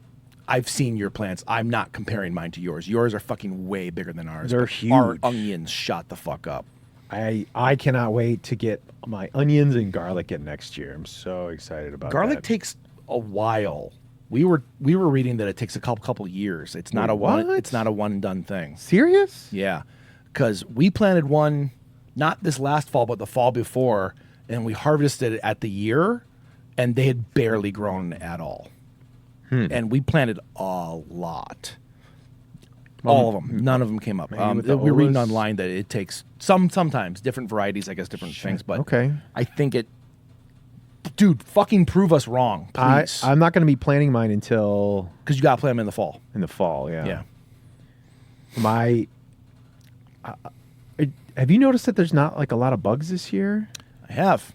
I've seen your plants. I'm not comparing mine to yours. Yours are fucking way bigger than ours. They're Our huge. onions shot the fuck up. I cannot wait to get my onions and garlic in next year. I'm so excited about Garlic that. takes a while. We were reading that it takes a couple years. It's not Wait, a one. what? It's not a one done thing. Serious? Yeah, because we planted one, not this last fall, but the fall before, and we harvested it at the year, and they had barely grown at all. And we planted a lot. All of them. None of them came up. with the We're reading Olas? online that it takes sometimes different varieties, I guess, different things. But Okay. I think it. Dude, fucking prove us wrong, please. I'm not going to be planting mine until Because you got to plant them in the fall. in the fall. Yeah. Yeah. Have you noticed that there's not like a lot of bugs this year? I have.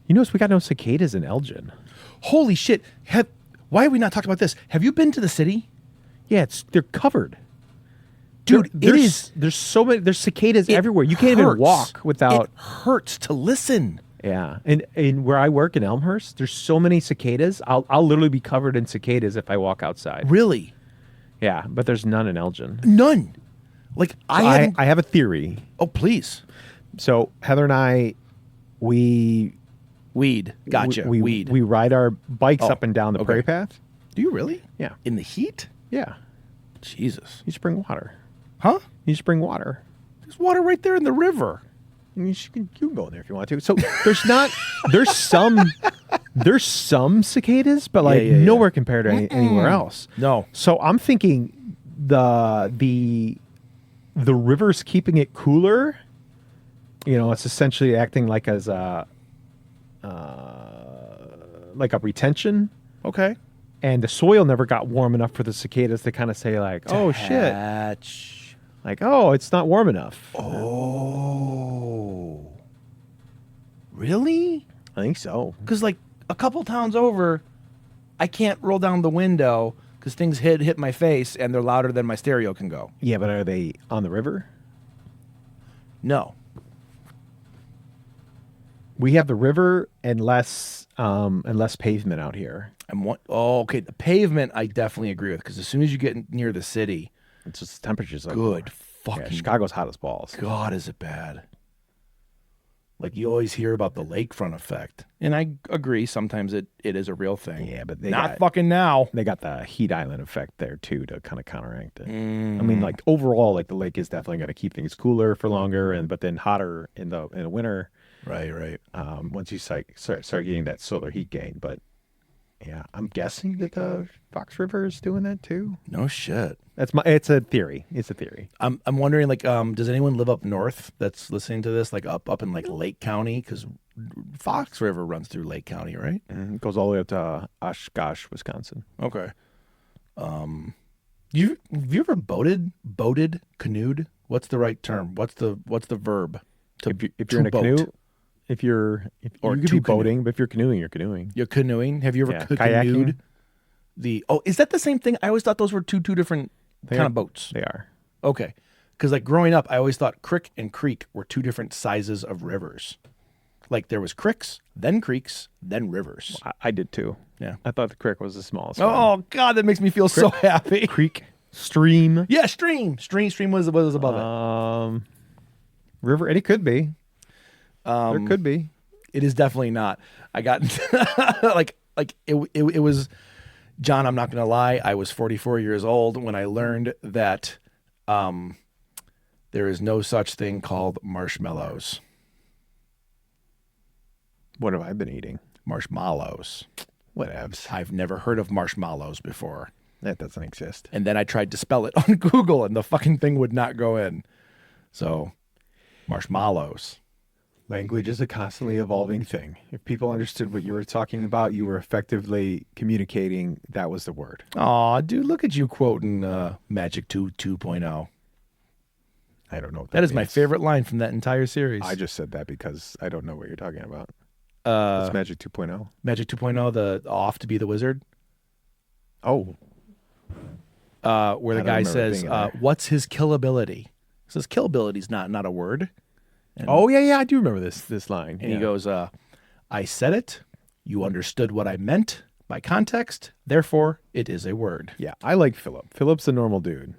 You notice we got no cicadas in Elgin. Holy shit. Why have we not talked about this? Have you been to the city? Yeah, they're covered. Dude, there's so many. There's cicadas everywhere. You can't even hurts. walk without. It hurts to listen. Yeah, and where I work in Elmhurst, there's so many cicadas. I'll literally be covered in cicadas if I walk outside. Really? Yeah, but there's none in Elgin. None. Like I have a theory. Oh, please. So Heather and I, We Weed. Gotcha. We Weed. we ride our bikes Oh, up and down the okay. prairie path. Do you really? Yeah. In the heat? Yeah. Jesus. You just bring water. Huh? You just bring water. There's water right there in the river. And you can go in there if you want to. So there's some cicadas, but like yeah. nowhere compared to anywhere else. No. So I'm thinking the river's keeping it cooler. You know, it's essentially acting like as a retention, Okay. and the soil never got warm enough for the cicadas to kind of say like, oh shit, Hatch. like oh it's not warm enough. Oh. Really? I think so. Because like a couple towns over, I can't roll down the window because things hit my face and they're louder than my stereo can go. Yeah, but are they on the river? No. We have the river and less pavement out here. Okay. The pavement, I definitely agree with because as soon as you get near the city, It's just the temperatures are good lower. fucking Yeah, Chicago's hot as balls. God, is it bad? Like you always hear about the lakefront effect, and I agree. Sometimes it is a real thing. Yeah, but they not got, fucking now. they got the heat island effect there too to kind of counteract it. Mm. I mean, like overall, like the lake is definitely going to keep things cooler for longer, but then hotter in the winter. Right. Once you start getting that solar heat gain. But yeah, I'm guessing that the Fox River is doing that too. No shit. It's a theory. It's a theory. I'm wondering, like, does anyone live up north that's listening to this, like up in like Lake County? Because Fox River runs through Lake County, right? It goes all the way up to Oshkosh, Wisconsin. Okay. Have you ever boated, canoed? What's the right term? What's the verb? If you're in a boat. canoe, or you could to be canoe. boating, but if you're canoeing, you're canoeing. You're canoeing. Have you ever Yeah, canoed? kayaking. Is that the same thing? I always thought those were two different kind of boats. They are. Okay. Because like growing up, I always thought crick and creek were two different sizes of rivers. Like there was cricks, then creeks, then rivers. I did too. Yeah. I thought the creek was the smallest one. Oh God, that makes me feel so happy. Creek, stream, Yeah, stream was above it. river. And it could be. There could be. It is definitely not. I got like it was. John, I'm not going to lie. I was 44 years old when I learned that there is no such thing called marshmallows. What have I been eating? Marshmallows. Whatevs. I've never heard of marshmallows before. That doesn't exist. And then I tried to spell it on Google and the fucking thing would not go in. So, marshmallows. Language is a constantly evolving thing. If people understood what you were talking about, you were effectively communicating that was the word. Aw, dude, look at you quoting Magic 2.0. I don't know what That is my means. favorite line from that entire series. I just said that because I don't know what you're talking about. uh, It's Magic 2.0. Magic 2.0, the off to be the wizard, Oh, where the I don't guy remember says, being in there. "What's his kill ability?" He says, "Kill ability's not a word." And, yeah, I do remember this line. and he goes, "I said it. You understood what I meant by context. Therefore, it is a word." Yeah, I like Philip. Philip's a normal dude.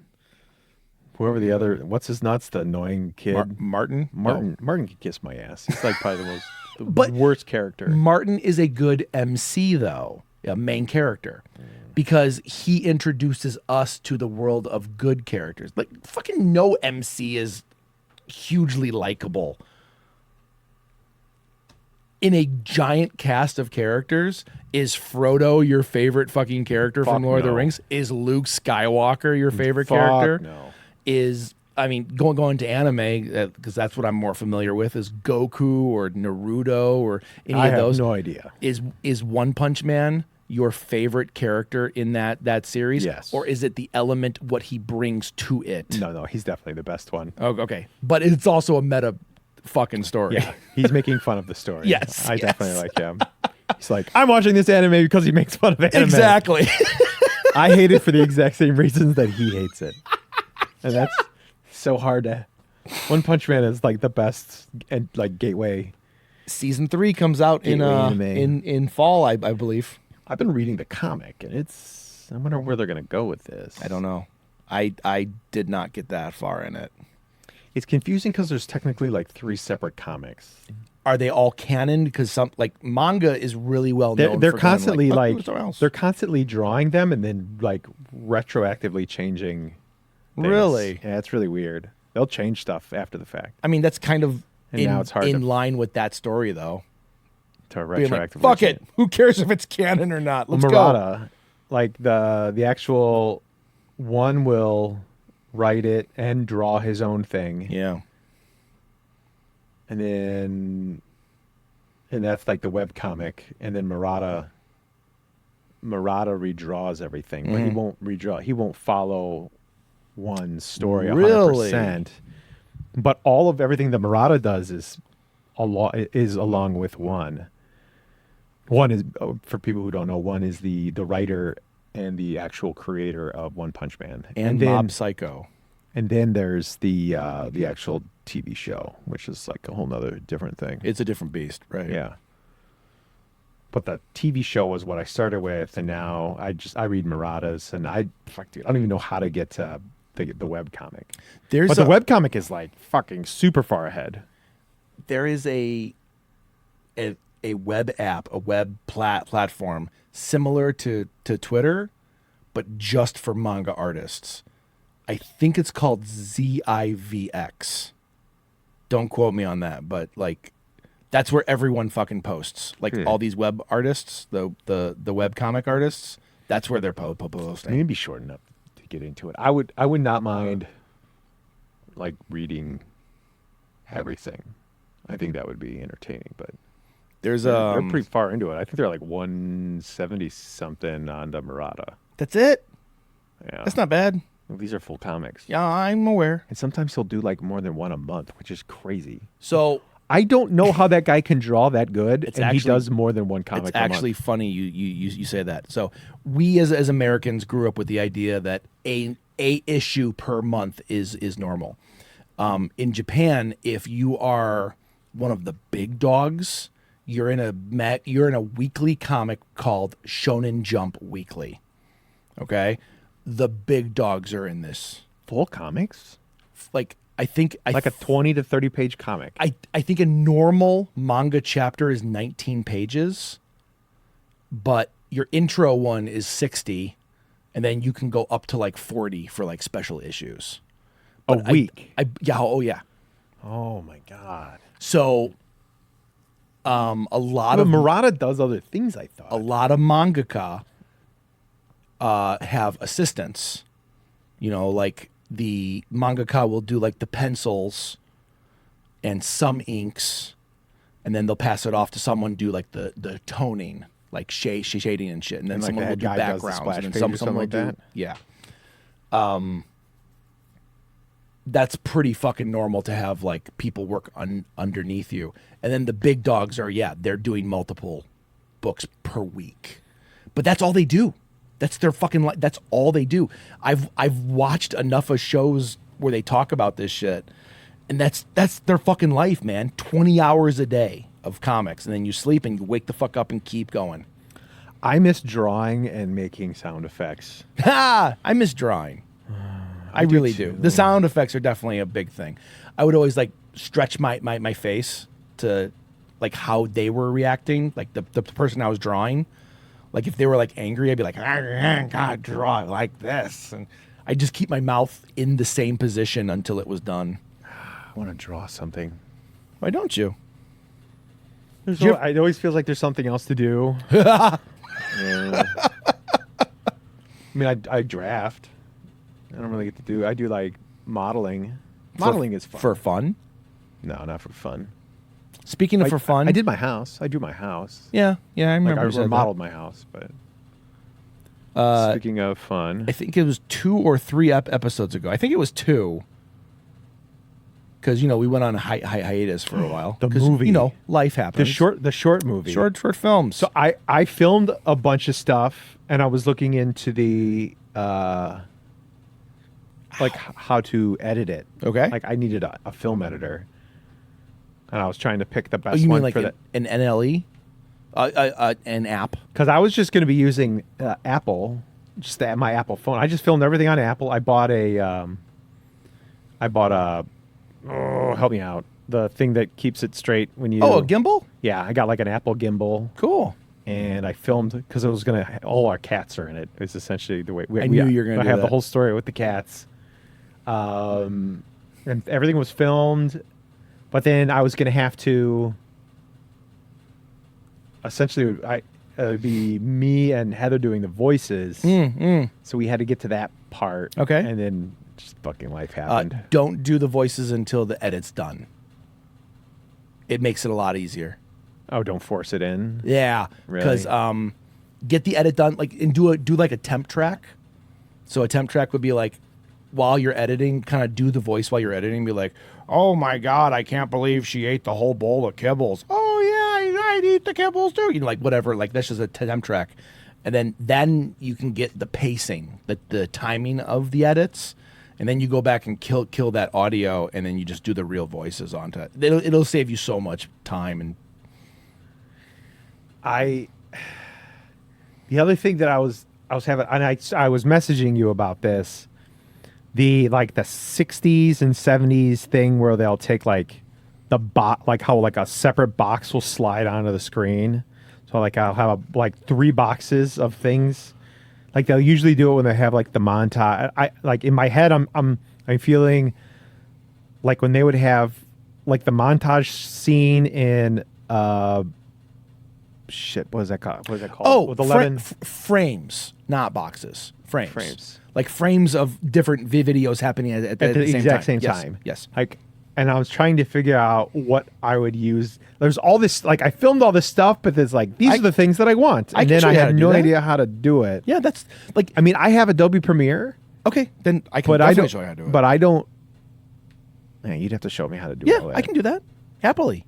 Whoever the other, what's his nuts? The annoying kid. Martin. Martin could kiss my ass. He's like probably the But- worst character. Martin is a good MC though, a main character, because he introduces us to the world of good characters. Like fucking no MC is hugely likable. In a giant cast of characters, is Frodo your favorite fucking character from Fuck Lord of the no. Rings? Is Luke Skywalker your favorite Fuck character? no. Is going to anime because that's what I'm more familiar with is Goku or Naruto or any I of have those. no idea. Is One Punch Man your favorite character in that series? Yes. Or is it the element what he brings to it? No, he's definitely the best one. Oh, okay. But it's also a meta fucking story. Yeah, he's making fun of the story. Yes, I yes. definitely like him. He's like, I'm watching this anime because he makes fun of anime. Exactly. I hate it for the exact same reasons that he hates it, and that's so hard to. One Punch Man is like the best and like gateway. Season 3 comes out in Gateway anime. in fall, I believe. I've been reading the comic, and I wonder where they're gonna go with this. I don't know. I did not get that far in it. It's confusing because there's technically like 3 separate comics. are they all canon? Because some like manga is really well known. They're for constantly going, like "Fuck, somewhere else." they're constantly drawing them and then like retroactively changing things. Really? Yeah, it's really weird. They'll change stuff after the fact I mean, that's kind of And now it's hard in to- line with that story, though. to Being like, retroactively. fuck change. it. Who cares if it's canon or not? Let's go. Murata, like the actual one will write it and draw his own thing, Yeah. and that's like the web comic, and then Murata redraws everything, but he Mhm. won't redraw. He won't follow one story Really? 100%. But all of everything that Murata does is along with one. One is, for people who don't know, one is the writer and the actual creator of One Punch Man, And then, Mob Psycho. and then there's the actual TV show, which is like a whole nother different thing. It's a different beast, right? Yeah. But the TV show was what I started with, and now I read Murata's, and I don't even know how to get to the web comic. There's But the web comic is like fucking super far ahead. there is a web app, a web platform similar to Twitter, but just for manga artists. I think it's called ZIVX. Don't quote me on that, but like that's where everyone fucking posts. Like all these web artists, the web comic artists, that's where they're posting. It'd be short enough to get into it. I would not mind like reading everything. I think that would be entertaining, but There's they're pretty far into it. I think they're like 170 something on the Murata. that's it. Yeah. That's not bad. Well, these are full comics. Yeah, I'm aware. And sometimes he'll do like more than one a month, which is crazy. So I don't know how that guy can draw that good, It's and he actually- does more than one comic it's a month. actually funny you say that. So we as Americans grew up with the idea that a issue per month is normal. In Japan, if you are one of the big dogs, you're in a weekly comic called Shonen Jump Weekly. Okay, the big dogs are in this. full comics, Like I think like a 20 to 30 page comic. I think a normal manga chapter is 19 pages, but your intro one is 60, and then you can go up to like 40 for like special issues. A But week. Oh yeah. Oh my god. So, a lot But of Murata does other things, I thought. a lot of mangaka have assistants. You know, like the mangaka will do like the pencils and some inks, and then they'll pass it off to someone do like the toning, like shading and shit, and then And, like, someone the will head do guy does the backgrounds, splash and then page or someone something will like do that? yeah. That's pretty fucking normal to have like people work underneath you, and then the big dogs are they're doing multiple books per week, but that's all they do. That's their fucking that's all they do. I've watched enough of shows where they talk about this shit, and that's their fucking life, man. 20 hours a day of comics, and then you sleep and you wake the fuck up and keep going. I miss drawing and making sound effects. Ha! I miss drawing. I do really do. too. The sound effects are definitely a big thing. I would always like stretch my face to like how they were reacting, like the person I was drawing. Like if they were like angry, I'd be like, I gotta draw it like this, and I just keep my mouth in the same position until it was done. I want to draw something. Why don't you? It always feels like there's something else to do. Yeah. I mean, I draft. I don't really get to do. I do like modeling. Modeling is fun. For fun. No, not for fun. Speaking of for fun, I did my house. I do my house. Yeah, I Like remember. I you said that. remodeled my house, but speaking of fun, I think it was 2 or 3 episodes ago. I think it was 2. Because we went on a hiatus for a while. The 'Cause, movie. life happens. the short movie. short films. So I filmed a bunch of stuff, and I was looking into the like how to edit it. Okay. Like I needed a film editor, and I was trying to pick the best you one mean like for that. an NLE, an app? Because I was just going to be using Apple, my Apple phone. I just filmed everything on Apple. I bought a, oh, help me out. the thing that keeps it straight when you. Oh, a gimbal? Yeah, I got like an Apple gimbal. Cool. And I filmed because it was gonna. All our cats are in it. It's essentially the way I knew you were gonna do have that. the whole story with the cats. And everything was filmed, but then I was gonna have to. Essentially, it'd be me and Heather doing the voices. So we had to get to that part. Okay. And then just fucking life happened. Don't do the voices until the edit's done. It makes it a lot easier. Oh, don't force it in. Yeah, because Really? get the edit done, like, and do like a temp track. So a temp track would be like, while you're editing, kind of do the voice while you're editing. Be like, "Oh my God, I can't believe she ate the whole bowl of kibbles." Oh yeah, I'd eat the kibbles too. You know, like whatever. Like that's just a temp track, and then you can get the pacing, the timing of the edits, and then you go back and kill that audio, and then you just do the real voices onto it. It'll save you so much time. And the other thing that I was having, and I was messaging you about this, the 60s and 70s thing where they'll take like how like a separate box will slide onto the screen. So like I'll have like 3 boxes of things. Like they'll usually do it when they have like the montage. I like in my head I'm feeling like when they would have like the montage scene in what is that called? oh, With 11 frames, not boxes. Frames. Frames. Like frames of different videos happening at the same exact time. same time. Yes. Like, and I was trying to figure out what I would use. There's all this, like, I filmed all this stuff, but there's like, these are the things that I want. I And can then show I you how to had do no that. idea how to do it. Yeah, that's like, I mean, I have Adobe Premiere, okay, then I can but I definitely don't, show you how to do it. but I don't, man, you'd have to show me how to do all yeah, that. I can do that happily.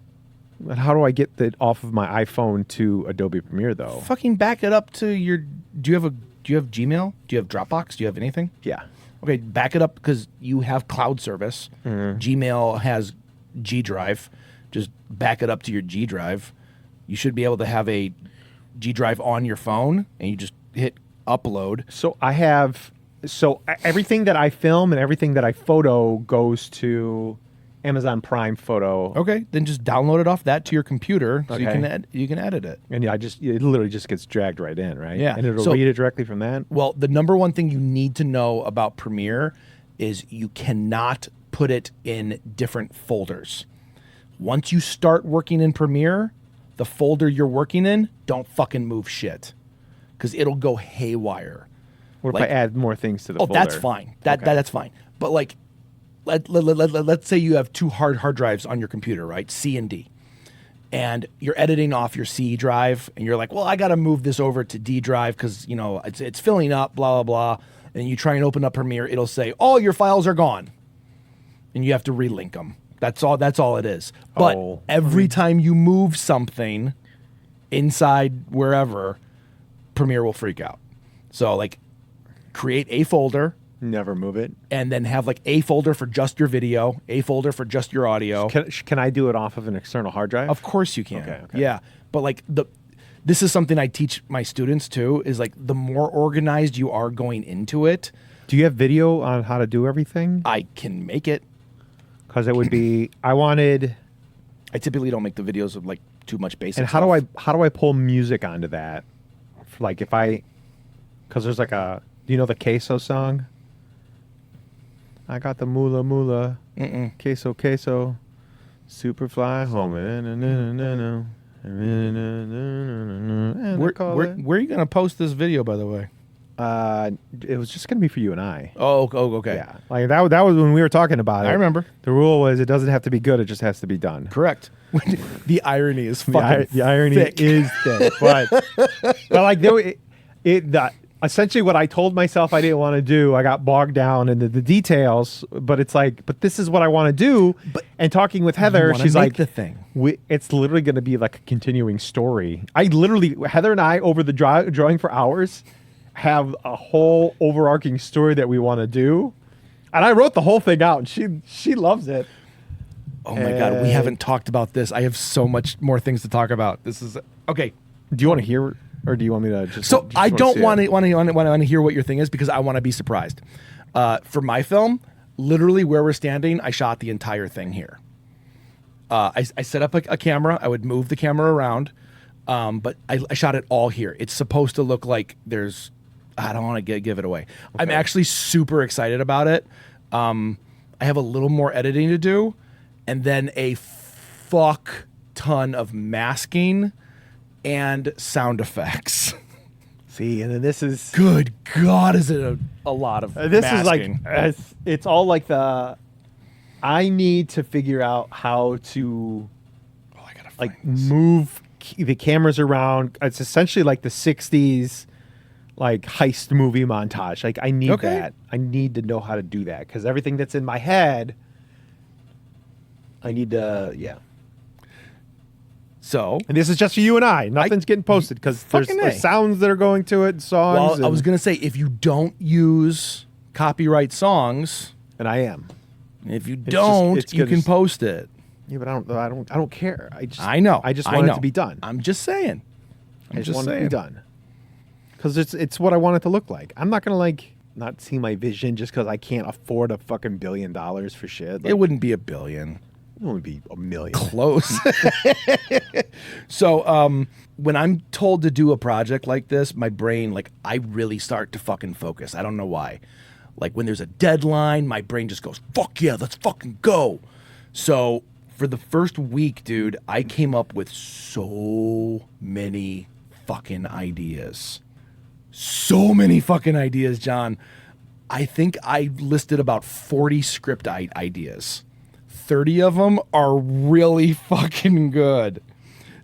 But how do I get that off of my iPhone to Adobe Premiere though? Fucking back it up to your. Do you have Gmail? Do you have Dropbox? Do you have anything? Yeah. Okay, back it up because you have cloud service. Gmail has G Drive. Just back it up to your G Drive. You should be able to have a G Drive on your phone, and you just hit upload. So everything that I film and everything that I photo goes to Amazon Prime Photo. Okay, then just download it off that to your computer, so you Okay. can edit it. And yeah, it literally just gets dragged right in, right? Yeah. And it'll So- read it directly from that. Well, the number one thing you need to know about Premiere is you cannot put it in different folders. Once you start working in Premiere, the folder you're working in, don't fucking move shit, because it'll go haywire. What Like- if I add more things to the Oh, folder? that's fine. Okay. That's fine. But like, let's say you have 2 hard drives on your computer, right? C and D. And you're editing off your C drive, and you're like, well, I got to move this over to D drive because, you know, it's filling up, blah, blah, blah. And you try and open up Premiere, it'll say, all your files are gone. And you have to relink them. That's all it is. But Oh. every time you move something inside wherever, Premiere will freak out. So, like, create a folder, Never move it. and then have like a folder for just your video, a folder for just your audio. Can I do it off of an external hard drive? Of course you can. Okay. Yeah. But like this is something I teach my students too, is like the more organized you are going into it, Do you have video on how to do everything? I can make it. Because it would be, I typically don't make the videos of like too much basic and stuff. how do I pull music onto that? Like because there's like do you know the Queso song? I got the moolah moolah, queso, superfly home. Where are you gonna post this video, by the way? It was just gonna be for you and I. Oh, okay. Yeah, like that was when we were talking about it. I remember. The rule was it doesn't have to be good; it just has to be done. Correct. The irony is fucking The irony thick. is thick, but like essentially what I told myself I didn't want to do, I got bogged down in the details. But it's like, but this is what I want to do. And talking with Heather, wanna she's make like, the thing. It's literally going to be like a continuing story. Heather and I over the drawing for hours have a whole overarching story that we want to do, and I wrote the whole thing out, and she loves it. Oh my God, we haven't talked about this. I have so much more things to talk about. This is okay. Do you want to hear, or do you want me to just? So I don't want to. to hear what your thing is because I want to be surprised. For my film, literally where we're standing, I shot the entire thing here. I set up a camera. I would move the camera around, but I shot it all here. It's supposed to look like there's. I don't want to give it away. Okay. I'm actually super excited about it. I have a little more editing to do, and then a fuck ton of masking and sound effects. See, and then this is good God, is it a lot of this masking. is like it's all like the I need to figure out how to I gotta find like this. move the cameras around. It's essentially like the 60s like heist movie montage. Like I need that. I need to know how to do that because everything that's in my head I need to So, and this is just for you and I. Nothing's getting posted because there's sounds that are going to it, songs. well, I was gonna say if you don't use copyright songs, and I am. if you don't, you can post it. Yeah, but I don't care. I know. I just want it to be done. I'm just saying. I just want it to be done because it's what I want it to look like. I'm not gonna like not see my vision just because I can't afford a fucking $1 billion for shit. Like, It wouldn't be $1 billion. It would be $1 million. Close. So when I'm told to do a project like this, my brain, like, I really start to fucking focus. I don't know why. Like when there's a deadline, my brain just goes, fuck yeah, let's fucking go. So for the first week, dude, I came up with so many fucking ideas. So many fucking ideas, John. I think I listed about 40 script ideas. 30 of them are really fucking good.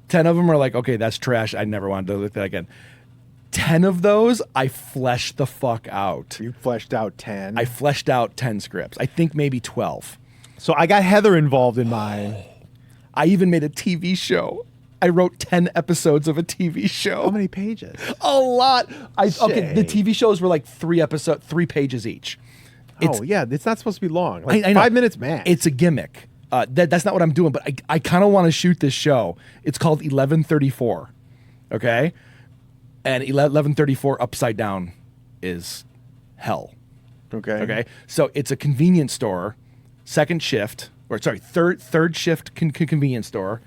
10 of them are like, okay, that's trash. I never wanted to look at that again. 10 of those, I fleshed the fuck out. You fleshed out 10. I fleshed out 10 scripts. I think maybe 12. So I got Heather involved in mine. I even made a TV show. I wrote 10 episodes of a TV show. How many pages? A lot. Okay, the TV shows were like 3 pages each. It's not supposed to be long. Like I know. 5 minutes max. It's a gimmick. That's not what I'm doing, but I kind of want to shoot this show. It's called 1134. Okay? And 1134 upside down is hell. Okay? So it's a convenience store, third shift convenience store.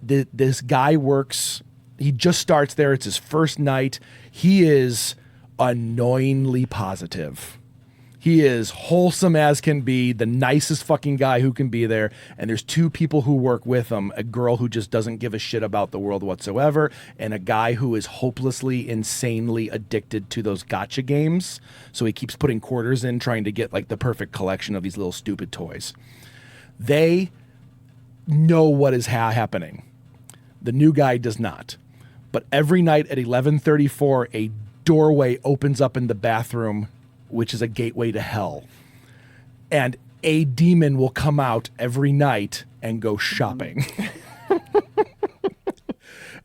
This guy works, he just starts there. It's his first night. He is annoyingly positive. He is wholesome as can be, the nicest fucking guy who can be there. And there's 2 people who work with him, a girl who just doesn't give a shit about the world whatsoever, and a guy who is hopelessly, insanely addicted to those gotcha games. So he keeps putting quarters in, trying to get like the perfect collection of these little stupid toys. They know what is happening. The new guy does not. But every night at 11:34, a doorway opens up in the bathroom, which is a gateway to hell. And a demon will come out every night and go shopping.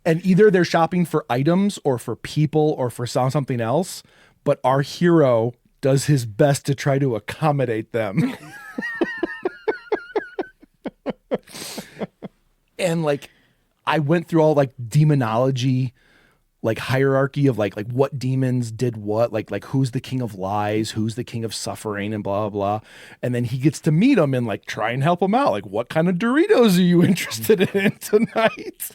And either they're shopping for items or for people or for something else, but our hero does his best to try to accommodate them. And like I went through all like demonology, like hierarchy of like what demons did what, like who's the king of lies, who's the king of suffering, and blah blah blah. And then he gets to meet him and like try and help him out. Like, what kind of Doritos are you interested in tonight?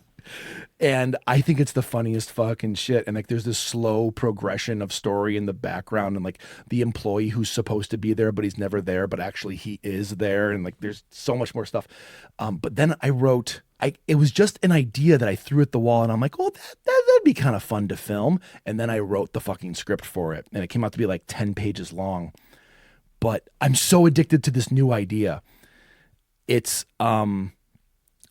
And I think it's the funniest fucking shit. And like there's this slow progression of story in the background, and like the employee who's supposed to be there but he's never there, but actually he is there, and like there's so much more stuff. But then I wrote, it was just an idea that I threw at the wall, and I'm like, well, that'd be kind of fun to film. And then I wrote the fucking script for it, and it came out to be like 10 pages long. But I'm so addicted to this new idea. It's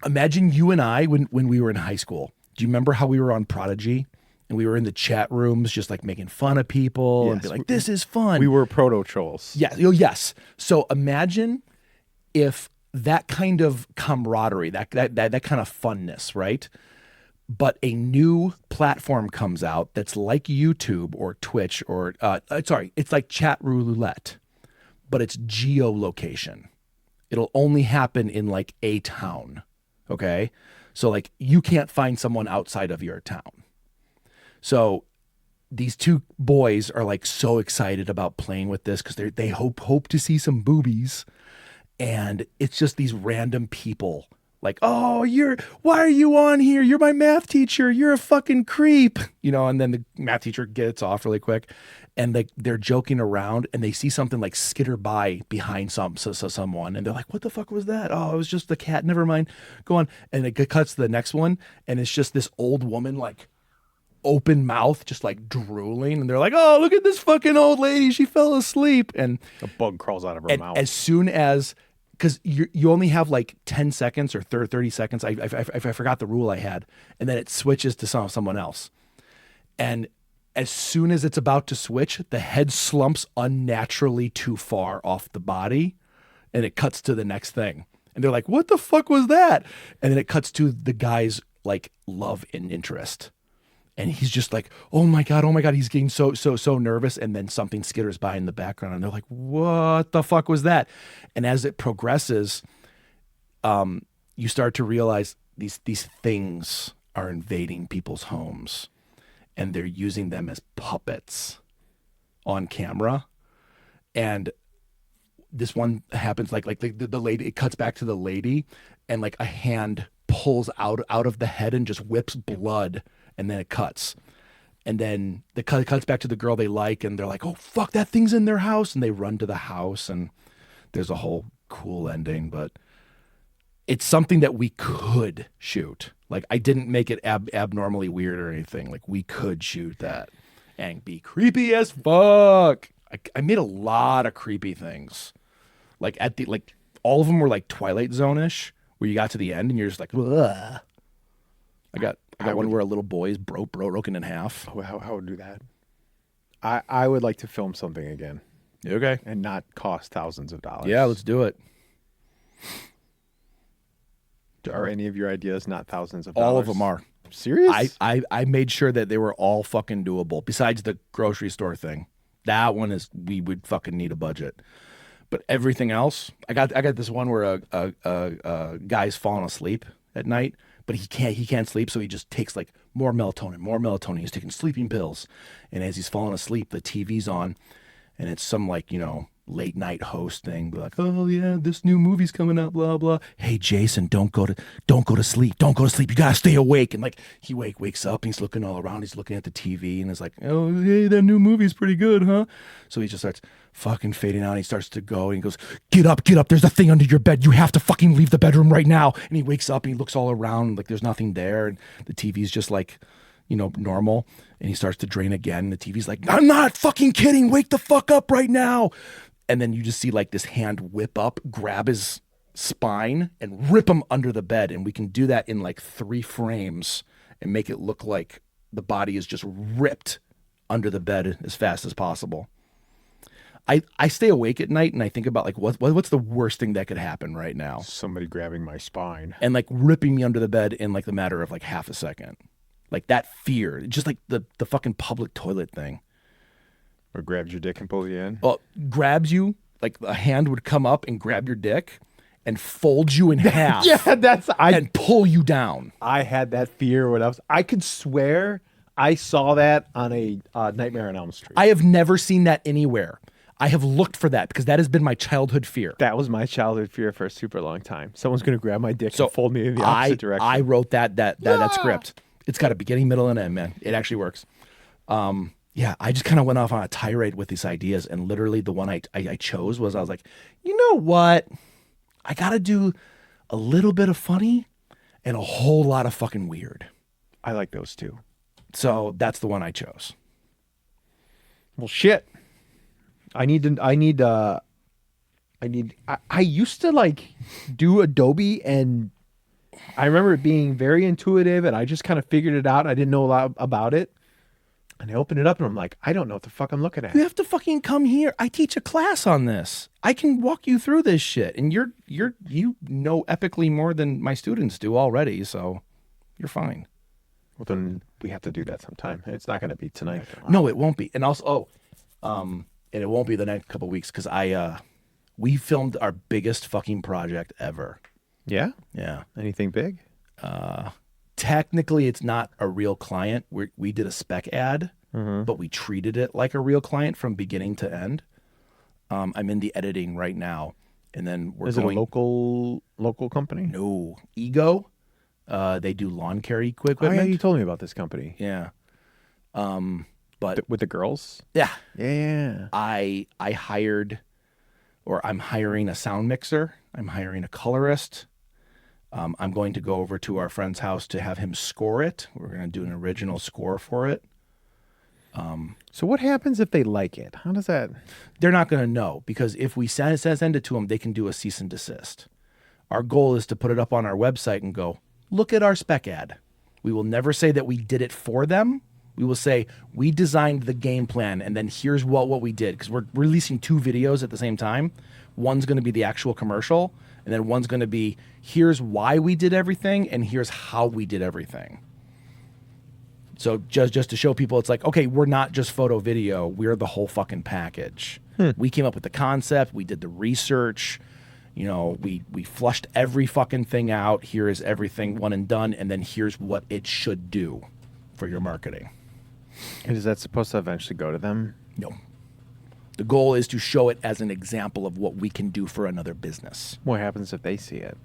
imagine you and I when we were in high school. Do you remember how we were on Prodigy and we were in the chat rooms just like making fun of people and be like, this is fun. We were proto trolls. Yeah. Yes. So imagine if that kind of camaraderie, that kind of funness, right? But a new platform comes out that's like YouTube or Twitch or it's like chat roulette, but it's geolocation. It'll only happen in like a town. Okay. So like you can't find someone outside of your town. So these 2 boys are like so excited about playing with this because they hope to see some boobies. And it's just these random people Like, oh, why are you on here? You're my math teacher. You're a fucking creep. And then the math teacher gets off really quick, and they're joking around, and they see something like skitter by behind someone, and they're like, what the fuck was that? Oh, it was just the cat. Never mind. Go on. And it cuts to the next one, and it's just this old woman, like open mouth, just like drooling, and they're like, oh, look at this fucking old lady. She fell asleep. And A bug crawls out of her mouth. as soon as, because you only have like 10 seconds or 30 seconds. I forgot the rule I had. And then it switches to someone else. And as soon as it's about to switch, the head slumps unnaturally too far off the body, and it cuts to the next thing. And they're like, what the fuck was that? And then it cuts to the guy's like love and interest. And he's just like, oh my God. He's getting so nervous. And then something skitters by in the background, and they're like, what the fuck was that? And as it progresses, you start to realize these things are invading people's homes, and they're using them as puppets on camera. And this one happens like the lady, it cuts back to the lady, and like a hand pulls out of the head and just whips blood. And then it cuts. And then the cuts back to the girl they like, and they're like, oh, fuck, that thing's in their house. And they run to the house, and there's a whole cool ending. But it's something that we could shoot. Like, I didn't make it abnormally weird or anything. Like, we could shoot that and be creepy as fuck. I made a lot of creepy things. Like, all of them were like Twilight Zone-ish, where you got to the end and you're just like, ugh. I got one where a little boy is broken in half. Oh, how would do that? I would like to film something again. Okay. And not cost thousands of dollars. Yeah, let's do it. Are any of your ideas not thousands of dollars? All of them are. Serious? I made sure that they were all fucking doable. Besides the grocery store thing, that one we would fucking need a budget. But everything else, I got this one where a guy's falling asleep at night. But he can't sleep, so he just takes like more melatonin. He's taking sleeping pills. And as he's falling asleep, the TV's on, and it's some like, late night host thing. Be like, oh yeah, this new movie's coming out, blah blah. Hey Jason, don't go to sleep. Don't go to sleep. You gotta stay awake. And like he wakes up, and he's looking all around, he's looking at the TV, and it's like, oh hey, that new movie's pretty good, huh? So he just starts fucking fading out, and he starts to go, and he goes, get up, there's a thing under your bed, you have to fucking leave the bedroom right now. And he wakes up, and he looks all around, like there's nothing there, and the TV's just like, normal. And he starts to drain again, and the TV's like, I'm not fucking kidding, wake the fuck up right now. And then you just see like this hand whip up, grab his spine, and rip him under the bed. And we can do that in like 3 frames and make it look like the body is just ripped under the bed as fast as possible. I stay awake at night, and I think about like what's the worst thing that could happen right now? Somebody grabbing my spine and like ripping me under the bed in like the matter of like half a second. Like that fear, just like the fucking public toilet thing. Or grabs your dick and pulls you in? Well, grabs you, like a hand would come up and grab your dick and fold you in half. Yeah, and pull you down. I had that fear when I could swear I saw that on a Nightmare on Elm Street. I have never seen that anywhere. I have looked for that because that has been my childhood fear. That was my childhood fear for a super long time. Someone's going to grab my dick and fold me in the opposite direction. I wrote that script. It's got a beginning, middle, and end, man. It actually works. Yeah, I just kind of went off on a tirade with these ideas, and literally the one I chose was, I was like, you know what? I got to do a little bit of funny and a whole lot of fucking weird. I like those too. So that's the one I chose. Well, shit. I used to like do Adobe, and I remember it being very intuitive, and I just kind of figured it out. I didn't know a lot about it. And I opened it up, and I'm like, I don't know what the fuck I'm looking at. You have to fucking come here. I teach a class on this. I can walk you through this shit. And you know epically more than my students do already, so you're fine. Well, then we have to do that sometime. It's not going to be tonight. No, it won't be. And also, and it won't be the next couple of weeks because we filmed our biggest fucking project ever. Yeah? Yeah. Anything big? Technically, it's not a real client. We did a spec ad, but we treated it like a real client from beginning to end. I'm in the editing right now, And then we're Is going... it a local company? No. Ego. They do lawn care Oh, equipment. yeah, you told me about this company. Yeah. But With the girls? yeah, Yeah. I hired, or I'm hiring a sound mixer. I'm hiring a colorist. I'm going to go over to our friend's house to have him score it. We're going to do an original score for it. So what happens if they like it? How does that... They're not going to know, because if we send it to them, they can do a cease and desist. Our goal is to put it up on our website and go, look at our spec ad. We will never say that we did it for them. We will say, we designed the game plan, and then here's what we did. Because we're releasing 2 videos at the same time. One's going to be the actual commercial, and then one's going to be, here's why we did everything, and here's how we did everything. So just to show people, it's like, okay, we're not just photo video. We're the whole fucking package. We came up with the concept. We did the research. You know, we flushed every fucking thing out. Here is everything one and done, and then here's what it should do for your marketing. And is that supposed to eventually go to them? No. The goal is to show it as an example of what we can do for another business. What happens if they see it?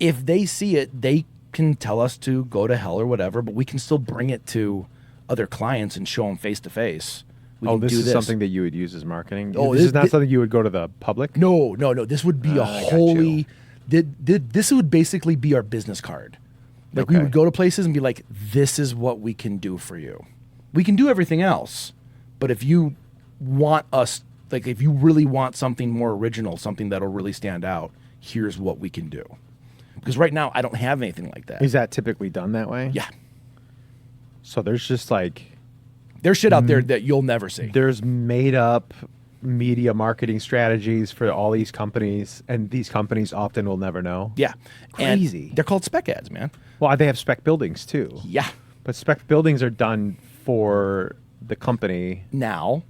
If they see it, they can tell us to go to hell or whatever, but we can still bring it to other clients and show them face to face. This is something that you would use as marketing? Oh, this is not something you would go to the public? No. This would be this would basically be our business card. Like we would go to places and be like, this is what we can do for you. We can do everything else, but if you want us, like if you really want something more original, something that'll really stand out, here's what we can do. Because right now I don't have anything like that. Is that typically done that way? Yeah. So there's just like... There's shit out there that you'll never see. There's made up media marketing strategies for all these companies, and these companies often will never know. Yeah. Crazy. And they're called spec ads, man. Well, they have spec buildings too. Yeah. But spec buildings are done for the company. Now,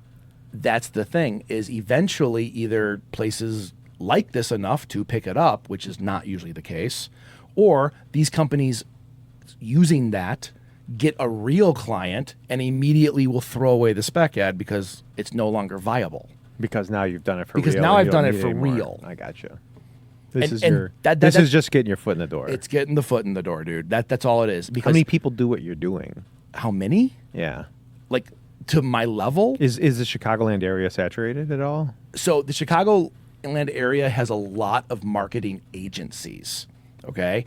that's the thing, is eventually either places like this enough to pick it up, which is not usually the case, or these companies using that get a real client and immediately will throw away the spec ad because it's no longer viable. Because now you've done it for real. Because now I've done it for real. I gotcha. This is just getting your foot in the door. It's getting the foot in the door, dude. That's all it is. Because how many people do what you're doing? How many? Yeah. Like to my level? Is the Chicagoland area saturated at all? So the Chicagoland area has a lot of marketing agencies. Okay.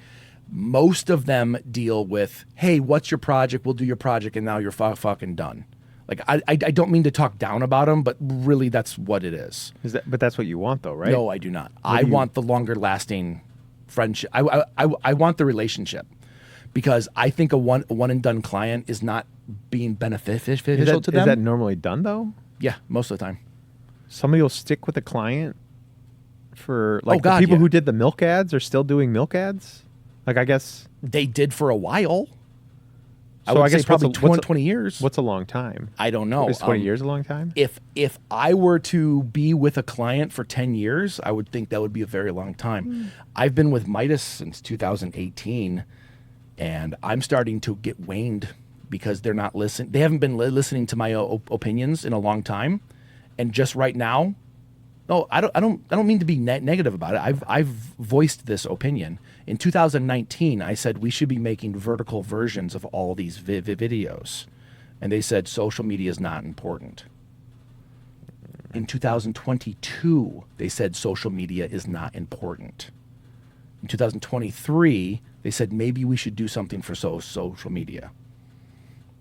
Most of them deal with, hey, what's your project? We'll do your project, and now you're fucking done. Like I don't mean to talk down about them, but really that's what it is. But that's what you want, though, right? No, I do not. I want the longer lasting friendship. I want the relationship, because I think a one and done client is not being beneficial to them. Is that normally done though? Yeah, most of the time. Somebody will stick with a client for the people yeah. who did the milk ads are still doing milk ads. Like, I guess they did for a while. So I guess probably 20 years. What's a long time? I don't know. Is 20 years a long time? If I were to be with a client for 10 years, I would think that would be a very long time. I've been with Midas since 2018, and I'm starting to get waned because they're not listening. They haven't been listening to my opinions in a long time, and just right now, no, I don't mean to be negative about it. I've voiced this opinion. In 2019, I said we should be making vertical versions of all these videos. And they said social media is not important. In 2022, they said social media is not important. In 2023, they said maybe we should do something for social media.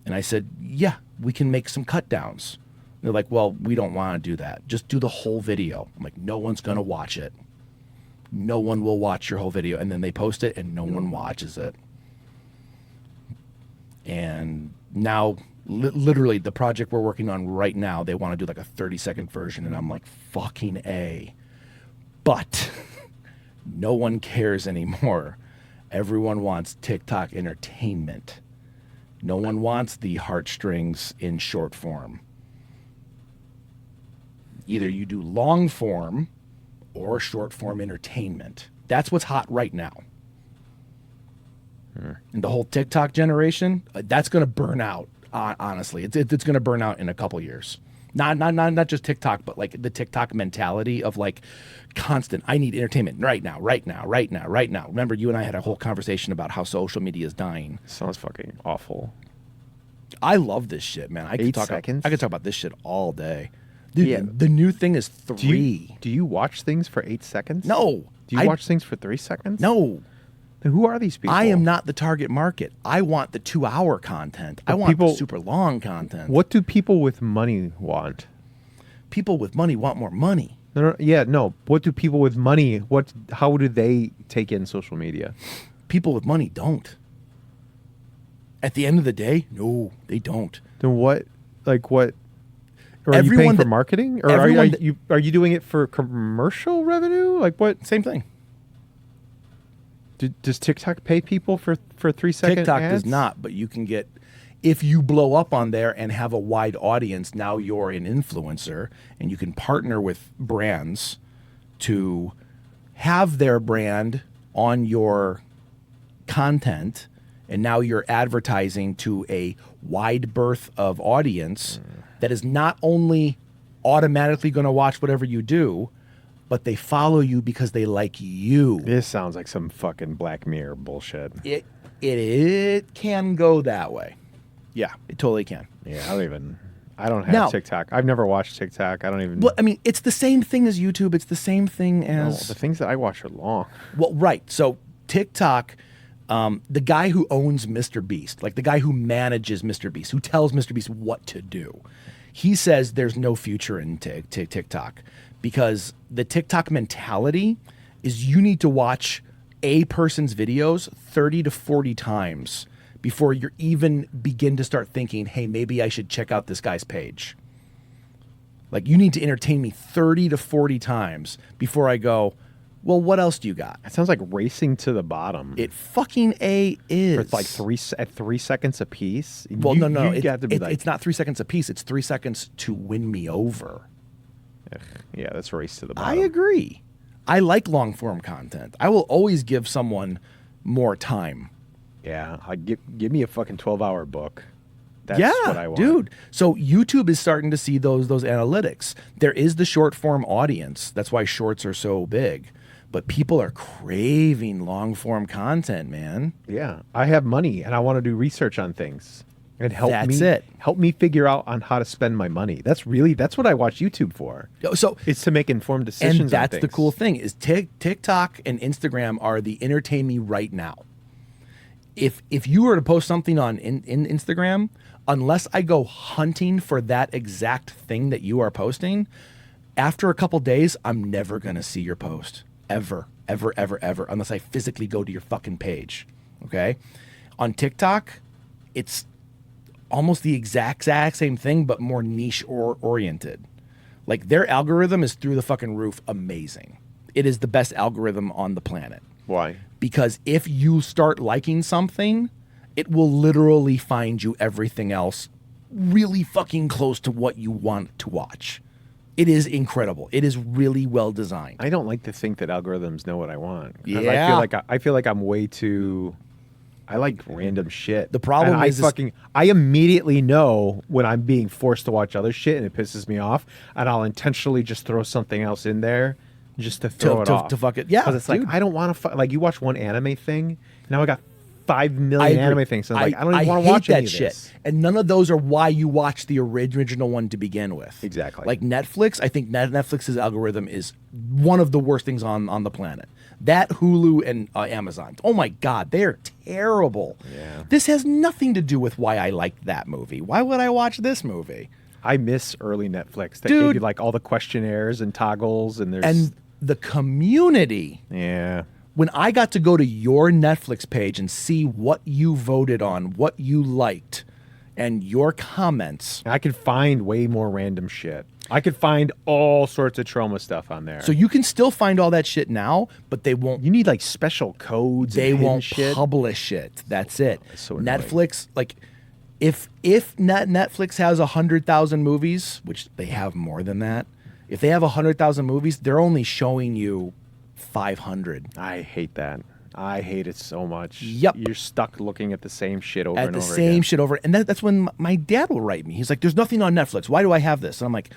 And I said, yeah, we can make some cut downs. They're like, well, we don't want to do that. Just do the whole video. I'm like, no one's going to watch it. No one will watch your whole video. And then they post it and no one watches it. And now, literally, the project we're working on right now, they want to do like a 30-second version. And I'm like, fucking A. But no one cares anymore. Everyone wants TikTok entertainment. No one wants the heartstrings in short form. Either you do long form or short form entertainment. That's what's hot right now. And the whole TikTok generation, that's going to burn out, honestly. It's going to burn out in a couple years. Not just TikTok, but like the TikTok mentality of like constant, I need entertainment right now. Remember, you and I had a whole conversation about how social media is dying. Sounds fucking awful. I love this shit, man. I could 8 talk seconds? I could talk about this shit all day. Dude, Yeah. the new thing is 3. Do you watch things for 8 seconds? No. Do you watch things for 3 seconds? No. Then who are these people? I am not the target market. I want the 2-hour content. I want the super long content. What do people with money want? People with money want more money. No. What do people with money? How do they take in social media? People with money don't. At the end of the day, no, they don't. Then what? Like what? Or are you Everyone paying for that- marketing, or everyone that- are you doing it for commercial revenue? Like what? Same thing. Does TikTok pay people for 3-second TikTok ads? does not, but you can get, if you blow up on there and have a wide audience, now you're an influencer and you can partner with brands to have their brand on your content, and now you're advertising to a wide berth of audience that is not only automatically going to watch whatever you do, but they follow you because they like you. This sounds like some fucking Black Mirror bullshit. It can go that way. Yeah, it totally can. Yeah, I don't have Now- TikTok. I've never watched TikTok. I don't even. Well, I mean, it's the same thing as YouTube. It's the same thing No, as the things that I watch are long. well, right. So TikTok, the guy who owns Mr. Beast, like the guy who manages Mr. Beast, who tells Mr. Beast what to do, he says there's no future in TikTok because the TikTok mentality is you need to watch a person's videos 30 to 40 times before you even begin to start thinking, hey, maybe I should check out this guy's page. Like, you need to entertain me 30 to 40 times before I go, well, what else do you got? It sounds like racing to the bottom. It fucking is. It's like 3 seconds a piece. Well, You no. got to be like, it's not 3 seconds a piece. It's 3 seconds to win me over. yeah, that's race to the I bottom. agree. I like long form content. I will always give someone more time. Yeah, give me a fucking 12-hour book. That's yeah, what I want. dude. So YouTube is starting to see those analytics. There is the short form audience. That's why shorts are so big. But people are craving long form content, man. Yeah, I have money and I want to do research on things and help me figure out on how to spend my money. That's what I watch YouTube for. So It's to make informed decisions. and that's on the things. cool thing is TikTok and Instagram are the entertain me right now. If you were to post something on in Instagram, unless I go hunting for that exact thing that you are posting, after a couple days, I'm never gonna see your post ever, unless I physically go to your fucking page. Okay, on TikTok, it's almost the exact same thing, but more niche or oriented. Like, their algorithm is through the fucking roof, amazing. It is the best algorithm on the planet. Why? Because if you start liking something, it will literally find you everything else really fucking close to what you want to watch. It is incredible. It is really well designed. I don't like to think that algorithms know what I want. 'Cause Yeah. I feel like I'm way too. I like random shit. The problem And is I immediately know when I'm being forced to watch other shit and it pisses me off, and I'll intentionally just throw something else in there just to throw it off. to fuck it. Yeah, because it's dude. like I don't want to. Like, you watch one anime thing, now I got 5 million agree. anime things. So I don't even want hate to watch that any of shit. this. And none of those are why you watch the original one to begin with. Exactly. Like Netflix, I think Netflix's algorithm is one of the worst things on the planet. That, Hulu, and Amazon. Oh my God, they are terrible. Yeah. This has nothing to do with why I liked that movie. Why would I watch this movie? I miss early Netflix. That Dude. gave you like all the questionnaires and toggles, and there's And the community. yeah. When I got to go to your Netflix page and see what you voted on, what you liked, and your comments. I could find way more random shit. I could find all sorts of trauma stuff on there. So you can still find all that shit now, but they won't. you need like special codes. They and hidden won't shit. publish it. That's it. That's so annoying. Netflix, like, if Netflix has 100,000 movies, which they have more than that, if they have 100,000 movies, they're only showing you 500. I hate that. I hate it so much. Yep. You're stuck looking at the same shit over At and the over same again. shit over. And that's when my dad will write me. He's like, there's nothing on Netflix. Why do I have this? And I'm like,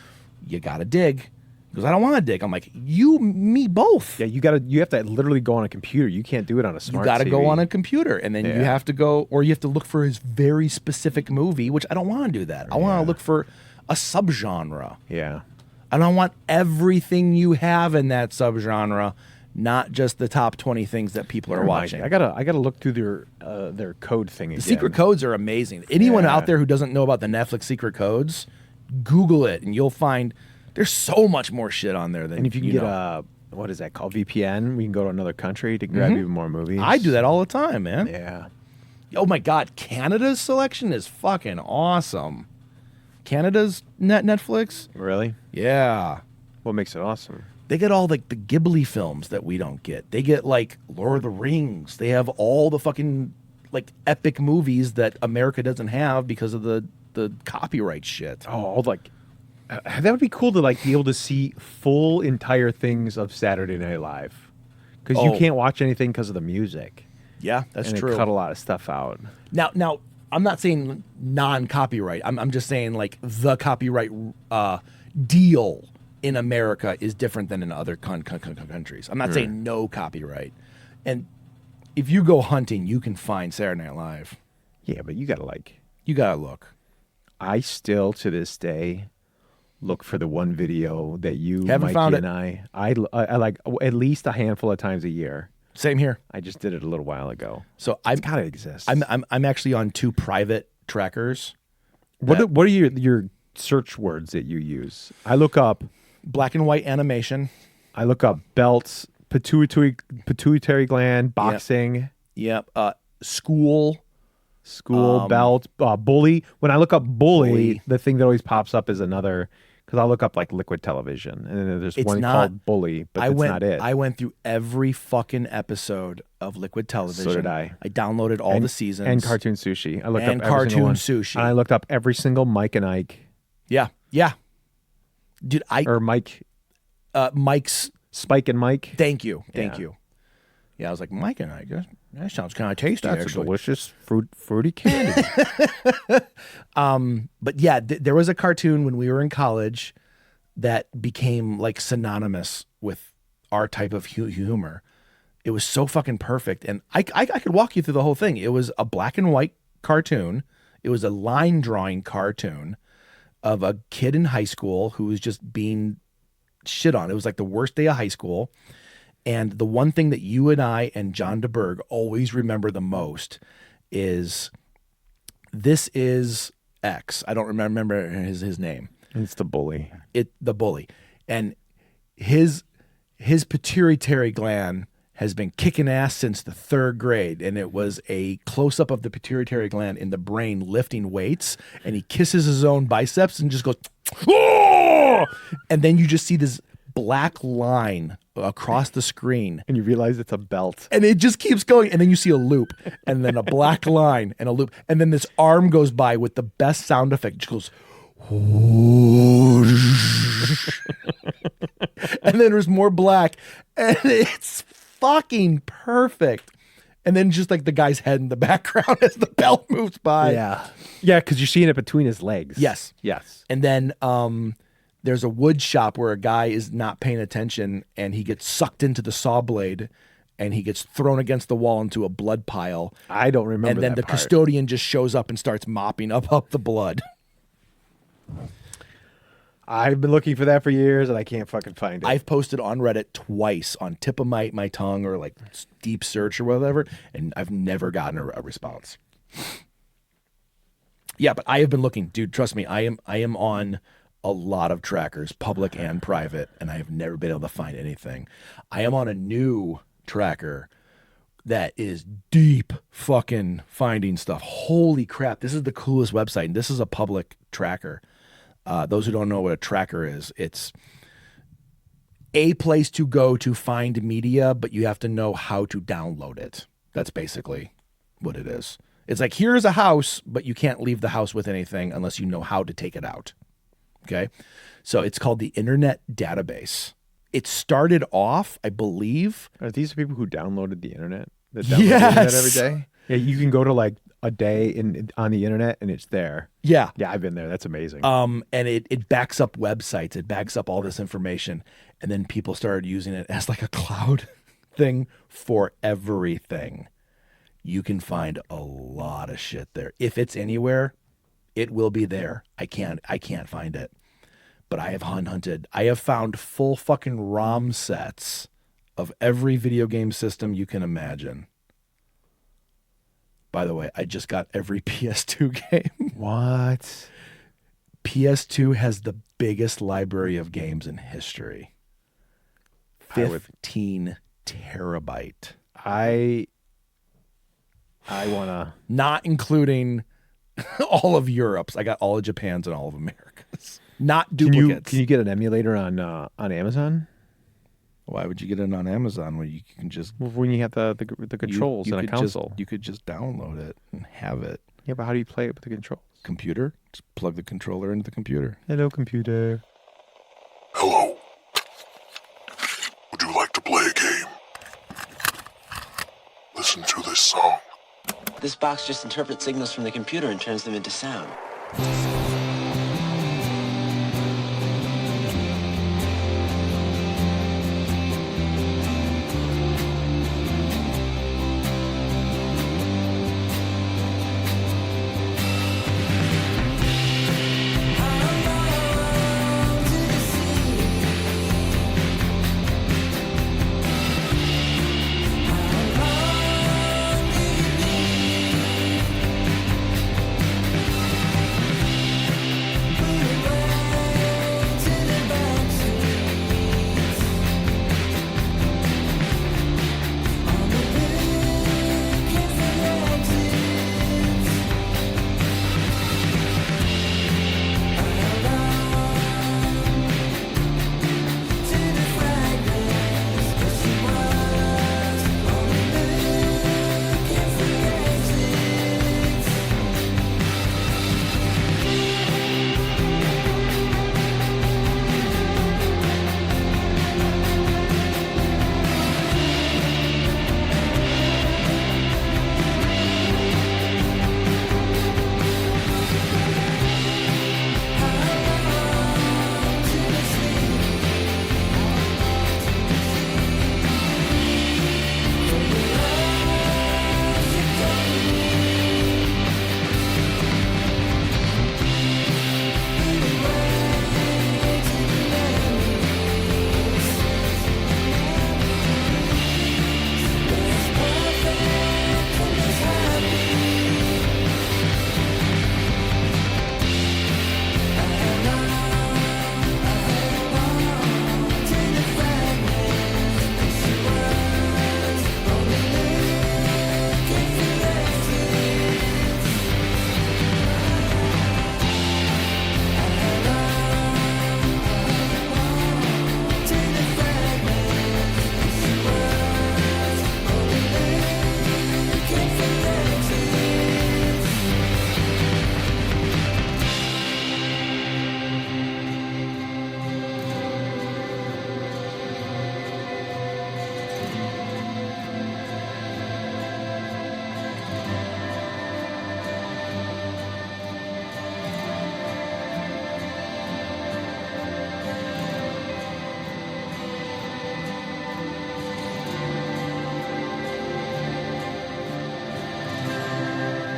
you got to dig. He goes, I don't want to dig. I'm like, me both. Yeah, you have to literally go on a computer. You can't do it on a smart You got to TV. go on a computer, and then you Yeah. have to go, or you have to look for his very specific movie, which I don't want to do that. I want to look for a subgenre. Yeah. And I want everything you have in that subgenre, not just the top 20 things that people are watching. I gotta look through their code thing again. The secret codes are amazing. Anyone Yeah. out there who doesn't know about the Netflix secret codes, Google it, and you'll find there's so much more shit on there than And if you can know. get a what is that called, VPN, we can go to another country to grab even more movies. I do that all the time, man. Yeah. Oh my God, Canada's selection is fucking awesome. Canada's Netflix? Really? Yeah. What makes it awesome? They get all like the Ghibli films that we don't get. They get like Lord of the Rings. They have all the fucking like epic movies that America doesn't have because of the copyright shit. Oh, like that would be cool to like be able to see full entire things of Saturday Night Live, because you Oh. can't watch anything because of the music. Yeah, that's and true. They cut a lot of stuff out. Now, I'm not saying non-copyright. I'm just saying like the copyright deal in America is different than in other countries. I'm not saying no copyright. And if you go hunting, you can find Saturday Night Live. Yeah, but you gotta like. You gotta look. I still to this day look for the one video that you, Haven't Mikey, found and I like at least a handful of times a year. Same here. I just did it a little while ago. So It's gotta exist. I'm actually on 2 private trackers. What are your search words that you use? I look up Black and white animation. belts, pituitary gland, boxing, Yep. School. belt, bully. When I look up bully, Bully. the thing that always pops up is another, because I'll look up like liquid television, and then there's It's one not- called bully, but that's not it. I went through every fucking episode of Liquid Television. So did I. I downloaded all the seasons. and cartoon sushi. I looked And up every single Cartoon one. Sushi. And I looked up every single Mike and Ike, Yeah. Dude, or Mike, Mike's. Spike and Mike. Thank you. Yeah. Yeah, I was like, Mike and I. That sounds kind of tasty, That's a actually. delicious fruity candy. But yeah, there was a cartoon when we were in college that became like synonymous with our type of humor. It was so fucking perfect. And I could walk you through the whole thing. It was a black and white cartoon. It was a line drawing cartoon of a kid in high school who was just being shit on. It was like the worst day of high school. And the one thing that you and I and John DeBerg always remember the most is this is X. I don't remember his name. It's the bully. The bully. And his pituitary gland has been kicking ass since the 3rd grade. And it was a close-up of the pituitary gland in the brain lifting weights. And he kisses his own biceps and just goes, "Oh!" And then you just see this black line across the screen. And you realize it's a belt. And it just keeps going. And then you see a loop and then a black line and a loop. And then this arm goes by with the best sound effect. It just goes, and then there's more black. And it's fucking perfect. And then just like the guy's head in the background as the belt moves by. Yeah. Yeah, because you're seeing it between his legs. Yes. Yes. And then there's a wood shop where a guy is not paying attention and he gets sucked into the saw blade and he gets thrown against the wall into a blood pile. I don't remember And then that the part. custodian just shows up and starts mopping up the blood. I've been looking for that for years and I can't fucking find it. I've posted on Reddit twice on tip of my tongue or like deep search or whatever, and I've never gotten a response. Yeah, but I have been looking, dude. Trust me, I am on a lot of trackers, public and private, and I have never been able to find anything. I am on a new tracker that is deep fucking finding stuff. Holy crap, this is the coolest website, and this is a public tracker. Those who don't know what a tracker is, it's a place to go to find media, but you have to know how to download it. That's basically what it is. It's like, here's a house, but you can't leave the house with anything unless you know how to take it out. Okay? So it's called the Internet Database. It started off, I believe. Are these people who downloaded the internet? that download the internet every Yes. day. Yeah, you can go to like a day on the internet and it's there. Yeah. Yeah, I've been there. That's amazing. And it backs up websites. It backs up all this information. And then people started using it as like a cloud thing for everything. You can find a lot of shit there. If it's anywhere, it will be there. I can't find it. But I have hunted. I have found full fucking ROM sets of every video game system you can imagine. By the way, I just got every PS2 game. What? PS2 has the biggest library of games in history. 15 terabyte. I want to. Not including all of Europe's. I got all of Japan's and all of America's. Not duplicates. Can you get an emulator on Amazon? Why would you get it on Amazon when you can just When you have the controls you and a could console. you could just download it and have it. Yeah, but how do you play it with the controls? Computer? Just plug the controller into the computer. Hello, computer. Hello. Would you like to play a game? Listen to this song. This box just interprets signals from the computer and turns them into sound.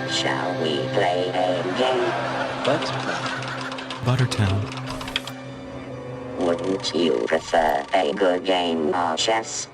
Shall we play a game? Let's play. ButterTown. Wouldn't you prefer a good game of chess?